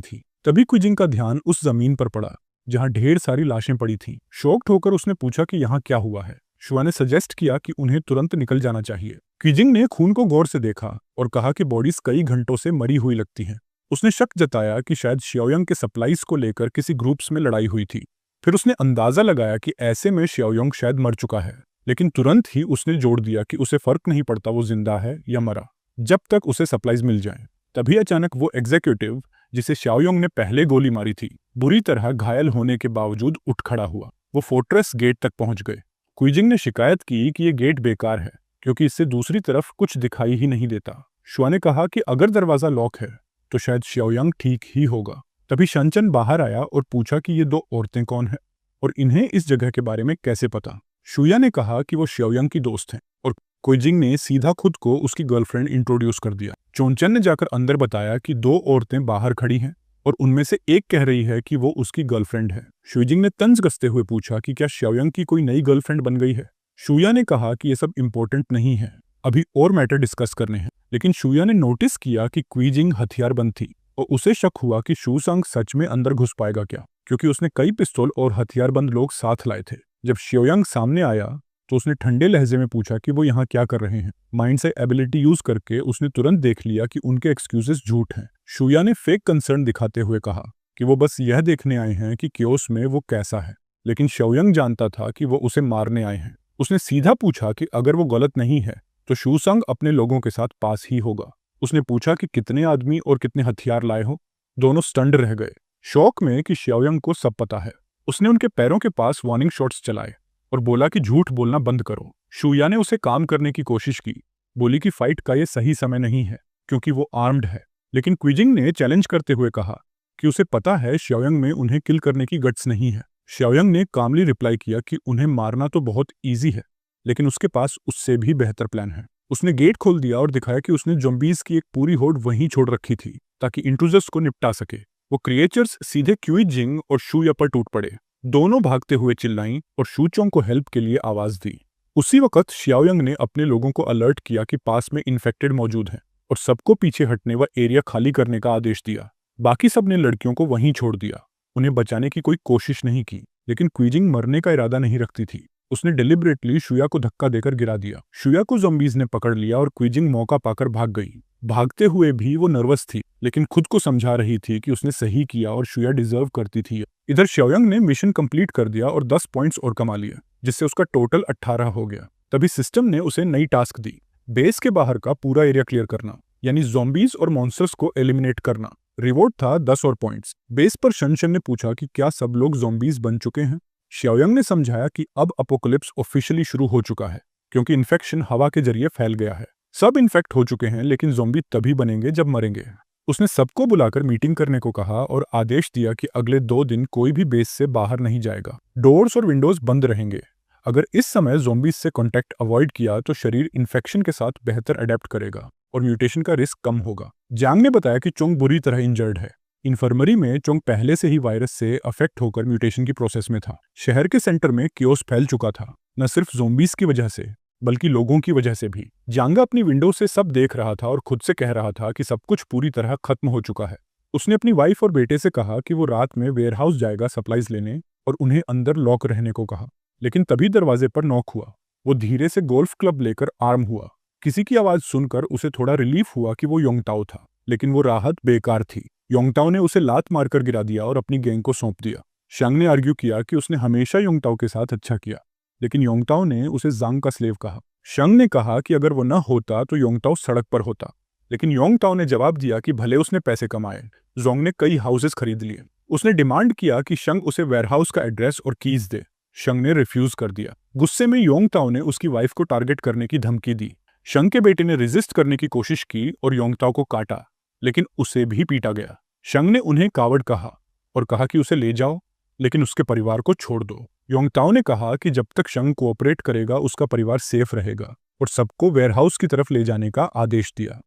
थी। तभी क्विजिंग का ध्यान उस जमीन पर पड़ा जहां ढेर सारी लाशें पड़ी थीं। शॉक्ड होकर उसने पूछा कि यहाँ क्या हुआ है। शुआ ने सजेस्ट किया कि उन्हें तुरंत निकल जाना चाहिए। क्विजिंग ने खून को गौर से देखा और कहा कि बॉडीज कई घंटों से मरी हुई लगती हैं। उसने शक जताया कि शायद श्याओयोंग के सप्लाईज को लेकर किसी ग्रुप्स में लड़ाई हुई थी। फिर उसने अंदाजा लगाया कि ऐसे में श्याओयोंग शायद मर चुका है, लेकिन तुरंत ही उसने जोड़ दिया कि उसे फर्क नहीं पड़ता वो जिंदा है या मरा, जब तक उसे सप्लाईज मिल जाएं। तभी अचानक वो एग्जीक्यूटिव जिसे श्याओयोंग ने पहले गोली मारी थी, बुरी तरह घायल होने के बावजूद उठ खड़ा हुआ। वो फोर्ट्रेस गेट तक पहुंच गए। क्विजिंग ने शिकायत की कि ये गेट बेकार है क्योंकि इससे दूसरी तरफ कुछ दिखाई ही नहीं देता। शुआ ने कहा कि अगर दरवाजा लॉक है तो शायद श्याओयोंग ठीक ही होगा। तभी शनचन बाहर आया और पूछा कि ये दो औरतें कौन हैं और इन्हें इस जगह के बारे में कैसे पता। शुया ने कहा कि वो श्याओयोंग की दोस्त हैं और क्विजिंग ने सीधा खुद को उसकी गर्लफ्रेंड इंट्रोड्यूस कर दिया। चोनचन ने जाकर अंदर बताया कि दो औरतें बाहर खड़ी हैं और उनमें से एक कह रही है कि वो उसकी गर्लफ्रेंड है। शुइजिंग ने तंज कसते हुए पूछा कि क्या श्याओयोंग की कोई नई गर्लफ्रेंड बन गई है। शुया ने कहा कि ये सब इम्पोर्टेंट नहीं है, अभी और मैटर डिस्कस करने हैं। लेकिन शुया ने नोटिस किया कि क्विजिंग हथियारबंद थी और उसे शक हुआ कि शूसांग सच में अंदर घुस पाएगा क्या, क्योंकि उसने कई पिस्तौल और हथियारबंद लोग साथ लाए थे। जब श्याओयोंग सामने आया तो उसने ठंडे लहजे में पूछा कि वो यहाँ क्या कर रहे हैं। माइंड से एबिलिटी यूज करके उसने तुरंत देख लिया कि उनके एक्सक्यूजेस झूठ हैं। शुया ने फेक कंसर्न दिखाते हुए कहा कि वो बस यह देखने आए हैं कि क्योस में वो कैसा है, लेकिन श्याओयोंग जानता था कि वो उसे मारने आए हैं। उसने सीधा पूछा कि अगर वो गलत नहीं है तो शूसंग अपने लोगों के साथ पास ही होगा। उसने पूछा कि कितने आदमी और कितने हथियार लाए हो। दोनों स्टंड रह गए, शौक में कि श्याओयोंग को सब पता है। उसने उनके पैरों के पास वार्निंग शॉट्स चलाए और बोला कि झूठ बोलना बंद करो। शुया ने उसे काम करने की कोशिश की, बोली कि फाइट का ये सही समय नहीं है क्योंकि वो आर्म्ड है। लेकिन क्विजिंग ने चैलेंज करते हुए कहा कि उसे पता है श्याओयोंग में उन्हें किल करने की गट्स नहीं है। श्याओयोंग ने कामली रिप्लाई किया कि उन्हें मारना तो बहुत ईजी है, लेकिन उसके पास उससे भी बेहतर प्लान है। उसने गेट खोल दिया और दिखाया कि उसने ज़ॉम्बीज़ की एक पूरी होड़ वहीं छोड़ रखी थी ताकि इंट्रूजर्स को निपटा सके। वो क्रिएचर्स सीधे क्विजिंग और शुया पर टूट पड़े। दोनों भागते हुए चिल्लाईं और शूचोंग को हेल्प के लिए आवाज दी। उसी वक्त श्याओयोंग ने अपने लोगों को अलर्ट किया कि पास में इन्फेक्टेड मौजूद हैं और सबको पीछे हटने व एरिया खाली करने का आदेश दिया। बाकी सब ने लड़कियों को वहीं छोड़ दिया। उन्हें बचाने की कोई कोशिश नहीं की, लेकिन क्विजिंग मरने का इरादा नहीं रखती थी। उसने डिलिबरेटली शुया को धक्का देकर गिरा दिया। शुया को ज़ॉम्बीज़ ने पकड़ लिया और क्विजिंग मौका पाकर भाग गई। भागते हुए भी वो नर्वस थी, लेकिन खुद को समझा रही थी कि उसने सही किया और शुया डिजर्व करती थी। इधर श्याओयोंग ने मिशन कंप्लीट कर दिया और 10 पॉइंट्स और कमा लिए, जिससे उसका टोटल 18 हो गया। तभी सिस्टम ने उसे नई टास्क दी, बेस के बाहर का पूरा एरिया क्लियर करना, यानी ज़ॉम्बीज़ और मॉन्स्टर्स को एलिमिनेट करना। रिवॉर्ड था 10 और पॉइंट्स। बेस पर शनशन ने पूछा कि क्या सब लोग ज़ॉम्बीज बन चुके हैं। शाओयांग ने समझाया कि अब अपोकलिप्स ऑफिशियली शुरू हो चुका है क्योंकि इन्फेक्शन हवा के जरिए फैल गया है। सब इन्फेक्ट हो चुके हैं लेकिन ज़ॉम्बी तभी बनेंगे जब मरेंगे। उसने सबको बुलाकर मीटिंग करने को कहा और आदेश दिया कि अगले 2 दिन कोई भी बेस से बाहर नहीं जाएगा। डोर्स और विंडोज बंद रहेंगे। अगर इस समय ज़ॉम्बीज से कांटेक्ट अवॉइड किया तो शरीर इन्फेक्शन के साथ बेहतर अडेप्ट करेगा और म्यूटेशन का रिस्क कम होगा। जांग ने बताया कि चोंग बुरी तरह इंजर्ड है। इन्फर्मरी में चोंग पहले से ही वायरस से अफेक्ट होकर म्यूटेशन की प्रोसेस में था। शहर के सेंटर में कियोस फैल चुका था, न सिर्फ ज़ॉम्बीज की वजह से बल्कि लोगों की वजह से भी। जांगा अपनी विंडो से सब देख रहा था और खुद से कह रहा था कि सब कुछ पूरी तरह खत्म हो चुका है। उसने अपनी वाइफ और बेटे से कहा कि वो रात में वेयरहाउस जाएगा सप्लाईज लेने और उन्हें अंदर लॉक रहने को कहा। लेकिन तभी दरवाजे पर नॉक हुआ। वो धीरे से गोल्फ क्लब लेकर आर्म हुआ। किसी की आवाज सुनकर उसे थोड़ा रिलीफ हुआ कि वो योंगताओ था, लेकिन वो राहत बेकार थी। योंगताओ ने उसे लात मारकर गिरा दिया और अपनी गैंग को सौंप दिया। शंग ने आर्ग्यू किया कि उसने हमेशा योंगताओ के साथ अच्छा किया, लेकिन योंगताओ ने उसे जांग का स्लेव कहा। शंग ने कहा कि अगर वो न होता तो योंगताओ सड़क पर होता, लेकिन योंगताओ ने जवाब दिया कि भले उसने पैसे कमाए, जोंग ने कई हाउसेस खरीद लिए। उसने डिमांड किया कि शंग उसे वेयरहाउस का एड्रेस और कीज दे। शंग ने रिफ्यूज कर दिया। गुस्से में योंगताओ ने उसकी वाइफ को टारगेट करने की धमकी दी। शंग के बेटे ने रेजिस्ट करने की कोशिश की और योंगताओ को काटा, लेकिन उसे भी पीटा गया। शंग ने उन्हें कावड़ कहा और कहा कि उसे ले जाओ, लेकिन उसके परिवार को छोड़ दो। योंगताओ ने कहा कि जब तक शंग कोऑपरेट करेगा उसका परिवार सेफ रहेगा और सबको वेयरहाउस की तरफ ले जाने का आदेश दिया।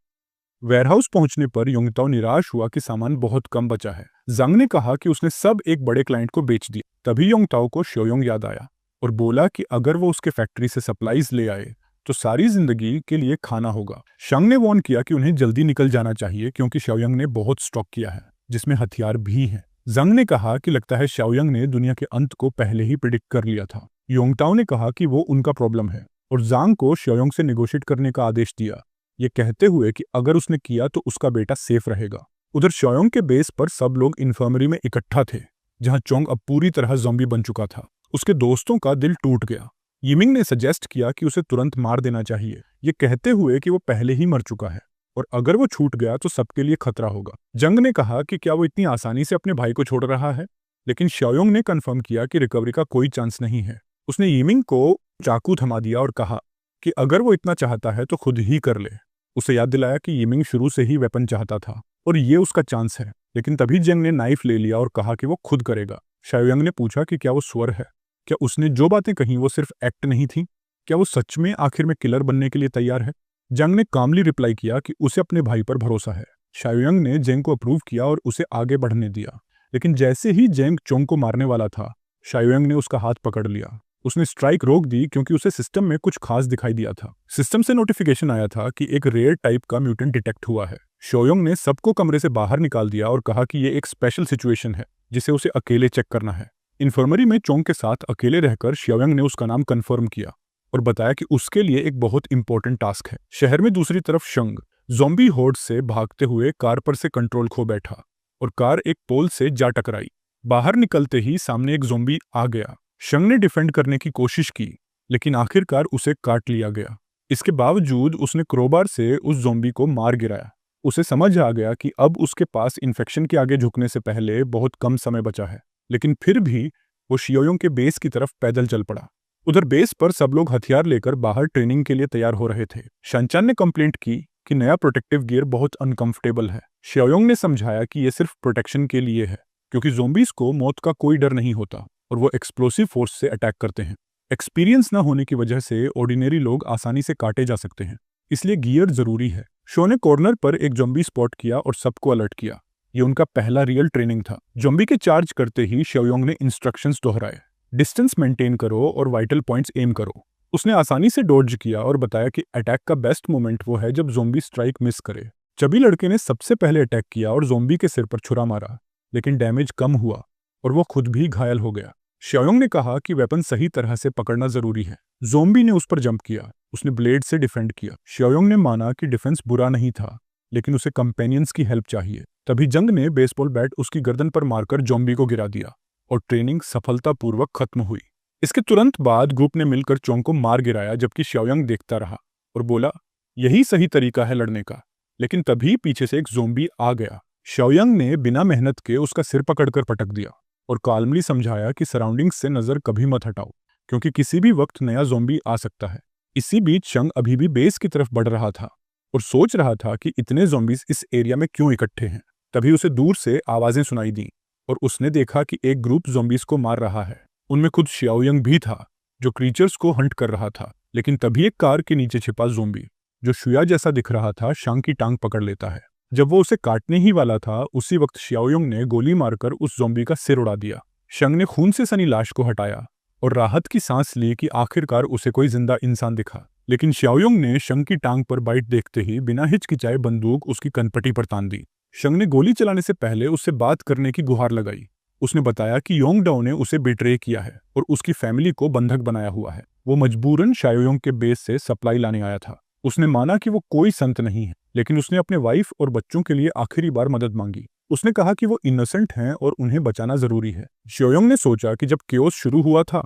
वेयरहाउस पहुंचने पर योंगताओ निराश हुआ कि सामान बहुत कम बचा है। जंग ने कहा कि उसने सब एक बड़े क्लाइंट को बेच दिया। तभी योंगताओ को शाओयांग याद आया और बोला कि अगर वो उसके फैक्ट्री से सप्लाईज ले आए तो सारी जिंदगी के लिए खाना होगा। शंग ने वॉर्न किया कि उन्हें जल्दी निकल जाना चाहिए क्योंकि शाओयांग ने बहुत स्टॉक किया है, जिसमें हथियार भी हैं। जंग ने कहा कि लगता है शाओयांग ने दुनिया के अंत को पहले ही प्रिडिक्ट कर लिया था। योंगताओ ने कहा कि वो उनका प्रॉब्लम है और जांग को शाओयांग से नेगोशिएट करने का आदेश दिया, ये कहते हुए कि अगर उसने किया तो उसका बेटा सेफ रहेगा। उधर शाओयांग के बेस पर सब लोग इन्फर्मरी में इकट्ठा थे, जहां चोंग अब पूरी तरह ज़ॉम्बी बन चुका था। उसके दोस्तों का दिल टूट गया। यिमिंग ने सजेस्ट किया कि उसे तुरंत मार देना चाहिए, ये कहते हुए कि वो पहले ही मर चुका है और अगर वो छूट गया तो सबके लिए खतरा होगा। जंग ने कहा कि क्या वो इतनी आसानी से अपने भाई को छोड़ रहा है, लेकिन शाओयांग ने कंफर्म किया कि रिकवरी का कोई चांस नहीं है। उसने यिमिंग को चाकू थमा दिया और कहा कि अगर वो इतना चाहता है तो खुद ही कर ले। उसे याद दिलाया कि यिमिंग शुरू से ही वेपन चाहता था और ये उसका चांस है, लेकिन तभी जंग ने नाइफ ले लिया और कहा कि वो खुद करेगा। शाओयांग ने पूछा कि क्या वो स्वर है, क्या उसने जो बातें कही वो सिर्फ एक्ट नहीं थी, क्या वो सच में आखिर में किलर बनने के लिए तैयार है। जंग ने कामली रिप्लाई किया कि उसे अपने भाई पर भरोसा है। शाओयांग ने जेंग को अप्रूव किया और उसे आगे बढ़ने दिया, लेकिन जैसे ही जेंग चोंग को मारने वाला था, शाओयांग ने उसका हाथ पकड़ लिया। उसने स्ट्राइक रोक दी क्योंकि उसे सिस्टम में कुछ खास दिखाई दिया था। सिस्टम से नोटिफिकेशन आया था कि एक रेयर टाइप का म्यूटेंट डिटेक्ट हुआ है। शाओयांग ने सबको कमरे से बाहर निकाल दिया और कहा कि ये एक स्पेशल सिचुएशन है जिसे उसे अकेले चेक करना है। इन्फर्मरी में चोंग के साथ अकेले रहकर शाओयांग ने उसका नाम कंफर्म किया और बताया कि उसके लिए एक बहुत इंपॉर्टेंट टास्क है। शहर में दूसरी तरफ शंग ज़ॉम्बी होर्ड से भागते हुए कार पर से कंट्रोल खो बैठा और कार एक पोल से जा टकराई। बाहर निकलते ही सामने एक ज़ॉम्बी आ गया। शंग ने डिफेंड करने की कोशिश की, लेकिन आखिरकार उसे काट लिया गया। इसके बावजूद उसने क्रोबार से उस ज़ॉम्बी को मार गिराया। उसे समझ आ गया कि अब उसके पास इन्फेक्शन के आगे झुकने से पहले बहुत कम समय बचा है, लेकिन फिर भी वो शाओयांग के बेस की तरफ पैदल चल पड़ा। उधर बेस पर सब लोग हथियार लेकर बाहर ट्रेनिंग के लिए तैयार हो रहे थे। शनचान ने कंप्लेंट की कि नया प्रोटेक्टिव गियर बहुत अनकंफर्टेबल है। शाओयांग ने समझाया कि यह सिर्फ प्रोटेक्शन के लिए है क्योंकि ज़ॉम्बीज को मौत का कोई डर नहीं होता और वो एक्सप्लोसिव फोर्स से अटैक करते हैं। एक्सपीरियंस ना होने की वजह से ऑर्डिनरी लोग आसानी से काटे जा सकते हैं, इसलिए गियर जरूरी है। शो ने कॉर्नर पर एक ज़ॉम्बी स्पॉट किया और सबको अलर्ट किया। ये उनका पहला रियल ट्रेनिंग था। ज़ॉम्बी के चार्ज करते ही शाओयांग ने इंस्ट्रक्शंस दोहराए, डिस्टेंस मेंटेन करो और वाइटल पॉइंट्स एम करो। उसने आसानी से डॉज किया और बताया कि अटैक का बेस्ट मोमेंट वो है जब ज़ॉम्बी स्ट्राइक मिस करे। चबी लड़के ने सबसे पहले अटैक किया और ज़ॉम्बी के सिर पर छुरा मारा, लेकिन डैमेज कम हुआ और वो खुद भी घायल हो गया। शाओयांग ने कहा कि वेपन सही तरह से पकड़ना जरूरी है। ज़ॉम्बी ने उस पर जंप किया। उसने ब्लेड से डिफेंड किया। शाओयांग ने माना कि डिफेंस बुरा नहीं था, लेकिन उसे कंपेनियंस की हेल्प चाहिए। तभी जंग ने बेसबॉल बैट उसकी गर्दन पर मारकर ज़ॉम्बी को गिरा दिया और ट्रेनिंग सफलतापूर्वक खत्म हुई। इसके तुरंत बाद ग्रुप ने मिलकर चोंग को मार गिराया, जबकि शाओयांग देखता रहा और बोला, यही सही तरीका है लड़ने का। लेकिन तभी पीछे से एक ज़ॉम्बी आ गया। शाओयांग ने बिना मेहनत के उसका सिर पकड़कर पटक दिया और काल्मली समझाया कि सराउंडिंग्स से नजर कभी मत हटाओ, क्योंकि किसी भी वक्त नया ज़ॉम्बी आ सकता है। इसी बीच शंग अभी भी बेस की तरफ बढ़ रहा था और सोच रहा था कि इतने ज़ॉम्बीज इस एरिया में क्यों इकट्ठे हैं। तभी उसे दूर से आवाज़ें सुनाई दी और उसने देखा कि एक ग्रुप ज़ॉम्बीज को मार रहा है। उनमें खुद शाओयांग भी था, जो क्रीचर्स को हंट कर रहा था। लेकिन तभी एक कार के नीचे छिपा ज़ॉम्बी, जो शुया जैसा दिख रहा था, शांग की टांग पकड़ लेता है। जब वो उसे काटने ही वाला था, उसी वक्त शाओयांग ने गोली मारकर उस ज़ॉम्बी का सिर उड़ा दिया। शंग ने खून से सनी लाश को हटाया और राहत की सांस ली कि आखिरकार उसे कोई जिंदा इंसान दिखा। लेकिन शाओयांग ने शंग की टांग पर बाइट देखते ही बिना हिचकिचाए बंदूक उसकी कनपटी पर तान दी। शंग ने गोली चलाने से पहले उससे बात करने की गुहार लगाई। उसने बताया कि योंगडाओ ने उसे बेट्रे किया है और उसकी फैमिली को बंधक बनाया हुआ है। वो मजबूरन शाओयांग के बेस से सप्लाई लाने आया था। उसने माना कि वो कोई संत नहीं है, लेकिन उसने अपने वाइफ और बच्चों के लिए आखिरी बार मदद मांगी। उसने कहा कि वो इनोसेंट हैं और उन्हें बचाना जरूरी है। शाओयांग ने सोचा कि जब केओस शुरू हुआ था,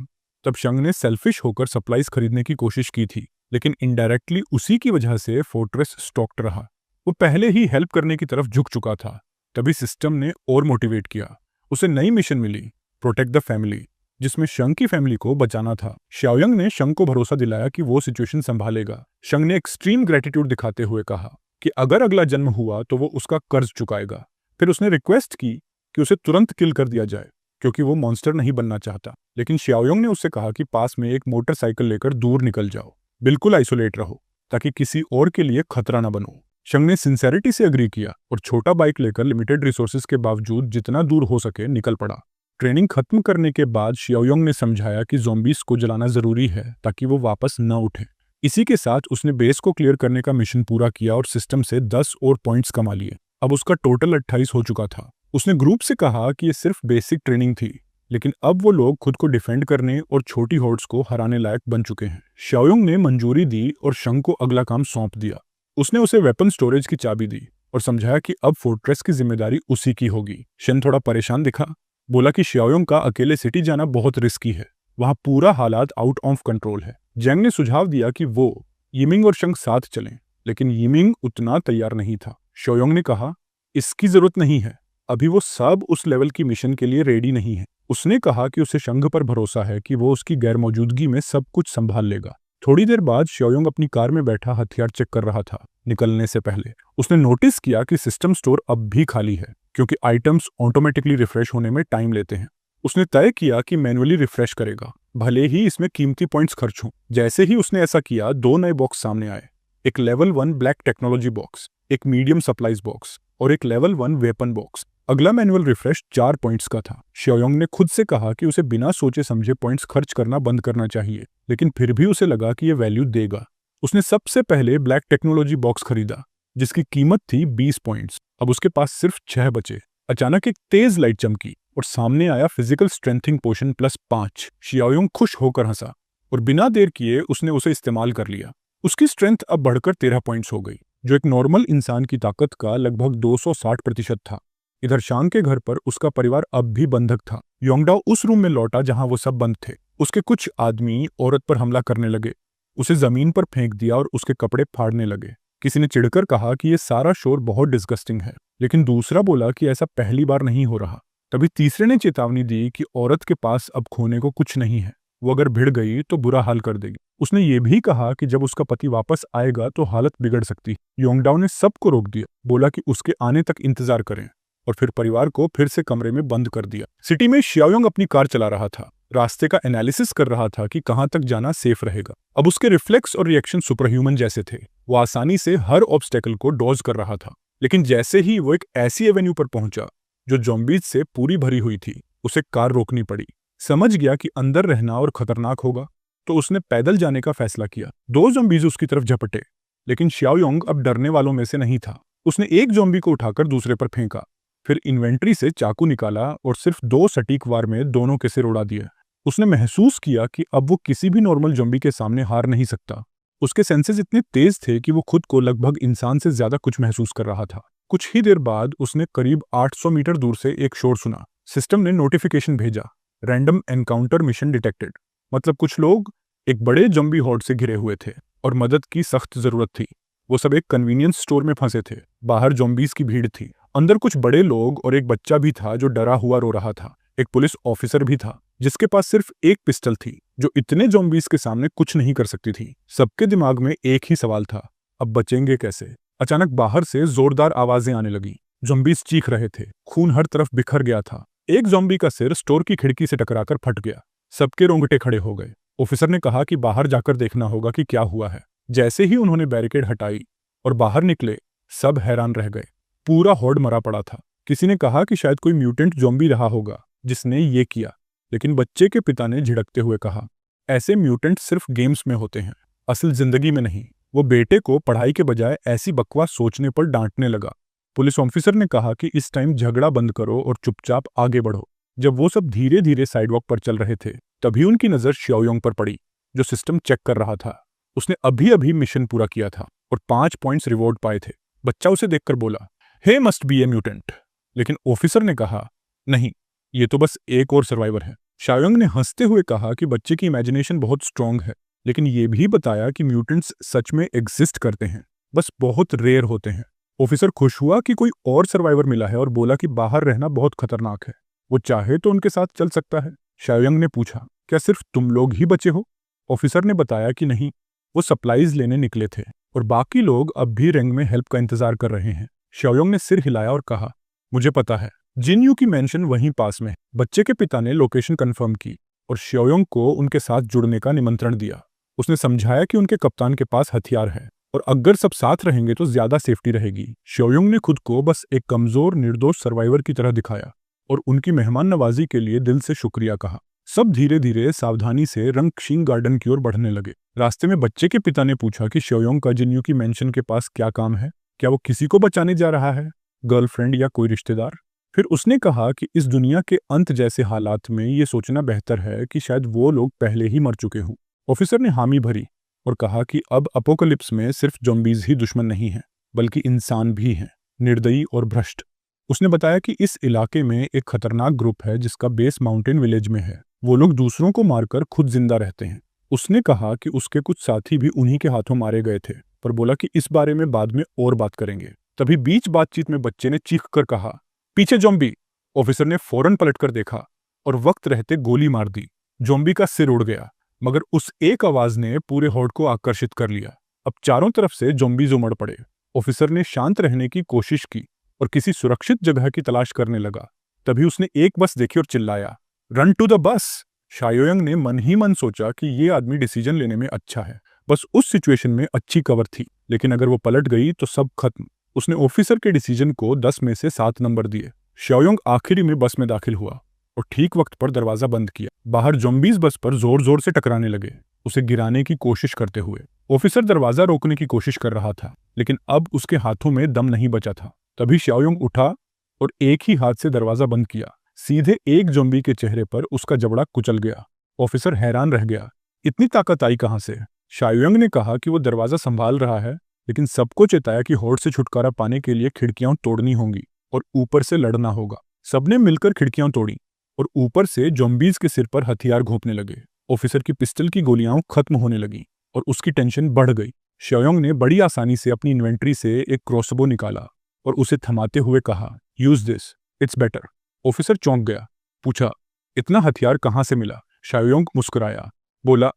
तब शंग ने सेल्फिश होकर सप्लाईज खरीदने की कोशिश की थी, लेकिन इनडायरेक्टली उसी की वजह से फोर्ट्रेस स्टॉक्ड रहा। वो पहले ही हेल्प करने की तरफ झुक चुका था। तभी सिस्टम ने और मोटिवेट किया। उसे नई मिशन मिली, प्रोटेक्ट द फैमिली, जिसमें शंग की फैमिली को बचाना था। शाओयांग ने शंग को भरोसा दिलाया कि वो सिचुएशन संभालेगा। शंग ने एक्सट्रीम ग्रेटिट्यूड दिखाते हुए कहा कि अगर अगला जन्म हुआ तो वो उसका कर्ज चुकाएगा। फिर उसने रिक्वेस्ट की कि उसे तुरंत किल कर दिया जाए, क्योंकि वो मॉन्स्टर नहीं बनना चाहता। लेकिन शाओयांग ने उससे कहा कि पास में एक मोटरसाइकिल लेकर दूर निकल जाओ, बिल्कुल आइसोलेट रहो, ताकि किसी और के लिए खतरा न बनो। शंग ने सिंसेरिटी से एग्री किया और छोटा बाइक लेकर लिमिटेड रिसोर्सेज के बावजूद जितना दूर हो सके निकल पड़ा। ट्रेनिंग खत्म करने के बाद शाओयांग ने समझाया कि ज़ॉम्बीज को जलाना जरूरी है ताकि वो वापस न उठे। इसी के साथ उसने बेस को क्लियर करने का मिशन पूरा किया और सिस्टम से 10 और पॉइंट्स कमा लिए। अब उसका टोटल 28 हो चुका था। उसने ग्रुप से कहा कि ये सिर्फ बेसिक ट्रेनिंग थी, लेकिन अब वो लोग खुद को डिफेंड करने और छोटी हॉर्ड्स को हराने लायक बन चुके हैं। शाओयांग ने मंजूरी दी और शंग को अगला काम सौंप दिया। उसने उसे वेपन स्टोरेज की चाबी दी और समझाया कि अब फोर्ट्रेस की जिम्मेदारी उसी की होगी। शन थोड़ा परेशान दिखा, बोला कि शाओयांग का अकेले सिटी जाना बहुत रिस्की है, वहां पूरा हालात आउट ऑफ कंट्रोल है। जैंग ने सुझाव दिया कि वो यिमिंग और शंग साथ चलें, लेकिन यिमिंग उतना तैयार नहीं था। शाओयांग ने कहा, इसकी जरूरत नहीं है, अभी वो सब उस लेवल की मिशन के लिए रेडी नहीं है। उसने कहा कि उसे शंग पर भरोसा है कि वो उसकी गैर मौजूदगी में सब कुछ संभाल लेगा। थोड़ी देर बाद शाओयांग अपनी कार में बैठा हथियार चेक कर रहा था। निकलने से पहले उसने नोटिस किया कि सिस्टम स्टोर अब भी खाली है, क्योंकि आइटम्स ऑटोमेटिकली रिफ्रेश होने में टाइम लेते हैं। उसने तय किया कि मैनुअली रिफ्रेश करेगा, भले ही इसमें कीमती पॉइंट्स खर्च हों। जैसे ही उसने ऐसा किया, 2 नए बॉक्स सामने आए, एक लेवल 1 ब्लैक टेक्नोलॉजी बॉक्स, एक मीडियम सप्लाईज बॉक्स और एक लेवल 1 वेपन बॉक्स। अगला मैनुअल रिफ्रेश 4 पॉइंट्स का था। शाओयांग ने खुद से कहा कि उसे बिना सोचे समझे पॉइंट्स खर्च करना बंद करना चाहिए, लेकिन फिर भी उसे लगा कि यह वैल्यू देगा। उसने सबसे पहले ब्लैक टेक्नोलॉजी बॉक्स खरीदा, जिसकी कीमत थी 20 पॉइंट्स। अब उसके पास सिर्फ 6 बचे। अचानक एक तेज लाइट चमकी और सामने आया फिजिकल स्ट्रेंथिंग पोशन +5। शाओयांग खुश होकर हंसा और बिना देर किए उसने उसे इस्तेमाल कर लिया। उसकी स्ट्रेंथ अब बढ़कर 13 पॉइंट्स हो गई, जो एक नॉर्मल इंसान की ताकत का लगभग 260% था। इधर शांग के घर पर उसका परिवार अब भी बंधक था। योंगडाओ उस रूम में लौटा जहां वो सब बंद थे। उसके कुछ आदमी औरत पर हमला करने लगे, उसे जमीन पर फेंक दिया और उसके कपड़े फाड़ने लगे। किसी ने चिढ़कर कहा कि यह सारा शोर बहुत डिस्गस्टिंग है, लेकिन दूसरा बोला कि ऐसा पहली बार नहीं हो रहा। तभी तीसरे ने चेतावनी दी कि औरत के पास अब खोने को कुछ नहीं है, वो अगर भिड़ गई तो बुरा हाल कर देगी। उसने ये भी कहा कि जब उसका पति वापस आएगा तो हालत बिगड़ सकती। योंगडाओ ने सबको रोक दिया, बोला कि उसके आने तक इंतजार करें, और फिर परिवार को फिर से कमरे में बंद कर दिया। सिटी में शाओयांग अपनी कार चला रहा था, रास्ते का एनालिसिस कर रहा था कि कहां तक जाना सेफ रहेगा। अब उसके रिफ्लेक्स और रिएक्शन सुपर ह्यूमन जैसे थे। वो आसानी से हर ऑब्स्टेकल को डॉज कर रहा था। लेकिन जैसे ही वो एक ऐसी एवेन्यू पर पहुंचा जो ज़ॉम्बीज से पूरी भरी हुई थी, उसे कार रोकनी पड़ी। समझ गया कि अंदर रहना और खतरनाक होगा, तो उसने पैदल जाने का फैसला किया। 2 ज़ॉम्बीज उसकी तरफ झपटे, लेकिन शाओयांग अब डरने वालों में से नहीं था। उसने एक ज़ॉम्बी को उठाकर दूसरे पर फेंका, फिर इन्वेंट्री से चाकू निकाला और सिर्फ 2 सटीक वार में दोनों के सिर उड़ा दिए। उसने महसूस किया कि अब वो किसी भी नॉर्मल ज़ॉम्बी के सामने हार नहीं सकता। उसके सेंसेस इतने तेज थे कि वो खुद को लगभग इंसान से ज्यादा कुछ महसूस कर रहा था। कुछ ही देर बाद उसने करीब 800 मीटर दूर से एक शोर सुना। सिस्टम ने नोटिफिकेशन भेजा, रैंडम एनकाउंटर मिशन डिटेक्टेड। मतलब कुछ लोग एक बड़े ज़ॉम्बी हॉर्ड से घिरे हुए थे और मदद की सख्त जरूरत थी। वो सब एक कन्वीनियंस स्टोर में फंसे थे। बाहर ज़ॉम्बीज की भीड़ थी, अंदर कुछ बड़े लोग और एक बच्चा भी था जो डरा हुआ रो रहा था। एक पुलिस ऑफिसर भी था जिसके पास सिर्फ एक पिस्टल थी, जो इतने ज़ॉम्बीज़ के सामने कुछ नहीं कर सकती थी। सबके दिमाग में एक ही सवाल था, अब बचेंगे कैसे? अचानक बाहर से जोरदार आवाजें आने लगी। ज़ॉम्बीज़ चीख रहे थे, खून हर तरफ बिखर गया था। एक ज़ॉम्बी का सिर स्टोर की खिड़की से टकराकर फट गया। सबके रोंगटे खड़े हो गए। ऑफिसर ने कहा कि बाहर जाकर देखना होगा कि क्या हुआ है। जैसे ही उन्होंने बैरिकेड हटाई और बाहर निकले, सब हैरान रह गए। पूरा हॉर्ड मरा पड़ा था। किसी ने कहा कि शायद कोई म्यूटेंट ज़ॉम्बी रहा होगा जिसने ये किया, लेकिन बच्चे के पिता ने झिड़कते हुए कहा, ऐसे म्यूटेंट सिर्फ गेम्स में होते हैं, असल जिंदगी में नहीं। वो बेटे को पढ़ाई के बजाय ऐसी बकवास सोचने पर डांटने लगा। पुलिस ऑफिसर ने कहा कि इस टाइम झगड़ा बंद करो और चुपचाप आगे बढ़ो। जब वो सब धीरे धीरे साइडवॉक पर चल रहे थे, तभी उनकी नज़र श्योयोंग पर पड़ी, जो सिस्टम चेक कर रहा था। उसने अभी अभी मिशन पूरा किया था और 5 पॉइंट्स रिवॉर्ड पाए थे। बच्चा उसे देखकर बोला, हे मस्ट बी ए म्यूटेंट। लेकिन ऑफिसर ने कहा, नहीं, ये तो बस एक और सर्वाइवर है। शायोंग ने हंसते हुए कहा कि बच्चे की इमेजिनेशन बहुत स्ट्रांग है, लेकिन ये भी बताया कि म्यूटेंट्स सच में एग्जिस्ट करते हैं, बस बहुत रेयर होते हैं। ऑफिसर खुश हुआ कि कोई और सर्वाइवर मिला है और बोला कि बाहर रहना बहुत खतरनाक है, वो चाहे तो उनके साथ चल सकता है। शायोंग ने पूछा, क्या सिर्फ तुम लोग ही बचे हो? ऑफिसर ने बताया कि नहीं, वो सप्लाईज लेने निकले थे और बाकी लोग अब भी रेंग में हेल्प का इंतजार कर रहे हैं। शायोंग ने सिर हिलाया और कहा, मुझे पता है, जिनयू की मेंशन वहीं पास में है। बच्चे के पिता ने लोकेशन कंफर्म की और शायोंग को उनके साथ जुड़ने का निमंत्रण दिया। उसने समझाया कि उनके कप्तान के पास हथियार है और अगर सब साथ रहेंगे तो ज्यादा सेफ्टी रहेगी। शायोंग ने खुद को बस एक कमजोर निर्दोष सर्वाइवर की तरह दिखाया और उनकी मेहमान नवाजी के लिए दिल से शुक्रिया कहा। सब धीरे धीरे सावधानी से रंगक्षिंग गार्डन की ओर बढ़ने लगे। रास्ते में बच्चे के पिता ने पूछा कि शायोंग का जिन्यू की मेंशन के पास क्या काम है? क्या वो किसी को बचाने जा रहा है, गर्लफ्रेंड या कोई रिश्तेदार? फिर उसने कहा कि इस दुनिया के अंत जैसे हालात में ये सोचना बेहतर है कि शायद वो लोग पहले ही मर चुके हों। ऑफिसर ने हामी भरी और कहा कि अब अपोकलिप्स में सिर्फ ज़ॉम्बीज़ ही दुश्मन नहीं हैं, बल्कि इंसान भी हैं, निर्दयी और भ्रष्ट। उसने बताया कि इस इलाके में एक खतरनाक ग्रुप है जिसका बेस माउंटेन विलेज में है। वो लोग दूसरों को मारकर खुद जिंदा रहते हैं। उसने कहा कि उसके कुछ साथी भी उन्हीं के हाथों मारे गए थे, पर बोला कि इस बारे में बाद में और बात करेंगे। तभी बीच बातचीत में बच्चे ने चीख कर कहा, पीछे ज़ॉम्बी। ऑफिसर ने फौरन पलटकर देखा और वक्त रहते गोली मार दी। ज़ॉम्बी का सिर उड़ गया, मगर उस एक आवाज ने पूरे हॉर्ड को आकर्षित कर लिया। अब चारों तरफ से ज़ॉम्बीज़ उमड़ पड़े। ऑफिसर ने शांत रहने की कोशिश की और किसी सुरक्षित जगह की तलाश करने लगा। तभी उसने एक बस देखी और चिल्लाया, रन टू द बस। शायोंग ने मन ही मन सोचा कि ये आदमी डिसीजन लेने में अच्छा है, बस उस सिचुएशन में अच्छी कवर थी, लेकिन अगर वो पलट गई तो सब खत्म। उसने ऑफिसर के डिसीजन को 10 में से 7 नंबर दिए। शायोंग आखिरी में बस में दाखिल हुआ और ठीक वक्त पर दरवाजा बंद किया। बाहर ज़ॉम्बीज़ बस पर जोर जोर से टकराने लगे, उसे गिराने की कोशिश करते हुए। ऑफिसर दरवाजा रोकने की कोशिश कर रहा था, लेकिन अब उसके हाथों में दम नहीं बचा था। तभी शायोंग उठा और एक ही हाथ से दरवाजा बंद किया। सीधे एक ज़ॉम्बी के चेहरे पर उसका जबड़ा कुचल गया। ऑफिसर हैरान रह गया, इतनी ताकत आई कहां से? शायोंग ने कहा कि वो दरवाजा संभाल रहा है, लेकिन सबको चेताया कि हॉर्ड से छुटकारा पाने के लिए खिड़कियां तोड़नी होंगी और ऊपर से लड़ना होगा। सबने मिलकर खिड़कियां तोड़ी और ऊपर से ज़ॉम्बीज़ के सिर पर हथियार घोंपने लगे। ऑफिसर की पिस्टल की गोलियां खत्म होने लगी और उसकी टेंशन बढ़ गई। शायोंग ने बड़ी आसानी से अपनी इन्वेंट्री से एक क्रॉसबो निकाला और उसे थमाते हुए कहा, use this, it's better. Officer चौंक गया, पूछा, इतना हथियार कहां से मिला? शायोंग मुस्कुराया, बोला,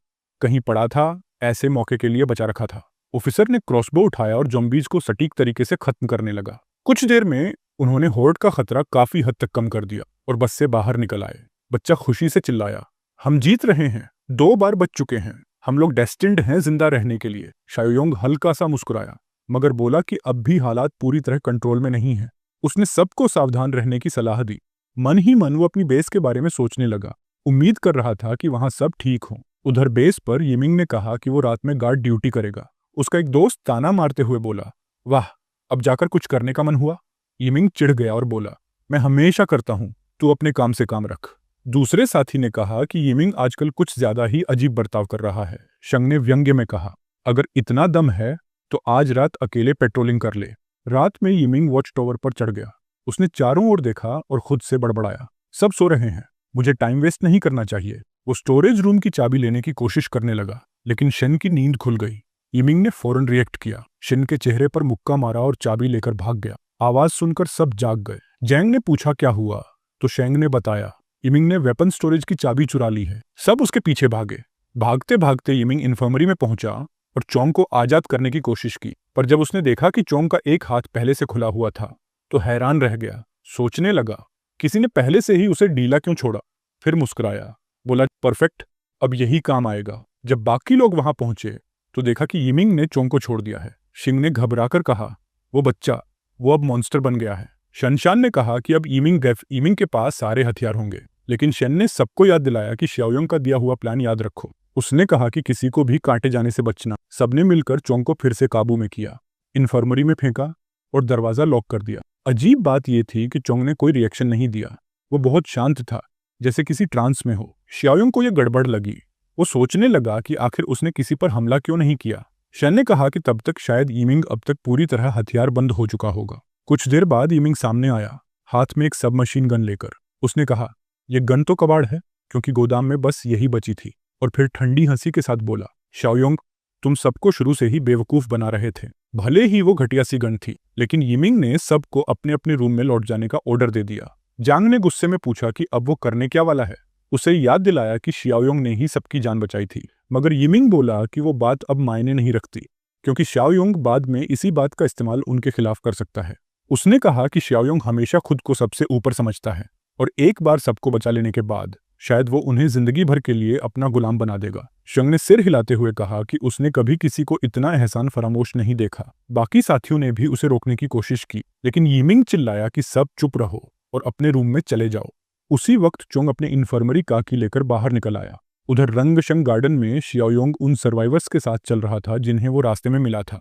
कहीं पड़ा था, ऐसे मौके के लिए बचा रखा था। ऑफिसर ने क्रॉसबो उठाया और ज़ॉम्बीज़ को सटीक तरीके से खत्म करने लगा। कुछ देर में उन्होंने हॉर्ड का खतरा काफी हद तक कम कर दिया और बस से बाहर निकल आए। बच्चा खुशी से चिल्लाया, हम जीत रहे हैं, 2 बार बच चुके हैं, हम लोग डेस्टिन्ड हैं जिंदा रहने के लिए। शायोंग हल्का सा मुस्कुराया, मगर बोला कि अब भी हालात पूरी तरह कंट्रोल में नहीं है। उसने सबको सावधान रहने की सलाह दी। मन ही मन वो अपनी बेस के बारे में सोचने लगा, उम्मीद कर रहा था कि वहां सब ठीक हो। उधर बेस पर यिमिंग ने कहा कि वो रात में गार्ड ड्यूटी करेगा। उसका एक दोस्त ताना मारते हुए बोला, वाह, अब जाकर कुछ करने का मन हुआ? यिमिंग चिढ़ गया और बोला, मैं हमेशा करता हूं, तू अपने काम से काम रख। दूसरे साथी ने कहा कि यिमिंग आजकल कुछ ज्यादा ही अजीब बर्ताव कर रहा है। शंग ने व्यंग्य में कहा, अगर इतना दम है तो आज रात अकेले पेट्रोलिंग कर ले। रात में यिमिंग वॉच टावर पर चढ़ गया। उसने चारों ओर देखा और खुद से बड़बड़ाया, सब सो रहे हैं, मुझे टाइम वेस्ट नहीं करना चाहिए। वो स्टोरेज रूम की चाबी लेने की कोशिश करने लगा, लेकिन शन की नींद खुल गई। यिमिंग ने फौरन रिएक्ट किया, शन के चेहरे पर मुक्का मारा और चाबी लेकर भाग गया। आवाज सुनकर सब जाग गए। जैंग ने पूछा क्या हुआ, तो शेंग ने बताया यिमिंग ने वेपन स्टोरेज की चाबी चुरा ली है। सब उसके पीछे भागे। भागते भागते यिमिंग इन्फर्मरी में पहुंचा और चोंग को आजाद करने की कोशिश की, पर जब उसने देखा कि चोंग का एक हाथ पहले से खुला हुआ था तो हैरान रह गया। सोचने लगा किसी ने पहले से ही उसे ढीला क्यों छोड़ा। फिर मुस्कुराया, बोला परफेक्ट, अब यही काम आएगा। जब बाकी लोग वहां पहुंचे तो देखा कि यिमिंग ने चोंग को छोड़ दिया है। शिंग ने घबराकर कहा, वो बच्चा, वो अब मॉन्स्टर बन गया है। शनशान ने कहा कि अब यिमिंग के पास सारे हथियार होंगे, लेकिन शेन ने सबको याद दिलाया कि शाओयोंग का दिया हुआ प्लान याद रखो। उसने कहा कि किसी को भी कांटे जाने से बचना। सबने मिलकर चोंग को फिर से काबू में किया, इन्फर्मरी में फेंका और दरवाजा लॉक कर दिया। अजीब बात यह थी कि चोंग ने कोई रिएक्शन नहीं दिया। वो बहुत शांत था, जैसे किसी ट्रांस में हो। शाओयोंग को यह गड़बड़ लगी। वो सोचने लगा कि आखिर उसने किसी पर हमला क्यों नहीं किया। शेन ने कहा कि तब तक शायद यिमिंग अब तक पूरी तरह हथियार बंद हो चुका होगा। कुछ देर बाद यिमिंग सामने आया, हाथ में एक सब मशीन गन लेकर। उसने कहा, यह गन तो कबाड़ है, क्योंकि गोदाम में बस यही बची थी। और फिर ठंडी हंसी के साथ बोला, शाओयोंग, तुम सबको शुरू से ही बेवकूफ बना रहे थे। भले ही वो घटिया सी गन थी, लेकिन यिमिंग ने सबको अपने अपने रूम में लौट जाने का ऑर्डर दे दिया। जांग ने गुस्से में पूछा कि अब वो करने क्या वाला है। उसे याद दिलाया कि शाओयोंग ने ही सबकी जान बचाई थी, मगर यिमिंग बोला कि वो बात अब मायने नहीं रखती, क्योंकि शाओयोंग बाद में इसी बात का इस्तेमाल उनके खिलाफ कर सकता है। उसने कहा कि शाओयोंग हमेशा खुद को सबसे ऊपर समझता है, और एक बार सबको बचा लेने के बाद शायद वो उन्हें जिंदगी भर के लिए अपना गुलाम बना देगा। शंग ने सिर हिलाते हुए कहा कि उसने कभी किसी को इतना एहसान फरामोश नहीं देखा। बाकी साथियों ने भी उसे रोकने की कोशिश की, लेकिन यिमिंग चिल्लाया कि सब चुप रहो और अपने रूम में चले जाओ। उसी वक्त चोंग अपने इन्फर्मरी काकी लेकर बाहर निकल आया। उधर रंगशंग गार्डन में शाओयोंग उन सर्वाइवर्स के साथ चल रहा था जिन्हें वो रास्ते में मिला था।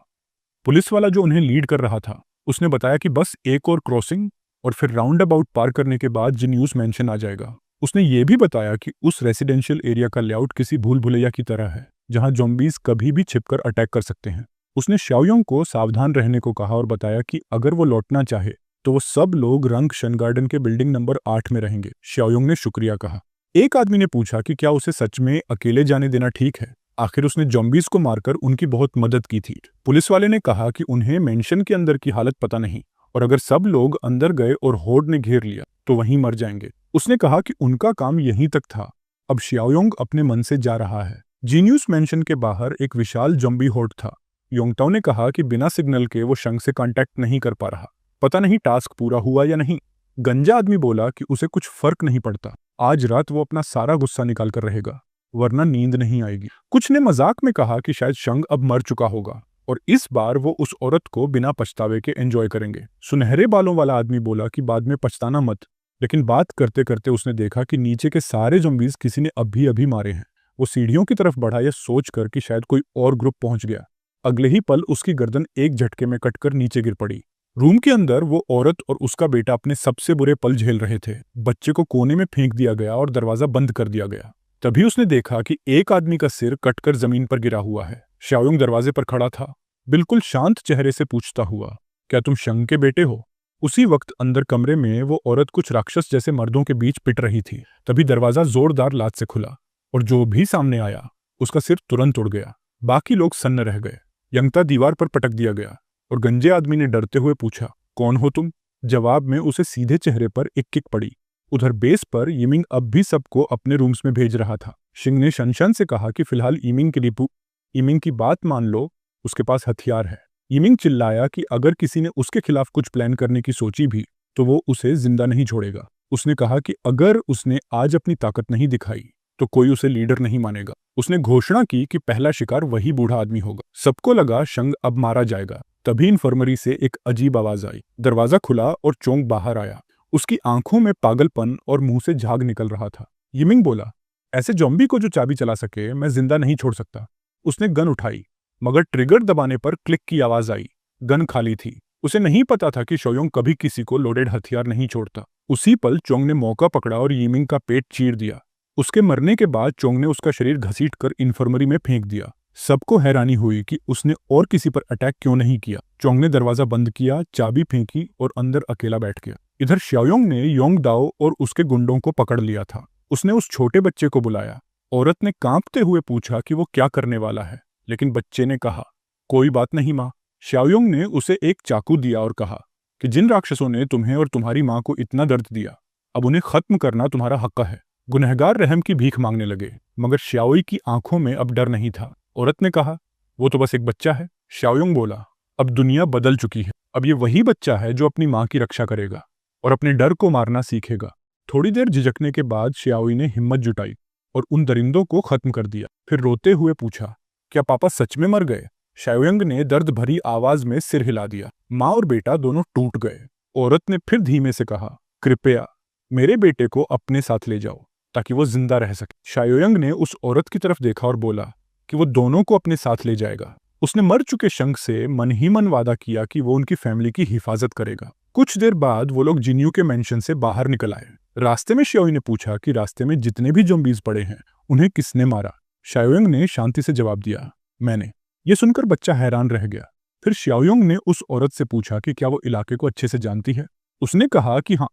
पुलिस वाला जो उन्हें लीड कर रहा था, उसने बताया कि बस एक और क्रॉसिंग और फिर राउंड अबाउट पार करने के बाद जिन्यूस मेंशन आ जाएगा। उसने ये भी बताया कि उस रेसिडेंशियल एरिया का लेआउट किसी भूल भुलैया की तरह है, जहां ज़ॉम्बीज कभी भी छिपकर अटैक कर सकते हैं। उसने शाओयोंग को सावधान रहने को कहा और बताया कि अगर वो लौटना चाहे तो वो सब लोग रंगशन गार्डन के बिल्डिंग नंबर 8 में रहेंगे। शाओयोंग ने शुक्रिया कहा। एक आदमी ने पूछा कि क्या उसे सच में अकेले जाने देना ठीक है। आखिर उसने ज़ॉम्बीज को मारकर उनकी बहुत मदद की थी। पुलिस वाले ने कहा कि उन्हें मेंशन के अंदर की हालत पता नहीं, और अगर सब लोग अंदर गए और होर्ड ने घेर लिया तो वहीं मर जाएंगे। उसने कहा कि उनका काम यहीं तक था। अब शाओयोंग अपने मन से जा रहा है। जीनियस मेंशन के बाहर एक विशाल ज़ॉम्बी होर्ड था। योंगताओ ने कहा कि बिना सिग्नल के वो शंग से कांटेक्ट नहीं कर पा रहा। पता नहीं टास्क पूरा हुआ या नहीं। गंजा आदमी बोला कि उसे कुछ फर्क नहीं पड़ता, आज रात वो अपना सारा गुस्सा निकाल कर रहेगा, वरना नींद नहीं आएगी। कुछ ने मजाक में कहा कि शायद शंग अब मर चुका होगा और इस बार वो उस औरत को बिना पछतावे के एंजॉय करेंगे। सुनहरे बालों वाला आदमी बोला कि बाद में पछताना मत, लेकिन बात करते करते उसने देखा कि नीचे के सारे ज़ॉम्बीज किसी ने अभी अभी मारे हैं। वो सीढ़ियों की तरफ बढ़ा यह सोचकर कि शायद कोई और ग्रुप पहुंच गया। अगले ही पल उसकी गर्दन एक झटके में कटकर नीचे गिर पड़ी। रूम के अंदर वो औरत और उसका बेटा अपने सबसे बुरे पल झेल रहे थे। बच्चे को कोने में फेंक दिया गया और दरवाजा बंद कर दिया गया। तभी उसने देखा कि एक आदमी का सिर कटकर जमीन पर गिरा हुआ है। शाओयोंग दरवाजे पर खड़ा था, बिल्कुल शांत चेहरे से पूछता हुआ, क्या तुम शंग के बेटे हो? उसी वक्त अंदर कमरे में वो औरत कुछ राक्षस जैसे मर्दों के बीच पिट रही थी। तभी दरवाजा जोरदार लात से खुला और जो भी सामने आया उसका सिर तुरंत उड़ गया। बाकी लोग सन्न रह गए। यंगता दीवार पर पटक दिया गया और गंजे आदमी ने डरते हुए पूछा, कौन हो तुम? जवाब में उसे सीधे चेहरे पर एक किक पड़ी। उधर बेस पर यिमिंग अब भी सबको अपने रूम्स में भेज रहा था। शिंग ने शनशन से कहा कि फिलहाल यिमिंग की बात मान लो, उसके पास हथियार है। यिमिंग चिल्लाया कि अगर किसी ने उसके खिलाफ कुछ प्लान करने की सोची भी तो वो उसे जिंदा नहीं छोड़ेगा। उसने कहा कि अगर उसने आज अपनी ताकत नहीं दिखाई तो कोई उसे लीडर नहीं मानेगा। उसने घोषणा की कि पहला शिकार वही बूढ़ा आदमी होगा। सबको लगा शंग अब मारा जाएगा। तभी इन्फर्मरी से एक अजीब आवाज आई। दरवाजा खुला और चोंग बाहर आया। उसकी आंखों में पागलपन और मुंह से झाग निकल रहा था। यिमिंग बोला, ऐसे ज़ॉम्बी को जो चाबी चला सके मैं जिंदा नहीं छोड़ सकता। उसने गन उठाई, मगर ट्रिगर दबाने पर क्लिक की आवाज आई। गन खाली थी। उसे नहीं पता था कि शाओयोंग कभी किसी को लोडेड हथियार नहीं छोड़ता। उसी पल चोंग ने मौका पकड़ा और यिमिंग का पेट चीर दिया। उसके मरने के बाद चोंग ने उसका शरीर घसीटकर इन्फर्मरी में फेंक दिया। सबको हैरानी हुई कि उसने और किसी पर अटैक क्यों नहीं किया। चोंग ने दरवाजा बंद किया, चाबी फेंकी और अंदर अकेला बैठ गया। इधर शाओयोंग ने योंगदाओ और उसके गुंडों को पकड़ लिया था। उसने उस छोटे बच्चे को बुलाया। औरत ने कांपते हुए पूछा कि वो क्या करने वाला है, लेकिन बच्चे ने कहा, कोई बात नहीं माँ। शाओयोंग ने उसे एक चाकू दिया और कहा, कि जिन राक्षसों ने तुम्हें और तुम्हारी माँ को इतना दर्द दिया, अब उन्हें खत्म करना तुम्हारा हक है। गुनहगार रहम की भीख मांगने लगे, मगर श्याओई की आंखों में अब डर नहीं था। औरत ने कहा, वो तो बस एक बच्चा है। श्याओयुंग बोला, अब दुनिया बदल चुकी है। अब ये वही बच्चा है जो अपनी माँ की रक्षा करेगा और अपने डर को मारना सीखेगा। थोड़ी देर झिझकने के बाद श्याओई ने हिम्मत जुटाई और उन दरिंदों को खत्म कर दिया। फिर रोते हुए पूछा, क्या पापा सच में मर गए? श्याओयुंग ने दर्द भरी आवाज में सिर हिला दिया। माँ और बेटा दोनों टूट गए। औरत ने फिर धीमे से कहा, कृपया मेरे बेटे को अपने साथ ले जाओ ताकि वो जिंदा रह सके। शाओयुंग ने उस औरत की तरफ देखा और बोला कि वो दोनों को अपने साथ ले जाएगा। उसने मर चुके शंख से मन ही मन वादा किया कि वो उनकी फैमिली की हिफाजत करेगा। कुछ देर बाद वो लोग जिन्यू के मेंशन से बाहर निकल आए। रास्ते में श्याओई ने पूछा कि रास्ते में जितने भी ज़ॉम्बीज़ पड़े हैं उन्हें किसने मारा। शाओयुंग ने शांति से जवाब दिया, मैंने। ये सुनकर बच्चा हैरान रह गया। फिर श्याओयुंग ने उस औरत से पूछा कि क्या वो इलाके को अच्छे से जानती है। उसने कहा कि हाँ,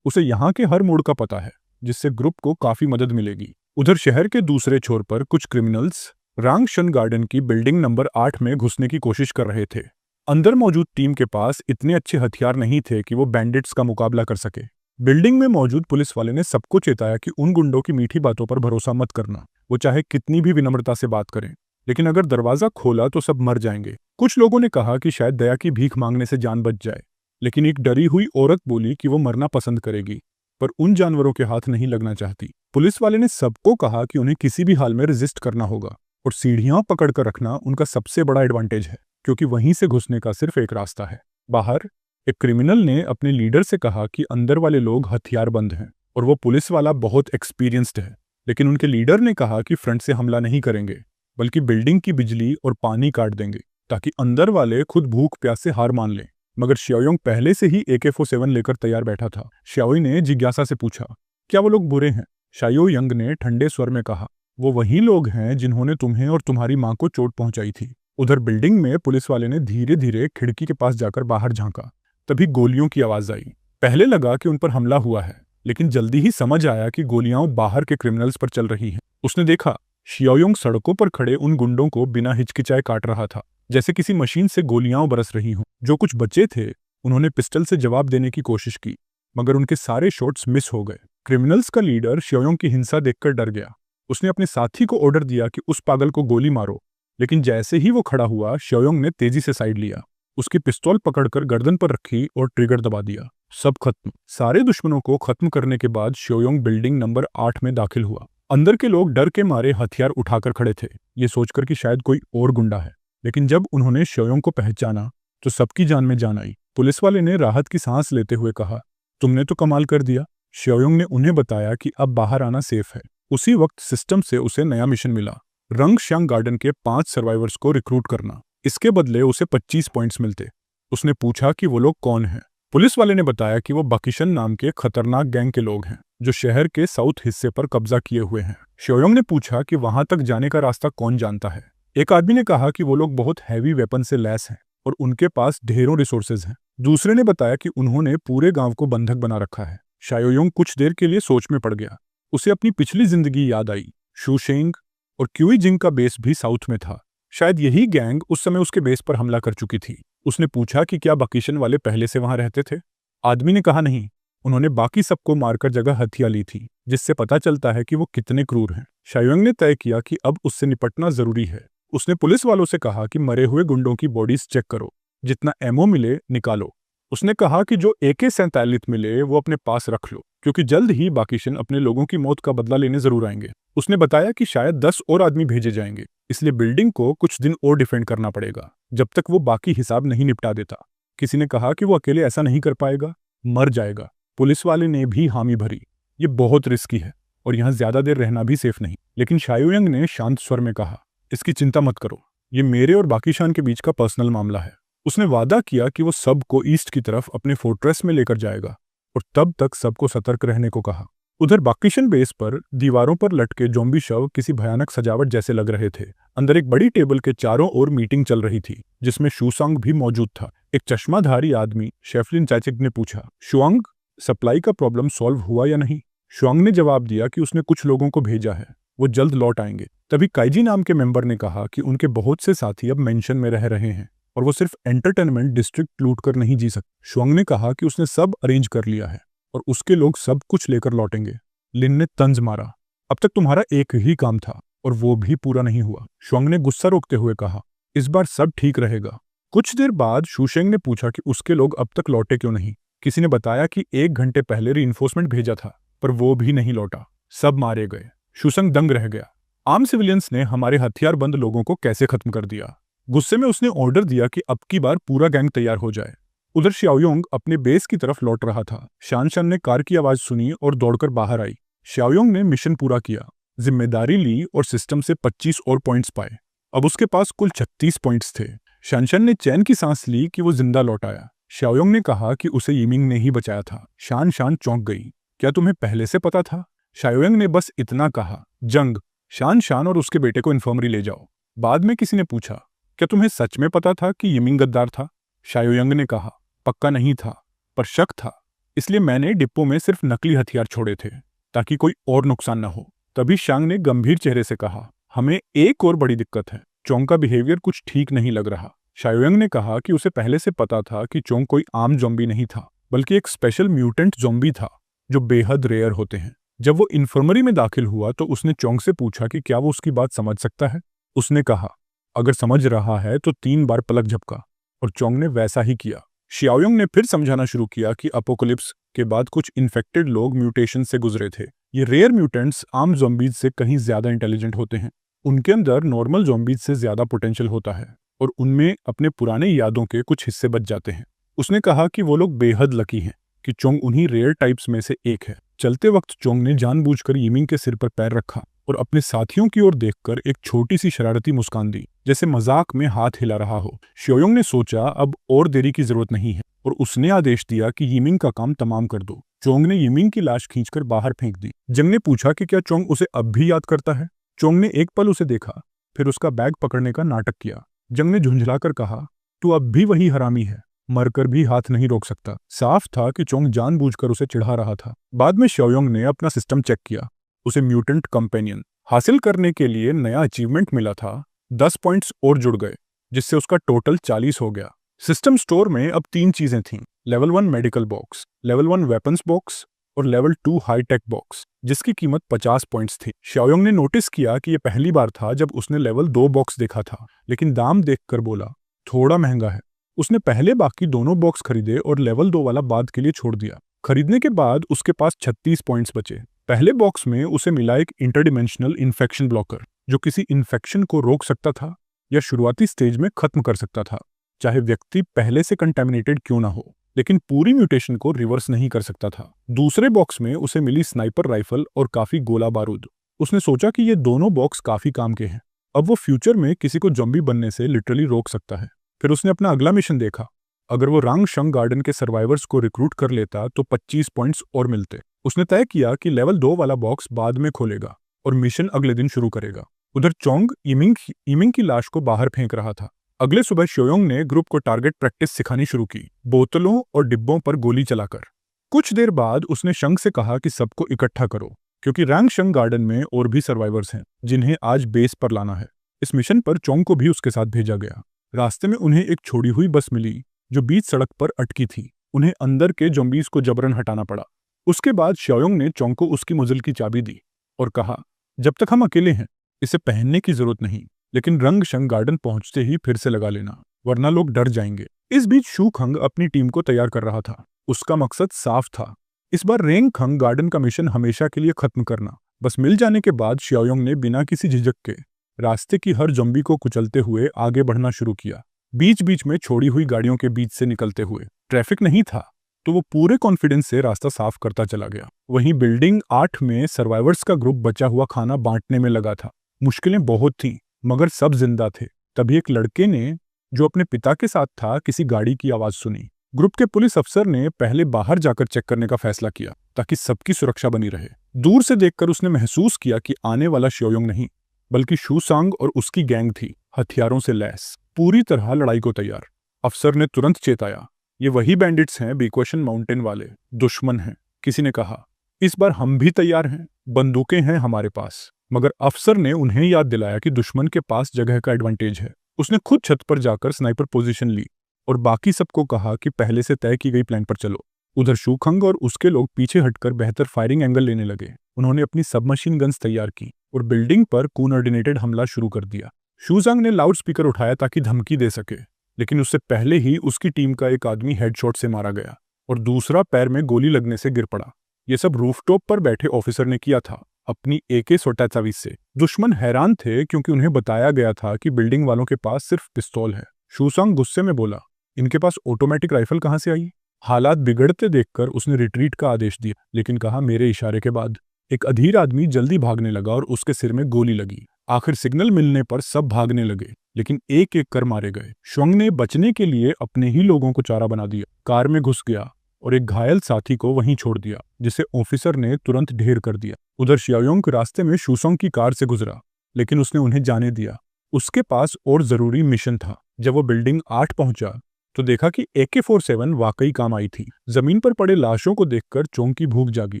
उसे यहाँ के हर मोड़ का पता है, जिससे ग्रुप को काफी मदद मिलेगी। उधर शहर के दूसरे छोर पर कुछ क्रिमिनल्स रांगशन गार्डन की बिल्डिंग नंबर 8 में घुसने की कोशिश कर रहे थे। अंदर मौजूद टीम के पास इतने अच्छे हथियार नहीं थे कि वो बैंडिट्स का मुकाबला कर सके। बिल्डिंग में मौजूद पुलिस वाले ने सबको चेताया कि उन गुंडों की मीठी बातों पर भरोसा मत करना। वो चाहे कितनी भी विनम्रता से बात करें, लेकिन अगर दरवाजा खोला तो सब मर जाएंगे। कुछ लोगों ने कहा कि शायद दया की भीख मांगने से जान बच जाए, लेकिन एक डरी हुई औरत बोली कि वो मरना पसंद करेगी, पर उन जानवरों के हाथ नहीं लगना चाहती। पुलिस वाले ने सबको कहा कि उन्हें किसी भी हाल में रेजिस्ट करना होगा और सीढ़ियां पकड़कर रखना उनका सबसे बड़ा एडवांटेज है, क्योंकि वहीं से घुसने का सिर्फ एक रास्ता है। बाहर एक क्रिमिनल ने अपने लीडर से कहा कि अंदर वाले लोग हथियारबंद हैं और वो पुलिस वाला बहुत एक्सपीरियंस्ड है, लेकिन उनके लीडर ने कहा कि फ्रंट से हमला नहीं करेंगे, बल्कि बिल्डिंग की बिजली और पानी काट देंगे ताकि अंदर वाले खुद भूख प्यास से हार मान लें। मगर श्याओयुंग पहले से ही AK-47 लेकर तैयार बैठा था। श्याओई ने जिज्ञासा से पूछा, क्या वो लोग बुरे हैं? शाओयुंग ने ठंडे स्वर में कहा, वो वही लोग हैं जिन्होंने तुम्हें और तुम्हारी माँ को चोट पहुंचाई थी। उधर बिल्डिंग में पुलिस वाले ने धीरे धीरे खिड़की के पास जाकर बाहर झांका। तभी गोलियों की आवाज आई। पहले लगा कि उन पर हमला हुआ है, लेकिन जल्दी ही समझ आया कि गोलियां बाहर के क्रिमिनल्स पर चल रही हैं। उसने देखा श्याओयुंग सड़कों पर खड़े उन गुंडों को बिना हिचकिचाए काट रहा था, जैसे किसी मशीन से गोलियां बरस रही हों। जो कुछ बचे थे उन्होंने पिस्टल से जवाब देने की कोशिश की, मगर उनके सारे शॉट्स मिस हो गए। क्रिमिनल्स का लीडर श्याओयुंग की हिंसा देखकर डर गया। उसने अपने साथी को ऑर्डर दिया कि उस पागल को गोली मारो, लेकिन जैसे ही वो खड़ा हुआ, श्याओयुंग ने तेजी से साइड लिया, उसकी पिस्तौल पकड़कर गर्दन पर रखी और ट्रिगर दबा दिया। सब खत्म। सारे दुश्मनों को खत्म करने के बाद श्याओयुंग बिल्डिंग नंबर 8 में दाखिल हुआ। अंदर के लोग डर के मारे हथियार उठाकर खड़े थे, ये सोचकर कि शायद कोई और गुंडा है। लेकिन जब उन्होंने श्याओयुंग को पहचाना तो सबकी जान में जान आई। पुलिस वाले ने राहत की सांस लेते हुए कहा, तुमने तो कमाल कर दिया। श्याओयुंग ने उन्हें बताया कि अब बाहर आना सेफ है। उसी वक्त सिस्टम से उसे नया मिशन मिला, रंगशांग गार्डन के 5 सर्वाइवर्स को रिक्रूट करना। इसके बदले उसे 25 पॉइंट्स मिलते। उसने पूछा कि वो लोग कौन हैं। पुलिस वाले ने बताया कि वो बाकिशन नाम के खतरनाक गैंग के लोग हैं, जो शहर के साउथ हिस्से पर कब्जा किए हुए हैं। श्याओयुंग ने पूछा कि वहां तक जाने का रास्ता कौन जानता है। एक आदमी ने कहा कि वो लोग बहुत हैवी वेपन से लैस हैं और उनके पास ढेरों रिसोर्सेज हैं। दूसरे ने बताया कि उन्होंने पूरे गांव को बंधक बना रखा है। श्याओयुंग कुछ देर के लिए सोच में पड़ गया। उसे अपनी पिछली जिंदगी याद आई। शूशेंग और क्यूईजिंग का बेस भी साउथ में था। शायद यही गैंग उस समय उसके बेस पर हमला कर चुकी थी। उसने पूछा कि क्या बाकिशन वाले पहले से वहां रहते थे। आदमी ने कहा नहीं, उन्होंने बाकी सबको मारकर जगह हथिया ली थी, जिससे पता चलता है कि वो कितने क्रूर हैं। श्याओयुंग ने तय किया कि अब उससे निपटना जरूरी है। उसने पुलिस वालों से कहा कि मरे हुए गुंडों की बॉडीज चेक करो, जितना एमओ मिले निकालो। उसने कहा कि जो AK-47 मिले वो अपने पास रख लो, क्योंकि जल्द ही बाकिशन अपने लोगों की मौत का बदला लेने जरूर आएंगे। उसने बताया कि शायद 10 और आदमी भेजे जाएंगे, इसलिए बिल्डिंग को कुछ दिन और डिफेंड करना पड़ेगा, जब तक वो बाकी हिसाब नहीं निपटा देता। किसी ने कहा कि वो अकेले ऐसा नहीं कर पाएगा, मर जाएगा। पुलिस वाले ने भी हामी भरी। ये बहुत रिस्की है और यहाँ ज्यादा देर रहना भी सेफ नहीं। लेकिन शाओयुंग ने शांत स्वर में कहा, इसकी चिंता मत करो, ये मेरे और बाकिशान के बीच का पर्सनल मामला है। उसने वादा किया कि वो सबको ईस्ट की तरफ अपने फोर्ट्रेस में लेकर जाएगा और तब तक सबको सतर्क रहने को कहा। उधर बाकिशन बेस पर दीवारों पर लटके ज़ॉम्बी शव किसी भयानक सजावट जैसे लग रहे थे। अंदर एक बड़ी टेबल के चारों ओर मीटिंग चल रही थी, जिसमें शूसंग भी मौजूद था। एक चश्माधारी आदमी शेफलिन चाचिक ने पूछा, शुआंग, सप्लाई का प्रॉब्लम सॉल्व हुआ या नहीं? शुआंग ने जवाब दिया कि उसने कुछ लोगों को भेजा है, वो जल्द लौट आएंगे। तभी काइजी नाम के मेंबर ने कहा कि उनके बहुत से साथी अब मेंशन में रह रहे हैं और वो सिर्फ एंटरटेनमेंट डिस्ट्रिक्ट लूट कर नहीं जी सकता। शुआंग ने कहा कि उसने सब अरेंज कर लिया है और उसके लोग सब कुछ लेकर लौटेंगे। लिन ने तंज मारा, अब तक तुम्हारा एक ही काम था और वो भी पूरा नहीं हुआ। शुआंग ने गुस्सा रोकते हुए कहा, इस बार सब ठीक रहेगा। कुछ देर बाद शूशेंग ने पूछा कि उसके लोग अब तक लौटे क्यों नहीं। किसी ने बताया कि 1 घंटे पहले रीइंफोर्समेंट भेजा था, पर वो भी नहीं लौटा। सब मारे गए। शूशेंग दंग रह गया। आम सिविलियंस ने हमारे हथियारबंद लोगों को कैसे खत्म कर दिया। गुस्से में उसने ऑर्डर दिया कि अब की बार पूरा गैंग तैयार हो जाए। उधर शाओयोंग अपने बेस की तरफ लौट रहा था। शान शान ने कार की आवाज सुनी और दौड़कर बाहर आई। शाओयोंग ने मिशन पूरा किया, जिम्मेदारी ली और सिस्टम से 25 और पॉइंट्स पाए। अब उसके पास कुल 36 पॉइंट्स थे। शानशान ने चैन की सांस ली कि वो जिंदा लौट आया। शाओयोंग ने कहा कि उसे यिमिंग ने ही बचाया था। शान शान चौंक गई। क्या तुम्हें पहले से पता था? शाओयोंग ने बस इतना कहा, जंग, शान शान और उसके बेटे को इन्फर्मरी ले जाओ। बाद में किसी ने पूछा, क्या तुम्हें सच में पता था कि यिमिंग गद्दार था? शाओयोंग ने कहा, पक्का नहीं था, पर शक था, इसलिए मैंने डिब्बों में सिर्फ नकली हथियार छोड़े थे ताकि कोई और नुकसान न हो। तभी शांग ने गंभीर चेहरे से कहा, हमें एक और बड़ी दिक्कत है। चोंग का बिहेवियर कुछ ठीक नहीं लग रहा। शाओयोंग ने कहा कि उसे पहले से पता था कि चोंग कोई आम ज़ॉम्बी नहीं था, बल्कि एक स्पेशल म्यूटेंट ज़ॉम्बी था जो बेहद रेयर होते हैं। जब वो इन्फर्मरी में दाखिल हुआ तो उसने चोंग से पूछा कि क्या वो उसकी बात समझ सकता है। उसने कहा, अगर समझ रहा है तो 3 बार पलक झपका, और चोंग ने वैसा ही किया। शाओयोंग ने फिर समझाना शुरू किया कि अपोकलिप्स के बाद कुछ इन्फेक्टेड लोग म्यूटेशन से गुजरे थे। ये रेयर म्यूटेंट्स आम ज़ॉम्बीज से कहीं ज्यादा इंटेलिजेंट होते हैं। उनके अंदर नॉर्मल ज़ॉम्बीज से ज्यादा पोटेंशियल होता है और उनमें अपने पुराने यादों के कुछ हिस्से बच जाते हैं। उसने कहा कि वो लोग बेहद लकी हैं कि चोंग उन्हीं रेयर टाइप्स में से एक है। चलते वक्त चोंग ने जानबूझकर यिमिंग के सिर पर पैर रखा और अपने साथियों की ओर देखकर एक छोटी सी शरारती मुस्कान दी, जैसे मजाक में हाथ हिला रहा हो। शाओयोंग ने सोचा अब और देरी की जरूरत नहीं है और उसने आदेश दिया कि यिमिंग का काम तमाम कर दो। चोंग ने यिमिंग की लाश खींचकर बाहर फेंक दी। जंग ने पूछा कि क्या चोंग उसे अब भी याद करता है। चोंग ने एक पल उसे देखा, फिर उसका बैग पकड़ने का नाटक किया। जंग ने झुंझलाकर कहा, तू अब भी वही हरामी है, मरकर भी हाथ नहीं रोक सकता। साफ था कि चोंग जानबूझकर उसे चिढ़ा रहा था। बाद में शाओयोंग ने अपना सिस्टम चेक किया। उसे म्यूटेंट कंपेनियन हासिल करने के लिए नया अचीवमेंट मिला था। 10 पॉइंट्स और जुड़ गए, जिससे उसका टोटल 40 हो गया। सिस्टम स्टोर में अब 3 चीजें थीं, level 1 medical box, level 1 weapons box और लेवल 2 हाईटेक बॉक्स, जिसकी कीमत 50 पॉइंट्स थी। शाओयोंग ने नोटिस किया कि यह पहली बार था जब उसने लेवल 2 बॉक्स देखा था, लेकिन दाम देखकर बोला, थोड़ा महंगा है। उसने पहले बाकी दोनों बॉक्स खरीदे और लेवल 2 वाला बाद के लिए छोड़ दिया। खरीदने के बाद उसके पास 36 पॉइंट्स बचे। पहले बॉक्स में उसे मिला एक इंटरडिमेंशनल इन्फेक्शन ब्लॉकर, जो किसी इन्फेक्शन को रोक सकता था या शुरुआती स्टेज में खत्म कर सकता था, चाहे व्यक्ति पहले से कंटेमिनेटेड क्यों ना हो, लेकिन पूरी म्यूटेशन को रिवर्स नहीं कर सकता था। दूसरे बॉक्स में उसे मिली स्नाइपर राइफल और काफी गोला बारूद। उसने सोचा कि ये दोनों बॉक्स काफी काम के हैं। अब वो फ्यूचर में किसी को ज़ॉम्बी बनने से लिटरली रोक सकता है। फिर उसने अपना अगला मिशन देखा। अगर वो रांगशंग गार्डन के सर्वाइवर्स को रिक्रूट कर लेता तो 25 पॉइंट्स और मिलते। उसने तय किया कि लेवल 2 वाला बॉक्स बाद में खोलेगा और मिशन अगले दिन शुरू करेगा। उधर चोंग यिमिंग की लाश को बाहर फेंक रहा था। अगले सुबह शाओयोंग ने ग्रुप को टारगेट प्रैक्टिस सिखानी शुरू की, बोतलों और डिब्बों पर गोली चलाकर। कुछ देर बाद उसने शंग से कहा कि सबको इकट्ठा करो, क्योंकि रांगशंग गार्डन में और भी सर्वाइवर्स हैं जिन्हें आज बेस पर लाना है। इस मिशन पर चोंग को भी उसके साथ भेजा गया। रास्ते में उन्हें एक छोड़ी हुई बस मिली जो बीच सड़क पर अटकी थी। उन्हें अंदर के ज़ॉम्बीज को जबरन हटाना पड़ा। उसके बाद शाओयोंग ने चोंग को उसकी मुज़ल की चाबी दी और कहा, जब तक हम अकेले हैं इसे पहनने की जरूरत नहीं, लेकिन रंगशंग गार्डन पहुंचते ही फिर से लगा लेना, वरना लोग डर जाएंगे। इस बीच शू खंग अपनी टीम को तैयार कर रहा था। उसका मकसद साफ था, इस बार रेंग खंग गार्डन का मिशन हमेशा के लिए खत्म करना। बस मिल जाने के बाद शाओयोंग ने बिना किसी झिझक के रास्ते की हर ज़ॉम्बी को कुचलते हुए आगे बढ़ना शुरू किया, बीच बीच में छोड़ी हुई गाड़ियों के बीच से निकलते हुए। ट्रैफिक नहीं था तो वो पूरे कॉन्फिडेंस से रास्ता साफ करता चला गया। वहीं बिल्डिंग 8 में सर्वाइवर्स का ग्रुप बचा हुआ खाना बांटने में लगा था। मुश्किलें बहुत थीं, मगर सब जिंदा थे। तभी एक लड़के ने, जो अपने पिता के साथ था, किसी गाड़ी की आवाज सुनी। ग्रुप के पुलिस अफसर ने पहले बाहर जाकर चेक करने का फैसला किया ताकि सबकी सुरक्षा बनी रहे। दूर से देखकर उसने महसूस किया कि आने वाला शाओयोंग नहीं, बल्कि शूसांग और उसकी गैंग थी, हथियारों से लैस, पूरी तरह लड़ाई को तैयार। अफसर ने तुरंत चेताया, ये वही बैंडिट्स हैं, बीक्वेशन माउंटेन वाले दुश्मन हैं। किसी ने कहा, इस बार हम भी तैयार हैं, बंदूकें हैं हमारे पास। मगर अफसर ने उन्हें याद दिलाया कि दुश्मन के पास जगह का एडवांटेज है। उसने खुद छत पर जाकर स्नाइपर पोजीशन ली और बाकी सबको कहा कि पहले से तय की गई प्लान पर चलो। उधर शूखंग और उसके लोग पीछे हटकर बेहतर फायरिंग एंगल लेने लगे। उन्होंने अपनी सबमशीन गन्स तैयार की और बिल्डिंग पर कोऑर्डिनेटेड हमला शुरू कर दिया। शूजांग ने लाउड स्पीकर उठाया ताकि धमकी दे सके, लेकिन उससे पहले ही उसकी टीम का एक आदमी हेडशॉट से मारा गया और दूसरा पैर में गोली लगने से गिर पड़ा। ये सब रूफटॉप पर बैठे ऑफिसर ने किया था, अपनी AK-47 से। दुश्मन हैरान थे क्योंकि उन्हें बताया गया था कि बिल्डिंग वालों के पास सिर्फ पिस्तौल है। शूजांग गुस्से में बोला, इनके पास ऑटोमेटिक राइफल कहां से आई? हालात बिगड़ते देखकर उसने रिट्रीट का आदेश दिया, लेकिन कहा मेरे इशारे के बाद एक अधीर आदमी जल्दी भागने लगा और उसके सिर में गोली लगी। आखिर सिग्नल मिलने पर सब भागने लगे, लेकिन एक एक कर मारे गए। श्वंग ने बचने के लिए अपने ही लोगों को चारा बना दिया, कार में घुस गया और एक घायल साथी को वहीं छोड़ दिया, जिसे ऑफिसर ने तुरंत ढेर कर दिया। उधर शियाओयोंग रास्ते में शूसोंग की कार से गुजरा, लेकिन उसने उन्हें जाने दिया। उसके पास और जरूरी मिशन था। जब वो बिल्डिंग 8 पहुंचा तो देखा कि AK-47 वाकई काम आई थी। जमीन पर पड़े लाशों को देखकर चोंग की भूख जागी।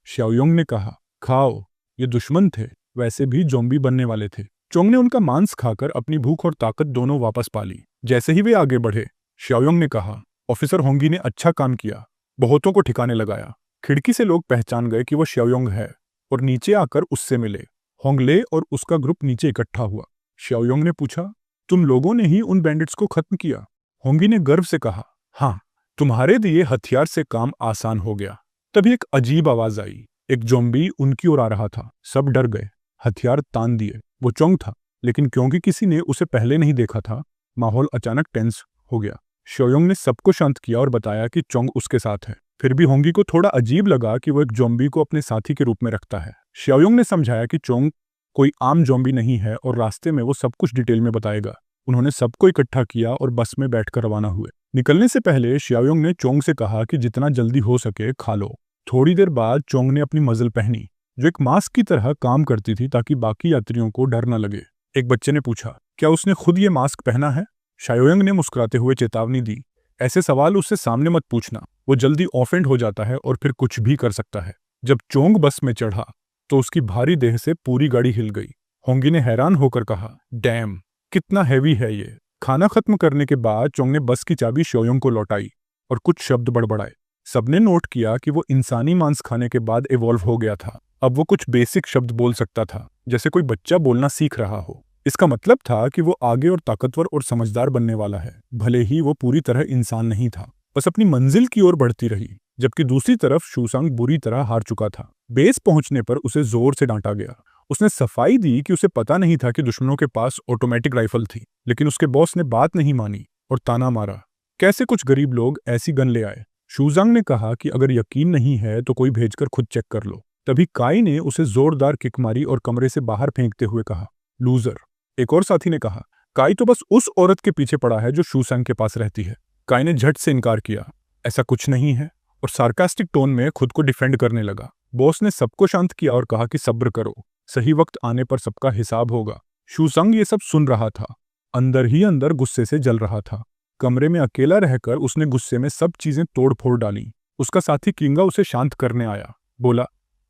शियाओयोंग ने कहा, खाओ, ये दुश्मन थे, वैसे भी ज़ॉम्बी बनने वाले थे। चोंग ने उनका मांस खाकर अपनी भूख और ताकत दोनों वापस पा ली। जैसे ही वे आगे बढ़े, शियाओयोंग ने कहा, ऑफिसर होंगी ने अच्छा काम किया, बहुतों को ठिकाने लगाया। खिड़की से लोग पहचान गए कि वो शियाओयोंग है और नीचे आकर उससे मिले। होंगले और उसका ग्रुप नीचे इकट्ठा हुआ। शियाओयोंग ने पूछा, तुम लोगों ने ही उन बैंडिट्स को खत्म किया? होंगी ने गर्व से कहा, हाँ, तुम्हारे दिए हथियार से काम आसान हो गया। तभी एक अजीब आवाज आई। एक ज़ॉम्बी उनकी ओर आ रहा था। सब डर गए, हथियार तान दिए। वो चोंग था, लेकिन क्योंकि किसी ने उसे पहले नहीं देखा था, माहौल अचानक टेंस हो गया। शियाओयोंग ने सबको शांत किया और बताया कि चोंग उसके साथ है। फिर भी होंगी को थोड़ा अजीब लगा कि वो एक ज़ॉम्बी को अपने साथी के रूप में रखता है। शियाओयोंग ने समझाया कि चोंग कोई आम ज़ॉम्बी नहीं है और रास्ते में वो सब कुछ डिटेल में बताएगा। उन्होंने सबको इकट्ठा किया और बस में बैठकर रवाना हुए। निकलने से पहले शियाओयोंग ने चोंग से कहा कि जितना जल्दी हो सके खा लो। थोड़ी देर बाद चोंग ने अपनी मजल पहनी, जो एक मास्क की तरह काम करती थी ताकि बाकी यात्रियों को डर न लगे। एक बच्चे ने पूछा, क्या उसने खुद ये मास्क पहना है? शियाओयोंग ने मुस्कुराते हुए चेतावनी दी, ऐसे सवाल उससे सामने मत पूछना, वो जल्दी ऑफेंड हो जाता है और फिर कुछ भी कर सकता है। जब चोंग बस में चढ़ा तो उसकी भारी देह से पूरी गाड़ी हिल गई। होंगी ने हैरान होकर कहा, डैम, कितना हैवी है ये। खाना खत्म करने के बाद चोंग ने बस की चाबी शियाओयोंग को लौटाई और कुछ शब्द बड़बड़ाए। सबने नोट किया कि वो इंसानी मांस खाने के बाद इवॉल्व हो गया था। अब वो कुछ बेसिक शब्द बोल सकता था, जैसे कोई बच्चा बोलना सीख रहा हो। इसका मतलब था कि वो आगे और ताकतवर और समझदार बनने वाला है, भले ही वो पूरी तरह इंसान नहीं था। बस अपनी मंजिल की ओर बढ़ती रही, जबकि दूसरी तरफ शूसांग बुरी तरह हार चुका था। बेस पहुंचने पर उसे जोर से डांटा गया। उसने सफाई दी कि उसे पता नहीं था कि दुश्मनों के पास ऑटोमेटिक राइफल थी, लेकिन उसके बॉस ने बात नहीं मानी और ताना मारा, कैसे कुछ गरीब लोग ऐसी गन ले आए। शूजांग ने कहा कि अगर यकीन नहीं है तो कोई भेजकर खुद चेक कर लो। तभी काई ने उसे जोरदार किक मारी और कमरे से बाहर फेंकते हुए कहा, लूजर। एक और साथी ने कहा, काई तो बस उस औरत के पीछे पड़ा है जो शूजांग के पास रहती है। काई ने झट से इनकार किया, ऐसा कुछ नहीं है, और सार्कास्टिक टोन में खुद को डिफेंड करने लगा। बॉस ने सबको शांत किया और कहा कि सब्र करो, सही वक्त आने पर सबका हिसाब होगा। शूजांग ये सब सुन रहा था, अंदर ही अंदर गुस्से से जल रहा था। कमरे में अकेला रहकर उसने गुस्से में सब चीजें तोड़ फोड़ डाली। उसका साथी किंगा उसे शांत करने आया, बोला,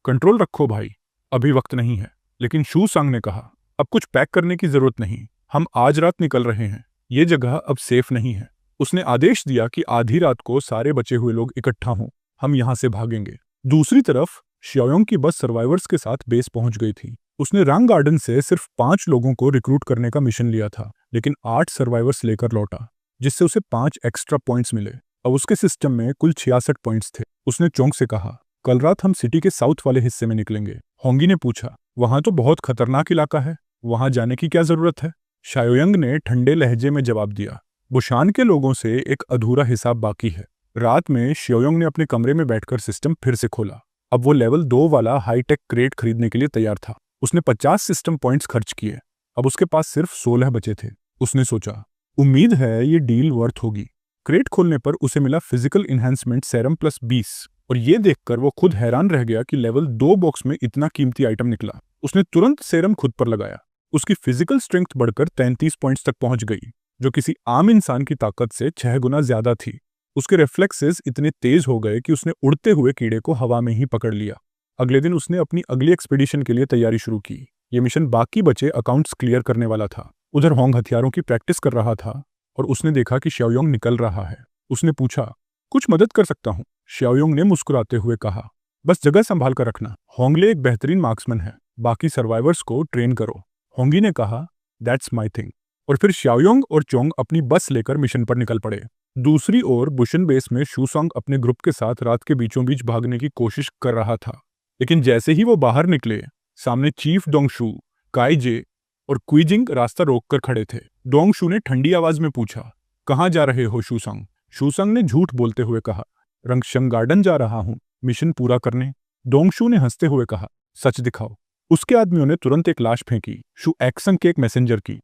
कंट्रोल रखो भाई, अभी वक्त नहीं है। लेकिन शूजांग ने कहा, अब कुछ पैक करने की जरूरत नहीं, हम आज रात निकल रहे हैं, ये जगह अब सेफ नहीं है। उसने आदेश दिया कि आधी रात को सारे बचे हुए लोग इकट्ठा हों, हम यहां से भागेंगे। दूसरी तरफ शियाओयोंग की बस सर्वाइवर्स के साथ बेस पहुंच गई थी। उसने रंग गार्डन से सिर्फ 5 लोगों को रिक्रूट करने का मिशन लिया था, लेकिन 8 सर्वाइवर्स लेकर लौटा, जिससे उसे 5 एक्स्ट्रा पॉइंट्स मिले। अब उसके सिस्टम में कुल 66 पॉइंट्स थे। उसने चोंग से कहा, कल रात हम सिटी के साउथ वाले हिस्से में निकलेंगे। होंगी ने पूछा, वहां तो बहुत खतरनाक इलाका है, वहां जाने की क्या जरूरत है? शियाओयोंग ने ठंडे लहजे में जवाब दिया, बुशान के लोगों से एक अधूरा हिसाब बाकी है। रात में शियाओयोंग ने अपने कमरे में बैठकर सिस्टम फिर से खोला। अब वो लेवल 2 वाला हाईटेक क्रेट खरीदने के लिए तैयार था। उसने 50 सिस्टम पॉइंट्स खर्च किए। अब उसके पास सिर्फ 16 बचे थे। उसने सोचा, उम्मीद है ये डील वर्थ होगी। क्रेट खोलने पर उसे मिला फिजिकल इन्हेंसमेंट सेरम प्लस 20, और ये देखकर वो खुद हैरान रह गया कि लेवल 2 बॉक्स में इतना कीमती आइटम निकला। उसने तुरंत सेरम खुद पर लगाया। उसकी फिजिकल स्ट्रेंथ बढ़कर 33 पॉइंट्स तक पहुंच गई, जो किसी आम इंसान की ताकत से 6 गुना ज्यादा थी। उसके रिफ्लेक्सेस इतने तेज हो गए कि उसने उड़ते हुए कीड़े को हवा में ही पकड़ लिया। अगले दिन उसने अपनी अगली एक्सपीडिशन के लिए तैयारी शुरू की। ये मिशन बाकी बचे अकाउंट्स क्लियर करने वाला था। उधर होंग हथियारों की प्रैक्टिस कर रहा था और उसने देखा कि शाओयोंग निकल रहा है। उसने पूछा, कुछ मदद कर सकता हूँ? शाओयोंग ने मुस्कुराते हुए कहा, बस जगह संभाल कर रखना। होंगले एक बेहतरीन मार्क्समैन है, बाकी सर्वाइवर्स को ट्रेन करो। होंगी ने कहा, दैट्स माई थिंग। और फिर शाओयोंग और चोंग अपनी बस लेकर मिशन पर निकल पड़े। दूसरी ओर बुशन बेस में शूसोंग अपने ग्रुप के साथ रात के बीचों बीच भागने की कोशिश कर रहा था, लेकिन जैसे ही वो बाहर निकले, सामने चीफ डोंगशू, काइजे और क्विजिंग रास्ता रोककर खड़े थे। डोंगशू ने ठंडी आवाज में पूछा, कहाँ जा रहे हो शूसंग? शूसंग ने झूठ बोलते हुए कहा, रंगशंग गार्डन जा रहा हूँ, मिशन पूरा करने। डोंगशू ने हंसते हुए कहा, सच दिखाओ। उसके आदमियों ने तुरंत एक लाश फेंकी। शू एक्संग के एक मैसेंजर की,